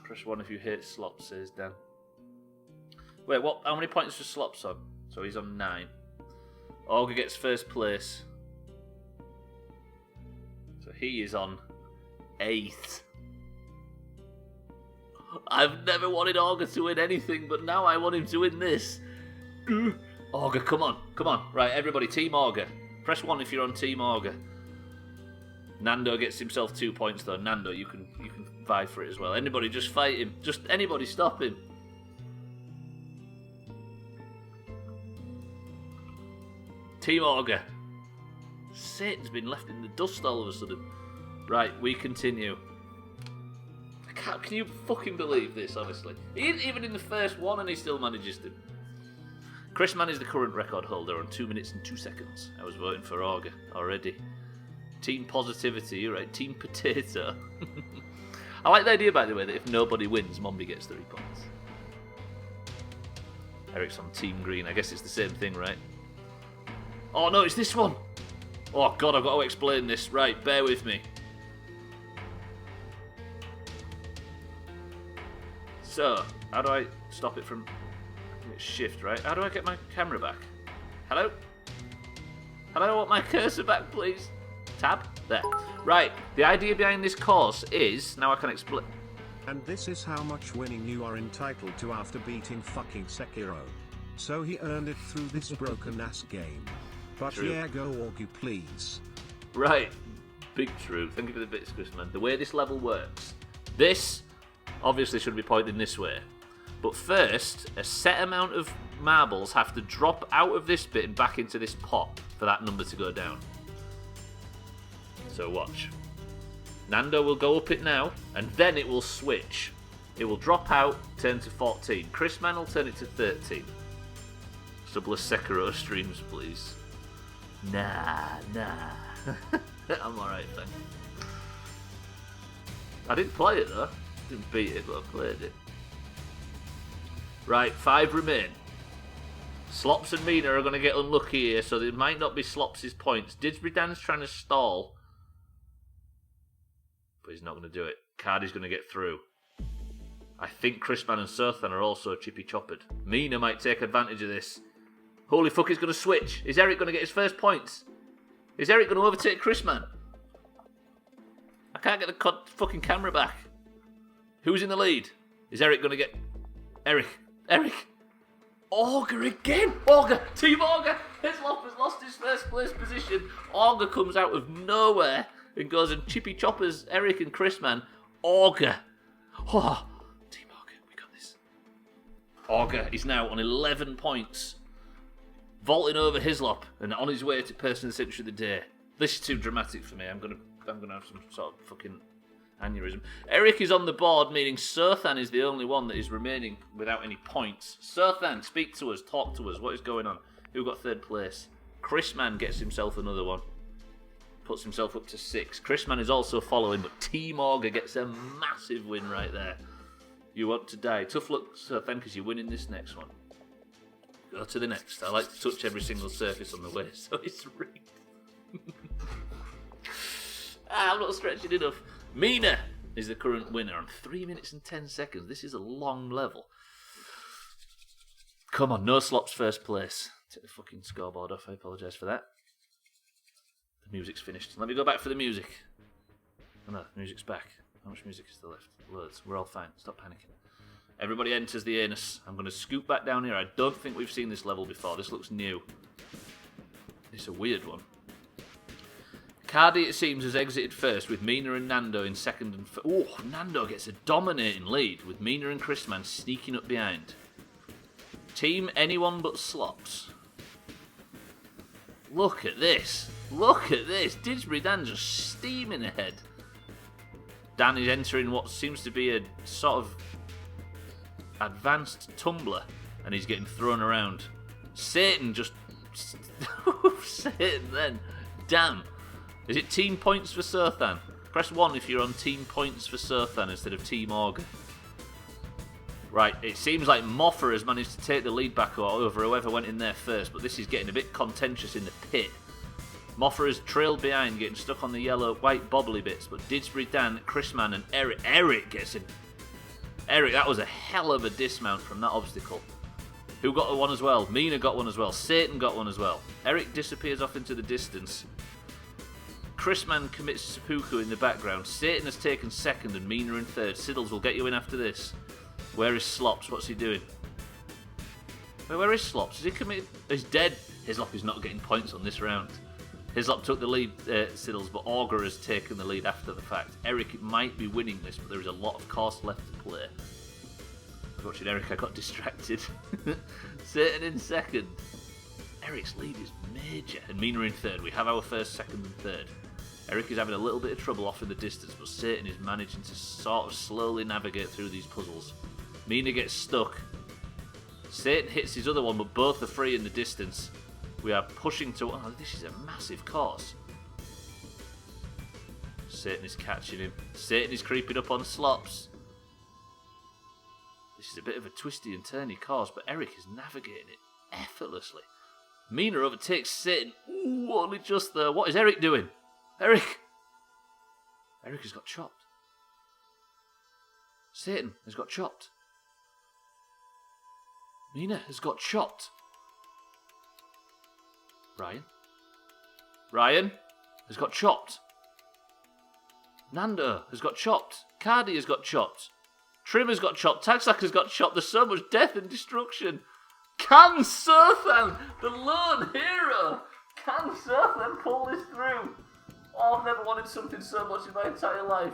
Press 1 if you hate Slops, says Dan. Wait, what? How many points was Slops on? So he's on 9. Augur gets first place. So he is on 8. I've never wanted Augur to win anything, but now I want him to win this. Augur, come on. Come on. Right, everybody, Team Augur. Press 1 if you're on Team Augur. Nando gets himself 2 points, though. Nando, you can vie for it as well. Anybody, just fight him. Just anybody, stop him. Team Augur. Satan's been left in the dust all of a sudden. Right, we continue. Can you fucking believe this, honestly? He isn't even in the first one and he still manages to. Chris Mann is the current record holder on 2 minutes and 2 seconds. I was voting for Augur already. Team Positivity, you're right. Team Potato. I like the idea, by the way, that if nobody wins, Mombi gets 3 points. Eric's on Team Green. I guess it's the same thing, right? Oh, no, it's this one. Oh, God, I've got to explain this. Right, bear with me. So, how do I stop it from... It's shift, right? How do I get my camera back? Hello? Hello, I want my cursor back, please. Tab? There. Right, the idea behind this course is... Now I can explain... And this is how much winning you are entitled to after beating fucking Sekiro. So he earned it through this broken-ass game. But True. yeah, go Augur, please. Right. Big true. Thank you for the bits, Chris, man. The way this level works. This... obviously should be pointing this way. But first, a set amount of marbles have to drop out of this bit and back into this pot for that number to go down. So watch. Nando will go up it now, and then it will switch. It will drop out, turn to 14. Chris Man will turn it to 13. Stubbler Sekiro streams, please. Nah. I'm alright, thank you. I didn't play it though. Didn't beat it, but I played it. Right, 5 remain. Slops and Mina are going to get unlucky here, so there might not be Slops' points. Didsbury Dan's trying to stall. But he's not going to do it. Cardi's going to get through. I think Chrisman and Surthan are also chippy choppered. Mina might take advantage of this. Holy fuck, he's going to switch. Is Eric going to get his first points? Is Eric going to overtake Chrisman? I can't get the fucking camera back. Who's in the lead? Is Eric going to get... Eric. Auger again. Auger. Team Auger. Hislop has lost his first place position. Auger comes out of nowhere and goes and chippy choppers Eric and Chrisman. Auger. Oh, Team Auger, we got this. Auger is now on 11 points. Vaulting over Hislop and on his way to person of the century of the day. This is too dramatic for me. I'm gonna have some sort of fucking aneurysm. Eric is on the board, meaning Surthan is the only one that is remaining without any points. Surthan, speak to us, talk to us. What is going on? Who got 3rd place? Chrisman gets himself another one. Puts himself up to 6. Chrisman is also following, but Team Auger gets a massive win right there. You want to die. Tough luck, Surthan, because you're winning this next one. Go to the next. I like to touch every single surface on the way, so it's rigged. I'm not stretching enough. Mina is the current winner on 3 minutes and 10 seconds. This is a long level. Come on, no Slops first place. Take the fucking scoreboard off. I apologise for that. The music's finished. Let me go back for the music. Oh no, the music's back. How much music is there left? Loads. We're all fine. Stop panicking. Everybody enters the anus. I'm going to scoot back down here. I don't think we've seen this level before. This looks new. It's a weird one. Cardi, it seems, has exited first with Mina and Nando in second and... Oh, Nando gets a dominating lead with Mina and Chrisman sneaking up behind. Team anyone but Slops. Look at this. Look at this. Didsbury Dan just steaming ahead. Dan is entering what seems to be a sort of advanced tumbler, and he's getting thrown around. Satan just... Satan then. Damn. Is it team points for Surthan? Press 1 if you're on team points for Surthan instead of Team Auger. Right, it seems like Moffa has managed to take the lead back over whoever went in there first, but this is getting a bit contentious in the pit. Moffa has trailed behind, getting stuck on the yellow, white bobbly bits, but Didsbury Dan, Chrisman and Eric gets in. Eric, that was a hell of a dismount from that obstacle. Who got one as well? Mina got one as well. Satan got one as well. Eric disappears off into the distance. Chrisman commits seppuku in the background. Satan has taken second and Mina in third. Siddles will get you in after this. Where is Slops? What's he doing? Where is Slops? Is he committed? He's dead. Hislop is not getting points on this round. Hislop took the lead, Siddles, but Auger has taken the lead after the fact. Eric might be winning this, but there is a lot of course left to play. I was watching Eric, I got distracted. Satan in second. Eric's lead is major. And Mina in third. We have our first, second and third. Eric is having a little bit of trouble off in the distance, but Satan is managing to sort of slowly navigate through these puzzles. Mina gets stuck. Satan hits his other one, but both are free in the distance. We are pushing to... Oh, this is a massive course. Satan is catching him. Satan is creeping up on Slops. This is a bit of a twisty and turny course, but Eric is navigating it effortlessly. Mina overtakes Satan. Ooh, only just there. What is Eric doing? Eric has got chopped. Satan has got chopped. Mina has got chopped. Ryan has got chopped. Nando has got chopped. Cardi has got chopped. Trim has got chopped. Tagsack has got chopped. There's so much death and destruction. Can Surthan, the lone hero, can Surthan pull this through? Oh, I've never wanted something so much in my entire life.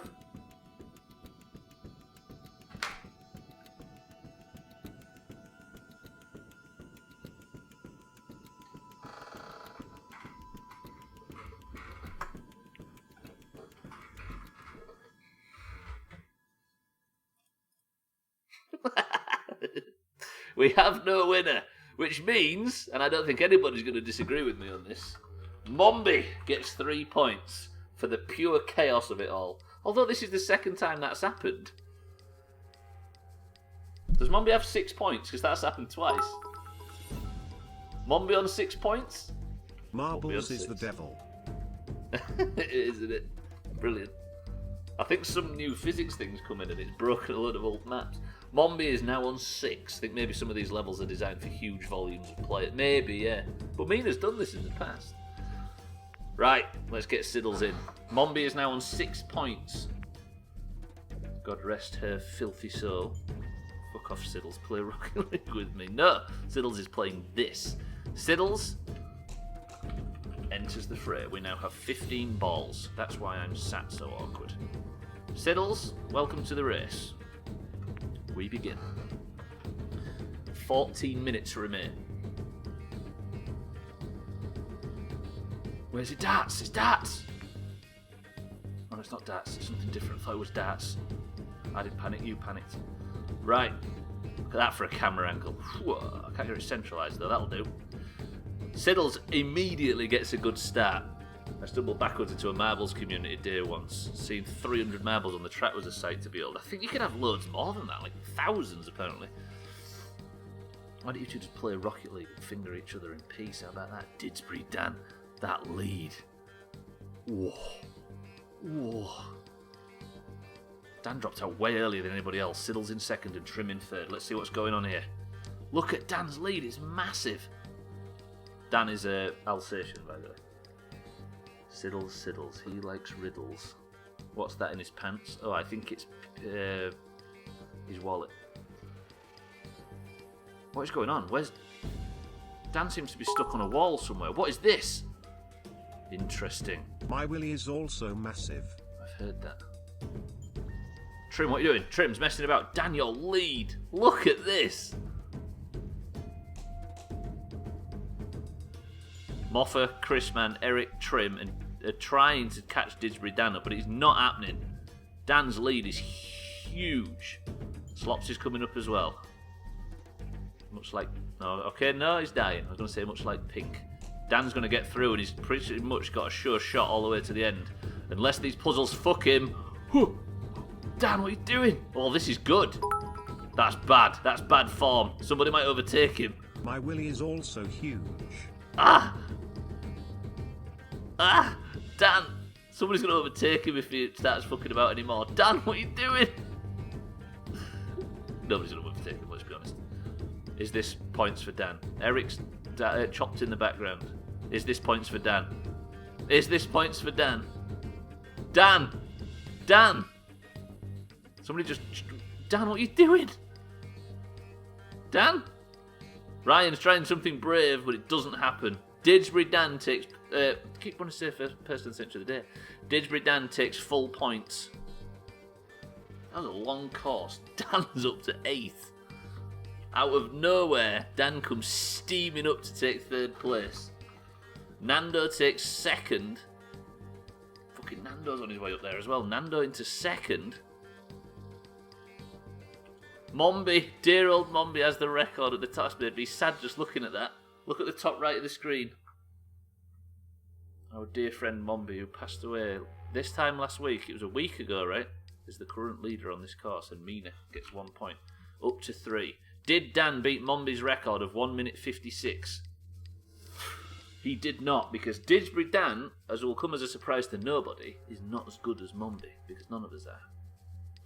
We have no winner, which means, and I don't think anybody's going to disagree with me on this, Mombi gets 3 points for the pure chaos of it all. Although this is the second time that's happened. Does Mombi have 6 points? Because that's happened twice. Mombi on 6 points? Marbles is the devil. It is, isn't it? Brilliant. I think some new physics things come in and it's broken a load of old maps. Mombi is now on 6. I think maybe some of these levels are designed for huge volumes of play. Maybe, yeah. But Mina's done this in the past. Right, let's get Siddles in. Mombi is now on 6 points. God rest her filthy soul. Fuck off, Siddles. Play Rocket League with me. No, Siddles is playing this. Siddles enters the fray. We now have 15 balls. That's why I'm sat so awkward. Siddles, welcome to the race. We begin. 14 minutes remain. Where's it? Darts! It's darts! Oh, it's not darts. It's something different. I thought it was darts. I didn't panic. You panicked. Right. Look at that for a camera angle. Whoa, I can't get it centralised though. That'll do. Siddles immediately gets a good start. I stumbled backwards into a marbles community day once. Seeing 300 marbles on the track was a sight to behold. I think you can have loads more than that, like thousands apparently. Why don't you two just play Rocket League and finger each other in peace? How about that? Didsbury Dan, that lead. Whoa. Whoa. Dan dropped out way earlier than anybody else. Siddle's in second and Trim in third. Let's see what's going on here. Look at Dan's lead, it's massive. Dan is a Alsatian, by the way. Siddles, he likes riddles. What's that in his pants? Oh, I think it's his wallet. What is going on? Where's... Dan seems to be stuck on a wall somewhere. What is this? Interesting. My willy is also massive. I've heard that. Trim, what are you doing? Trim's messing about. Dan, your lead. Look at this. Moffa, Chrisman, Eric, Trim, and are trying to catch Didsbury Dan up, but it's not happening. Dan's lead is huge. Slops is coming up as well. Much like... No, okay, no, he's dying. I was going to say much like Pink. Dan's going to get through, and he's pretty much got a sure shot all the way to the end. Unless these puzzles fuck him. Dan, what are you doing? Oh, this is good. That's bad. That's bad form. Somebody might overtake him. My willy is also huge. Ah! Ah! Dan! Somebody's going to overtake him if he starts fucking about anymore. Dan, what are you doing? Nobody's going to overtake him, let's be honest. Is this points for Dan? Eric's chopped in the background. Is this points for Dan? Is this points for Dan? Dan! Dan! Somebody just... Dan, what are you doing? Dan? Ryan's trying something brave, but it doesn't happen. Didsbury Dan takes... keep wanting to say first person century of the day. Didsbury Dan takes full points. That was a long course. Dan's up to 8th. Out of nowhere, Dan comes steaming up to take 3rd place. Nando takes 2nd. Fucking Nando's on his way up there as well. Nando into 2nd. Mombi, dear old Mombi has the record at the top. It'd be sad just looking at that. Look at the top right of the screen. Our dear friend Mombi, who passed away this time last week. It was a week ago, right? Is the current leader on this course, and Mina gets 1 point. Up to 3. Did Dan beat Mombi's record of 1 minute 56? He did not, because Didsbury Dan, as will come as a surprise to nobody, is not as good as Mombi, because none of us are.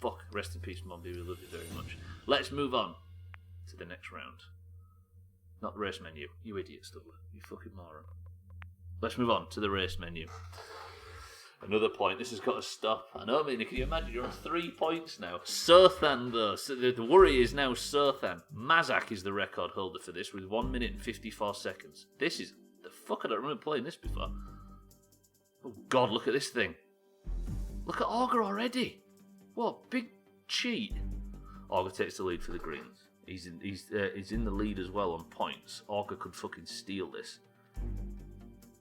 Fuck, rest in peace, Mombi, we love you very much. Let's move on to the next round. Not the race menu, you idiot, Stubbler. You fucking moron. Let's move on to the race menu. Another point, this has got to stop. I know, Mina, can you imagine? You're on 3 points now. Sothan, though. So the worry is now Sothan. Mazak is the record holder for this with 1 minute and 54 seconds. This is... The fuck, I don't remember playing this before. Oh, God, look at this thing. Look at Augur already. What, big cheat. Augur takes the lead for the Greens. He's in the lead as well on points. Augur could fucking steal this.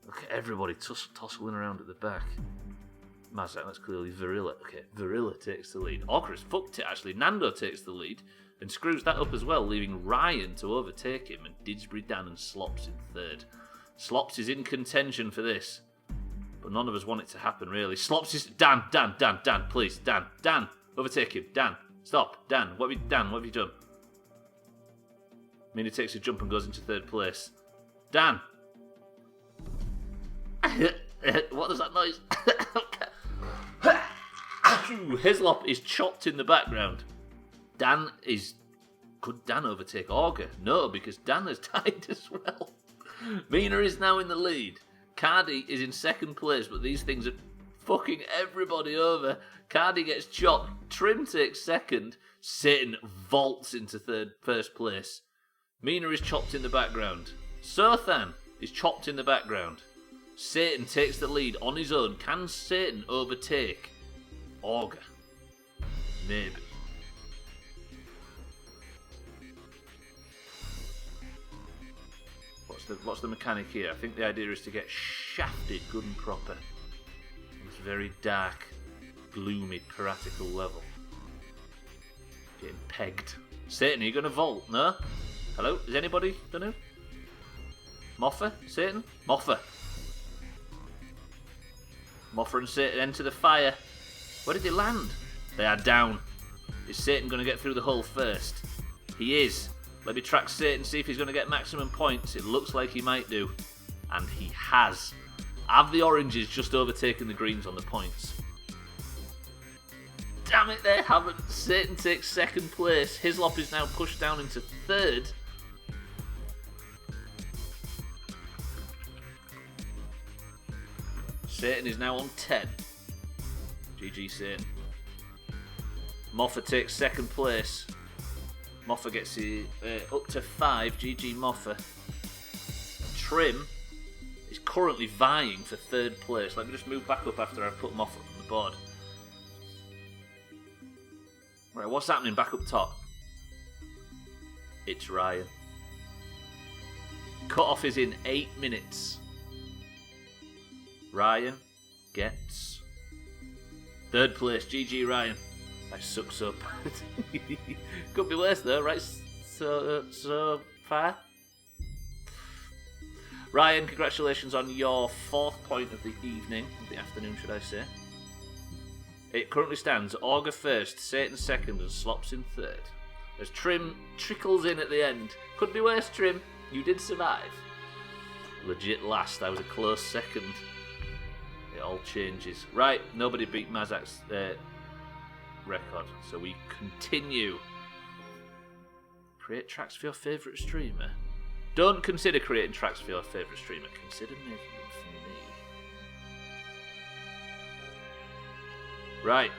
Look at everybody tossling around at the back. Mazak, that's clearly Virilla. Okay, Virilla takes the lead. Augur has fucked it, actually. Nando takes the lead. and screws that up as well, leaving Ryan to overtake him and Didsbury, Dan and Slops in third. Slops is in contention for this, but none of us want it to happen really. Slops is... Dan, please, Dan, overtake him, Dan, stop, Dan, what have you done? Mina takes a jump and goes into third place. Dan! What is that noise? Hislop is chopped in the background. Dan is... Could Dan overtake Augur? No, because Dan has died as well. Mina is now in the lead. Cardi is in second place, but these things are fucking everybody over. Cardi gets chopped. Trim takes second. Satan vaults into first place. Mina is chopped in the background. Sothan is chopped in the background. Satan takes the lead on his own. Can Satan overtake Augur? Maybe. What's the mechanic here? I think the idea is to get shafted good and proper. On this very dark, gloomy, piratical level. Getting pegged. Satan, are you going to vault? No? Hello? Is anybody going to? Moffa? Satan? Moffa. Moffa and Satan enter the fire. Where did they land? They are down. Is Satan going to get through the hole first? He is. Let me track Satan, see if he's going to get maximum points. It looks like he might do. And he has. Have the oranges just overtaken the greens on the points? Damn it, they haven't. Satan takes second place. Hislop is now pushed down into third. Satan is now on 10. GG Satan. Moffa takes second place. Moffa gets up to 5. GG Moffa. Trim is currently vying for third place. Let me just move back up after I've put Moffa on the board. Right, what's happening back up top? It's Ryan. Cut-off is in 8 minutes. Ryan gets third place. GG Ryan. I sucks up. Could be worse though, right? So far. Ryan, congratulations on your 4th point of the evening, of the afternoon, should I say? It currently stands Augur first, Satan second, and Slops in third. As Trim trickles in at the end. Could be worse, Trim. You did survive. Legit last. I was a close second. It all changes. Right, nobody beat Mazak's record, so we continue. Create tracks for your favourite streamer. Don't consider creating tracks for your favourite streamer. Consider making them for me. Right.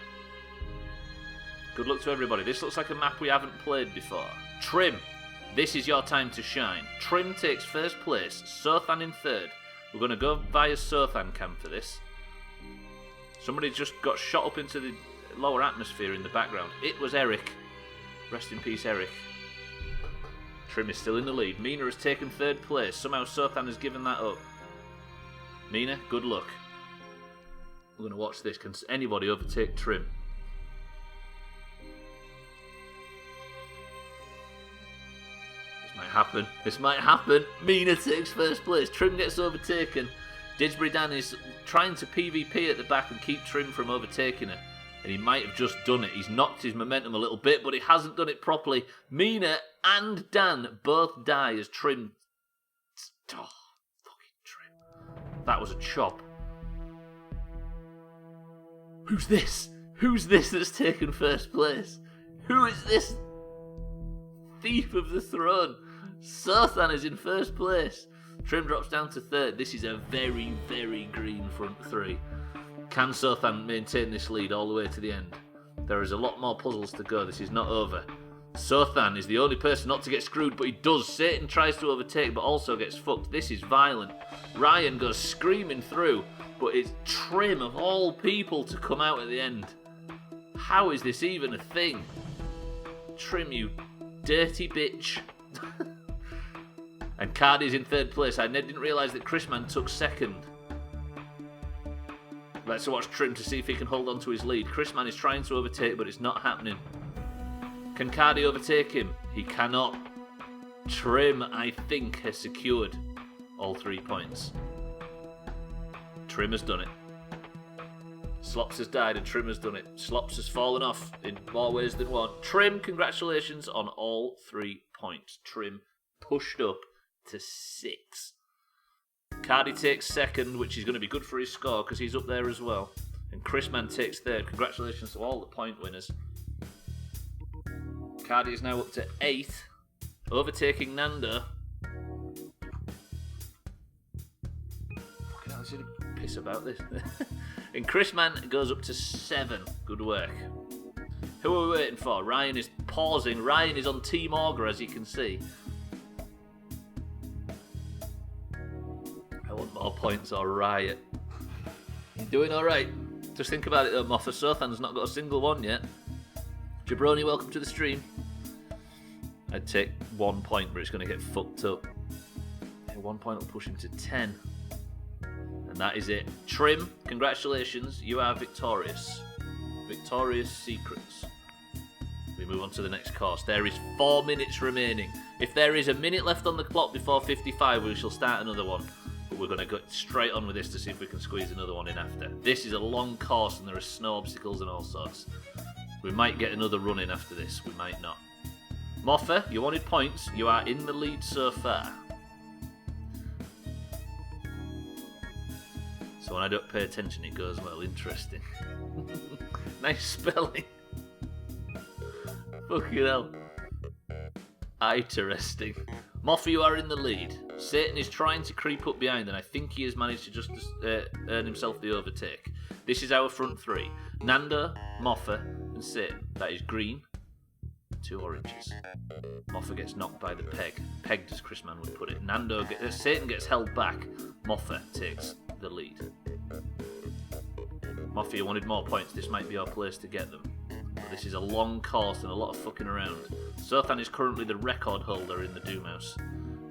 Good luck to everybody. This looks like a map we haven't played before. Trim. This is your time to shine. Trim takes first place. Sothan in third. We're going to go via Sothan camp for this. Somebody just got shot up into the lower atmosphere in the background. It was Eric. Rest in peace, Eric. Trim is still in the lead. Mina has taken third place. Somehow Sothan has given that up. Mina, good luck. We're going to watch this. Can anybody overtake Trim? This might happen. This might happen. Mina takes first place. Trim gets overtaken. Didsbury Dan is trying to PvP at the back and keep Trim from overtaking her. And he might have just done it. He's knocked his momentum a little bit, but he hasn't done it properly. Mina and Dan both die as Trim... Oh, fucking Trim. That was a chop. Who's this? Who's this that's taken first place? Who is this thief of the throne? Sothan is in first place. Trim drops down to third. This is a very, very green front three. Can Sothan maintain this lead all the way to the end? There is a lot more puzzles to go. This is not over. Sothan is the only person not to get screwed, but he does. Satan tries to overtake, but also gets fucked. This is violent. Ryan goes screaming through, but it's Trim, of all people, to come out at the end. How is this even a thing? Trim, you dirty bitch. And Cardi's in third place. I didn't realise that Chrisman took second. Let's watch Trim to see if he can hold on to his lead. Chrisman is trying to overtake, but it's not happening. Can Cardi overtake him? He cannot. Trim, I think, has secured all 3 points. Trim has done it. Slops has died and Trim has done it. Slops has fallen off in more ways than one. Trim, congratulations on all 3 points. Trim pushed up to 6. Cardi takes second, which is going to be good for his score because he's up there as well. And Chrisman takes third. Congratulations to all the point winners. Cardi is now up to 8, overtaking Nando. Fucking hell, I should piss about this. And Chrisman goes up to 7. Good work. Who are we waiting for? Ryan is pausing. Ryan is on Team Augur, as you can see. I want more points or riot. You're doing alright. Just think about it though, Moffat. Sothan's not got a single one yet. Jabroni, welcome to the stream. I'd take 1 point, but it's going to get fucked up. 1 point will push him to 10. And that is it. Trim, congratulations. You are victorious. Victorious Secrets. We move on to the next course. There is 4 minutes remaining. If there is a minute left on the clock before 55, we shall start another one. But we're going to go straight on with this to see if we can squeeze another one in after. This is a long course and there are snow obstacles and all sorts. We might get another run in after this. We might not. Moffa, you wanted points. You are in the lead so far. So when I don't pay attention, it goes well. Interesting. Nice spelling. Fucking hell. Interesting. Moffa, you are in the lead. Satan is trying to creep up behind, and I think he has managed to just earn himself the overtake. This is our front 3. Nando, Moffa, and Satan. That is green. 2 oranges. Moffa gets knocked by the peg. Pegged, as Chris Mann would put it. Satan gets held back. Moffa takes the lead. Moffa, you wanted more points. This might be our place to get them. But this is a long course and a lot of fucking around. Sothan is currently the record holder in the Doomhaus.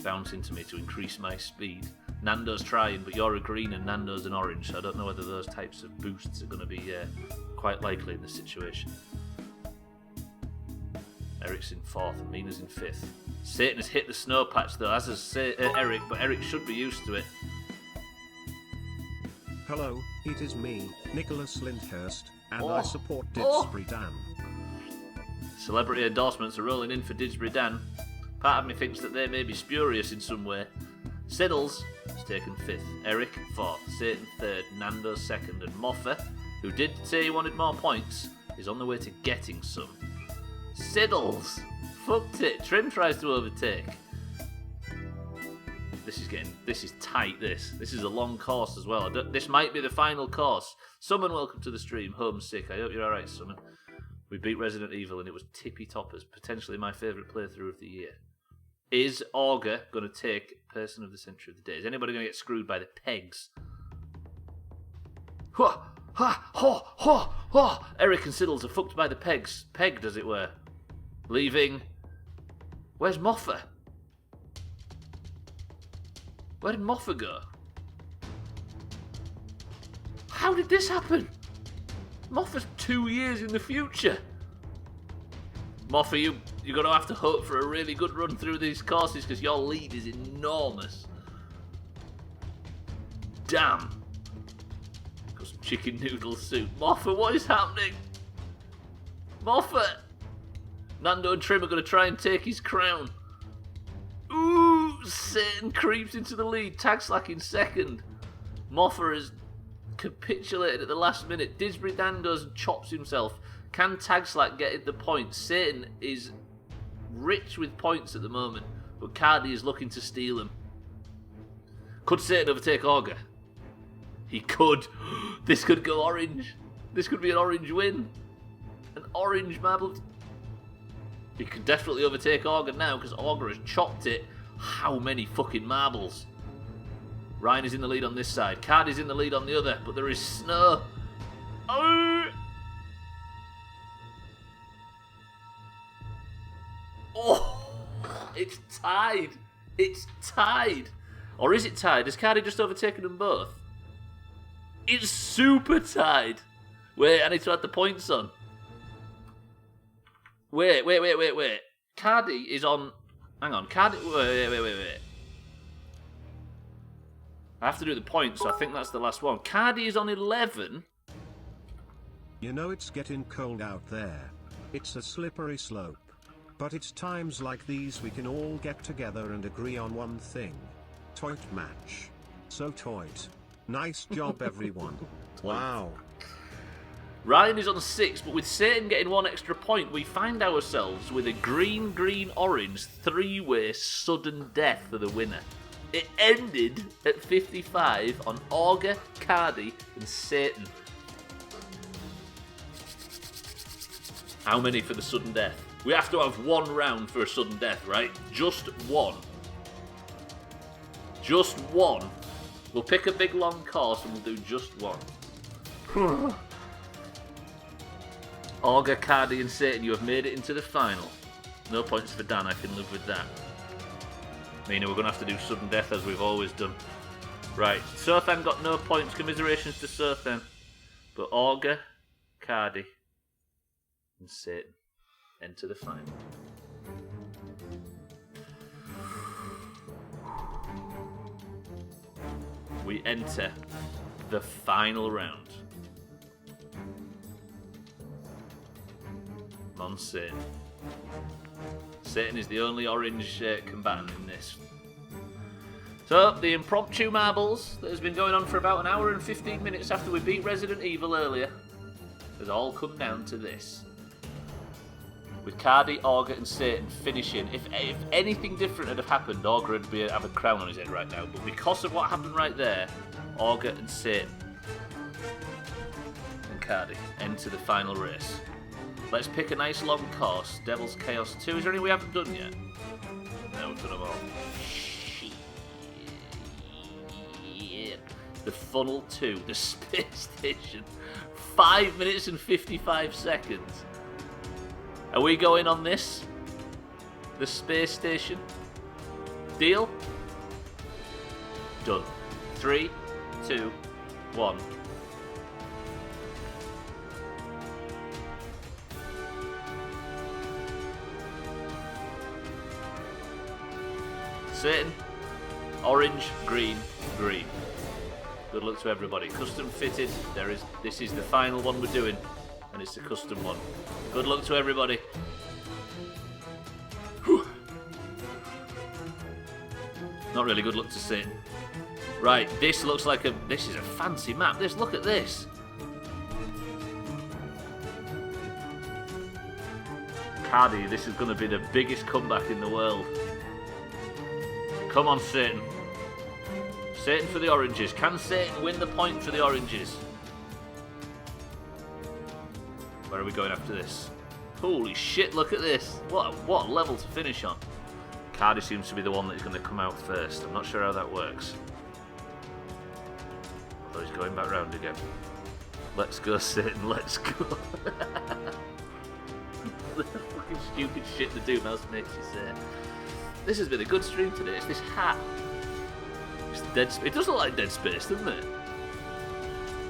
Bouncing to me to increase my speed. Nando's trying, but you're a green and Nando's an orange, so I don't know whether those types of boosts are going to be quite likely in this situation. Eric's in 4th and Mina's in 5th. Satan has hit the snow patch though, as has Eric, but Eric should be used to it. Hello, it is me, Nicholas Lyndhurst, and I support Didsbury Dan. Celebrity endorsements are rolling in for Didsbury Dan. Part of me thinks that they may be spurious in some way. Siddles has taken 5th, Eric 4th, Satan 3rd, Nando 2nd, and Moffa, who did say he wanted more points, is on the way to getting some. Siddles! Fucked it. Trim tries to overtake. This is tight, this. This is a long course as well. This might be the final course. Summon, welcome to the stream. Homesick. I hope you're alright, Summon. We beat Resident Evil and it was tippy toppers. Potentially my favourite playthrough of the year. Is Augur going to take Person of the Century of the Day? Is anybody going to get screwed by the pegs? Eric and Siddles are fucked by the pegs. Pegged, as it were. Leaving. Where's Moffa? Where did Moffa go? How did this happen? Moffa's 2 years in the future. Moffa, you're going to have to hope for a really good run through these courses because your lead is enormous. Damn. Got some chicken noodle soup. Moffa, what is happening? Moffa! Nando and Trim are going to try and take his crown. Ooh, Satan creeps into the lead. Tag Slack in 2nd. Moffa has capitulated at the last minute. Didsbury Dan goes and chops himself. Can Tag Slack get the points? Satan is rich with points at the moment, but Cardi is looking to steal them. Could Satan overtake Augur? He could. This could go orange. This could be an orange win. An orange marble. He could definitely overtake Augur now because Augur has chopped it. How many fucking marbles? Ryan is in the lead on this side. Cardi's in the lead on the other, but there is snow. Oh, it's tied. It's tied. Or is it tied? Has Cardi just overtaken them both? It's super tied. Wait, I need to add the points on. Wait. Cardi is on... Hang on, Cardi... Wait. I have to do the points, so I think that's the last one. Cardi is on 11. You know it's getting cold out there. It's a slippery slope. But it's times like these we can all get together and agree on one thing. Toit match. So toit. Nice job, everyone. Wow. Ryan is on 6, but with Satan getting 1 extra point, we find ourselves with a green-orange 3-way sudden death for the winner. It ended at 55 on Augur, Cardi, and Satan. How many for the sudden death? We have to have 1 round for a sudden death, right? Just 1. Just 1. We'll pick a big long course and we'll do just 1. Augur, Cardi, and Satan, you have made it into the final. No points for Dan, I can live with that. Meaning we're going to have to do sudden death as we've always done. Right, Sothan got no points. Commiserations to Sothan. But Augur, Cardi, and Satan enter the final. We enter the final round. On Satan. Satan is the only orange combatant in this. So, the impromptu marbles that has been going on for about an hour and 15 minutes after we beat Resident Evil earlier has all come down to this. With Cardi, Augur, and Satan finishing. If anything different had happened, Augur would have a crown on his head right now. But because of what happened right there, Augur and Satan and Cardi enter the final race. Let's pick a nice long course. Devil's Chaos 2. Is there any we haven't done yet? No, we've done them all. Shit. The Funnel 2. The Space Station. 5 minutes and 55 seconds. Are we going on this? The Space Station? Deal? Done. 3, 2, 1. Satan, orange, green, green. Good luck to everybody. Custom fitted. This is the final one we're doing, and it's a custom one. Good luck to everybody. Whew. Not really good luck to Satan. Right, this is a fancy map. Look at this. Cardi, this is going to be the biggest comeback in the world. Come on, Satan. Satan for the oranges. Can Satan win the point for the oranges? Where are we going after this? Holy shit, look at this. What a level to finish on. Cardi seems to be the one that's going to come out first. I'm not sure how that works. Oh, he's going back round again. Let's go, Satan, let's go. The fucking stupid shit the Doomhaus makes you say. This has been a good stream today. It's this hat. It's Dead Space. It does look like Dead Space, doesn't it?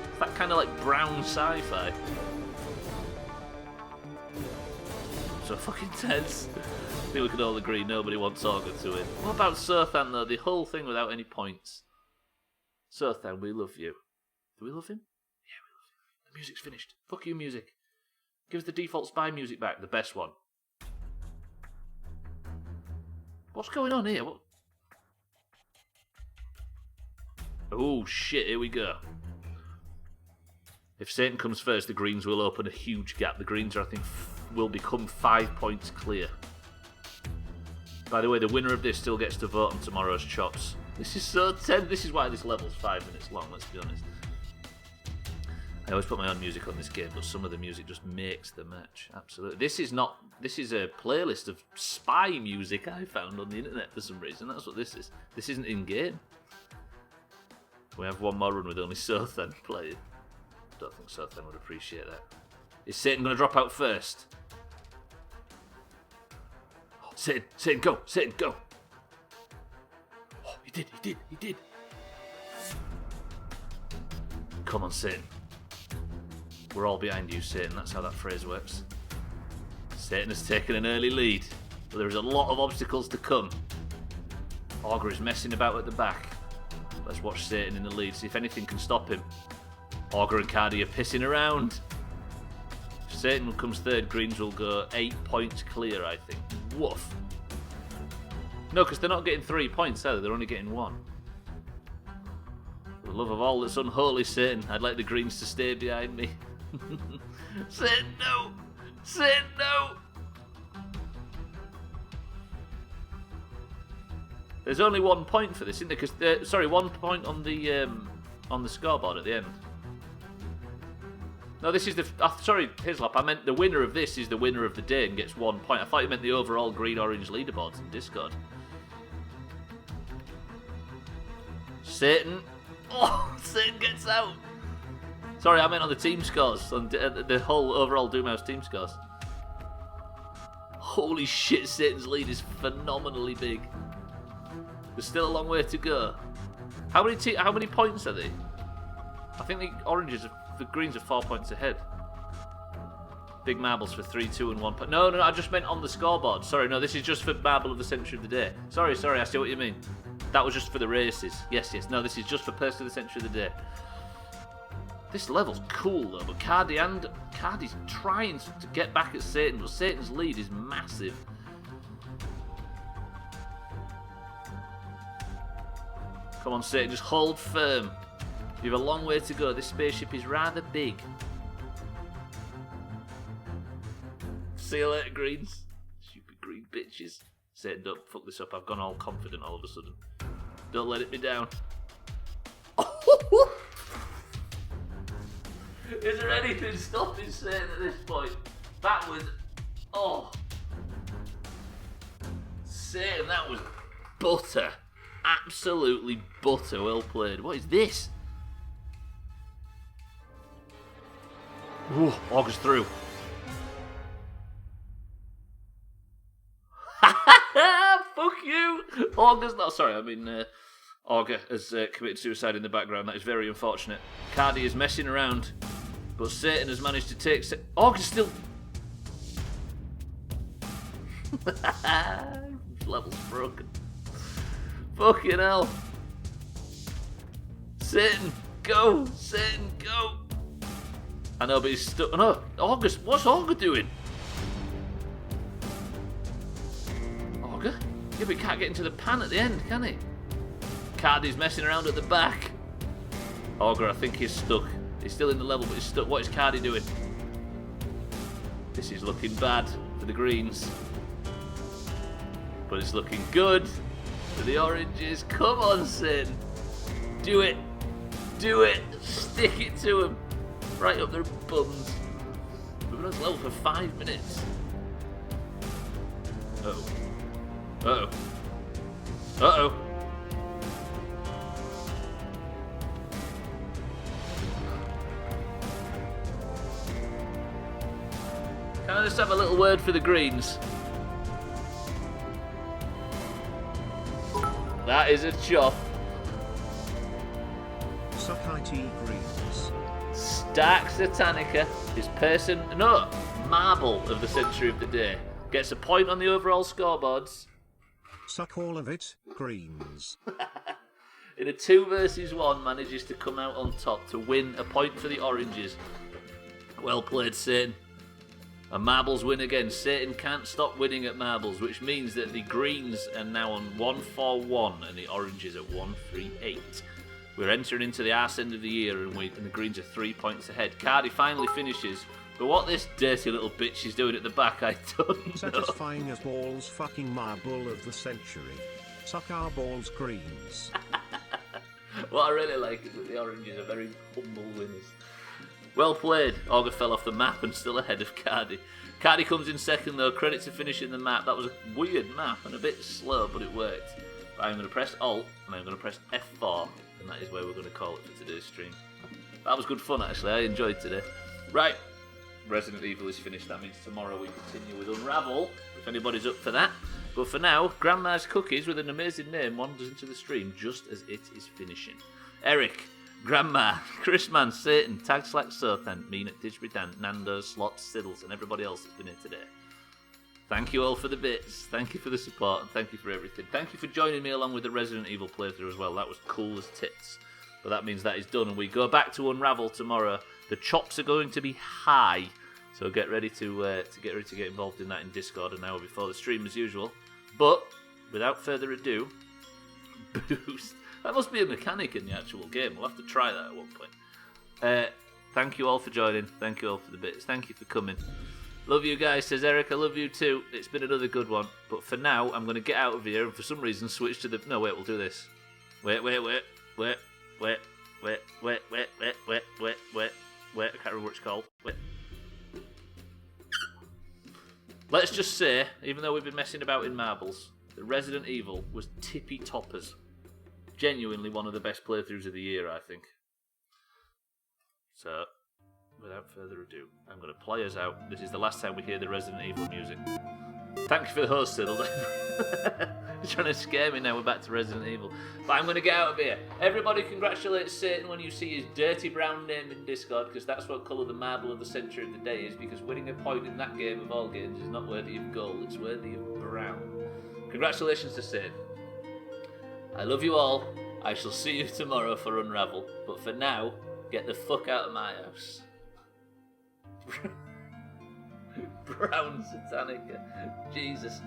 It's that kind of like brown sci-fi. So fucking tense. I think we can all agree nobody wants Augur to win. What about Sothan though? The whole thing without any points. Sothan, we love you. Do we love him? Yeah, we love him. The music's finished. Fuck you, music. Give us the default spy music back, the best one. What's going on here? What? Oh shit, here we go. If Satan comes first, the Greens will open a huge gap. The Greens, I think, will become 5 points clear. By the way, the winner of this still gets to vote on tomorrow's chops. This is so tense. This is why this level's 5 minutes long, let's be honest. I always put my own music on this game, but some of the music just makes the match. Absolutely. This is a playlist of spy music I found on the internet for some reason. That's what this is. This isn't in-game. We have one more run with only Sothan playing. Don't think Sothan would appreciate that. Is Satan going to drop out first? Oh, Satan, go! Satan, go! Oh, he did! Come on, Satan. We're all behind you, Satan. That's how that phrase works. Satan has taken an early lead, but there is a lot of obstacles to come. Augur is messing about at the back. Let's watch Satan in the lead, see if anything can stop him. Augur and Cardi are pissing around. If Satan comes third, Greens will go 8 points clear, I think. Woof. No, because they're not getting 3 points, are they? They're only getting 1. For the love of all that's unholy, Satan, I'd like the Greens to stay behind me. Satan, no! Satan, no! There's only 1 point for this, isn't there? Because sorry, 1 point on the scoreboard at the end. No, this is the. Sorry, Hislop. I meant the winner of this is the winner of the day and gets 1 point. I thought you meant the overall green-orange leaderboards in Discord. Satan. Oh, Satan gets out. Sorry, I meant on the team scores, on the whole overall Doomhaus team scores. Holy shit, Satan's lead is phenomenally big. There's still a long way to go. How many points are they? I think the greens are 4 points ahead. Big marbles for 3, 2, and 1 point. No, I just meant on the scoreboard. Sorry, no, this is just for marble of the century of the day. Sorry, I see what you mean. That was just for the races. Yes. No, this is just for person of the century of the day. This level's cool though, but Cardi's trying to get back at Satan, but Satan's lead is massive. Come on, Satan, just hold firm. You have a long way to go. This spaceship is rather big. See you later, Greens. Stupid green bitches. Satan, don't fuck this up. I've gone all confident all of a sudden. Don't let it be down. Is there anything stopping Satan at this point? That was... Oh. Satan, that was butter. Absolutely butter. Well played. What is this? Ooh, August through. Fuck you! August, no, sorry, I mean, Augur has committed suicide in the background. That is very unfortunate. Cardi is messing around, but Satan has managed to take... August still... Level's broken. Fucking hell. Satan, go! Satan, go! I know, but he's stuck... No, August, what's Augur doing? Augur? Yeah, but he can't get into the pan at the end, can he? Cardi's messing around at the back. Augur, I think he's stuck. He's still in the level, but he's stuck. What is Cardi doing? This is looking bad for the greens. But it's looking good for the oranges. Come on, Sin. Do it. Do it. Stick it to them. Right up their bums. We've been on this level for 5 minutes. Uh-oh. Uh-oh. Uh-oh. Can I just have a little word for the greens? That is a chop. Sakai T Greens. Stark Satanica is marble of the century of the day. Gets a point on the overall scoreboards. Suck all of it, Greens. In a 2 versus 1, manages to come out on top to win a point for the oranges. Well played, Satan. And marbles win again. Satan can't stop winning at marbles, which means that the greens are now on 1-4-1 and the oranges at 1-3-8. We're entering into the arse end of the year and the greens are 3 points ahead. Cardi finally finishes, but what this dirty little bitch is doing at the back, I don't know. Satisfying as balls fucking marble of the century. Suck our balls, Greens. What I really like is that the oranges are very humble winners. Well played. Augur fell off the map and still ahead of Cardi. Cardi comes in second though. Credit to finishing the map. That was a weird map and a bit slow, but it worked. I'm going to press Alt and I'm going to press F4, and that is where we're going to call it for today's stream. That was good fun actually. I enjoyed today. Right. Resident Evil is finished. That means tomorrow we continue with Unravel, if anybody's up for that. But for now, Grandma's Cookies with an amazing name wanders into the stream just as it is finishing. Eric, Grandma, Chrisman, Satan, Tag Slack Sothan, Mean at Disbury Dan, Nando's, Slots, Siddles, and everybody else that's been here today. Thank you all for the bits. Thank you for the support, and thank you for everything. Thank you for joining me along with the Resident Evil playthrough as well. That was cool as tits. But that means that is done, and we go back to Unravel tomorrow. The chops are going to be high, so get ready to get involved in that in Discord an hour before the stream as usual. But without further ado, boost. That must be a mechanic in the actual game. We'll have to try that at one point. Thank you all for joining. Thank you all for the bits. Thank you for coming. Love you guys, says Eric. I love you too. It's been another good one. But for now, I'm going to get out of here and for some reason switch to the... No, wait, we'll do this. Wait. I can't remember what it's called. Wait. Let's just say, even though we've been messing about in marbles, that Resident Evil was tippy toppers. Genuinely one of the best playthroughs of the year, I think. So, without further ado, I'm going to play us out. This is the last time we hear the Resident Evil music. Thank you for the host, Siddles. You're trying to scare me now. We're back to Resident Evil. But I'm going to get out of here. Everybody congratulate Satan when you see his dirty brown name in Discord, because that's what colour the marble of the century of the day is, because winning a point in that game of all games is not worthy of gold, it's worthy of brown. Congratulations to Satan. I love you all. I shall see you tomorrow for Unravel. But for now, get the fuck out of my house. Brown Satanica. Jesus.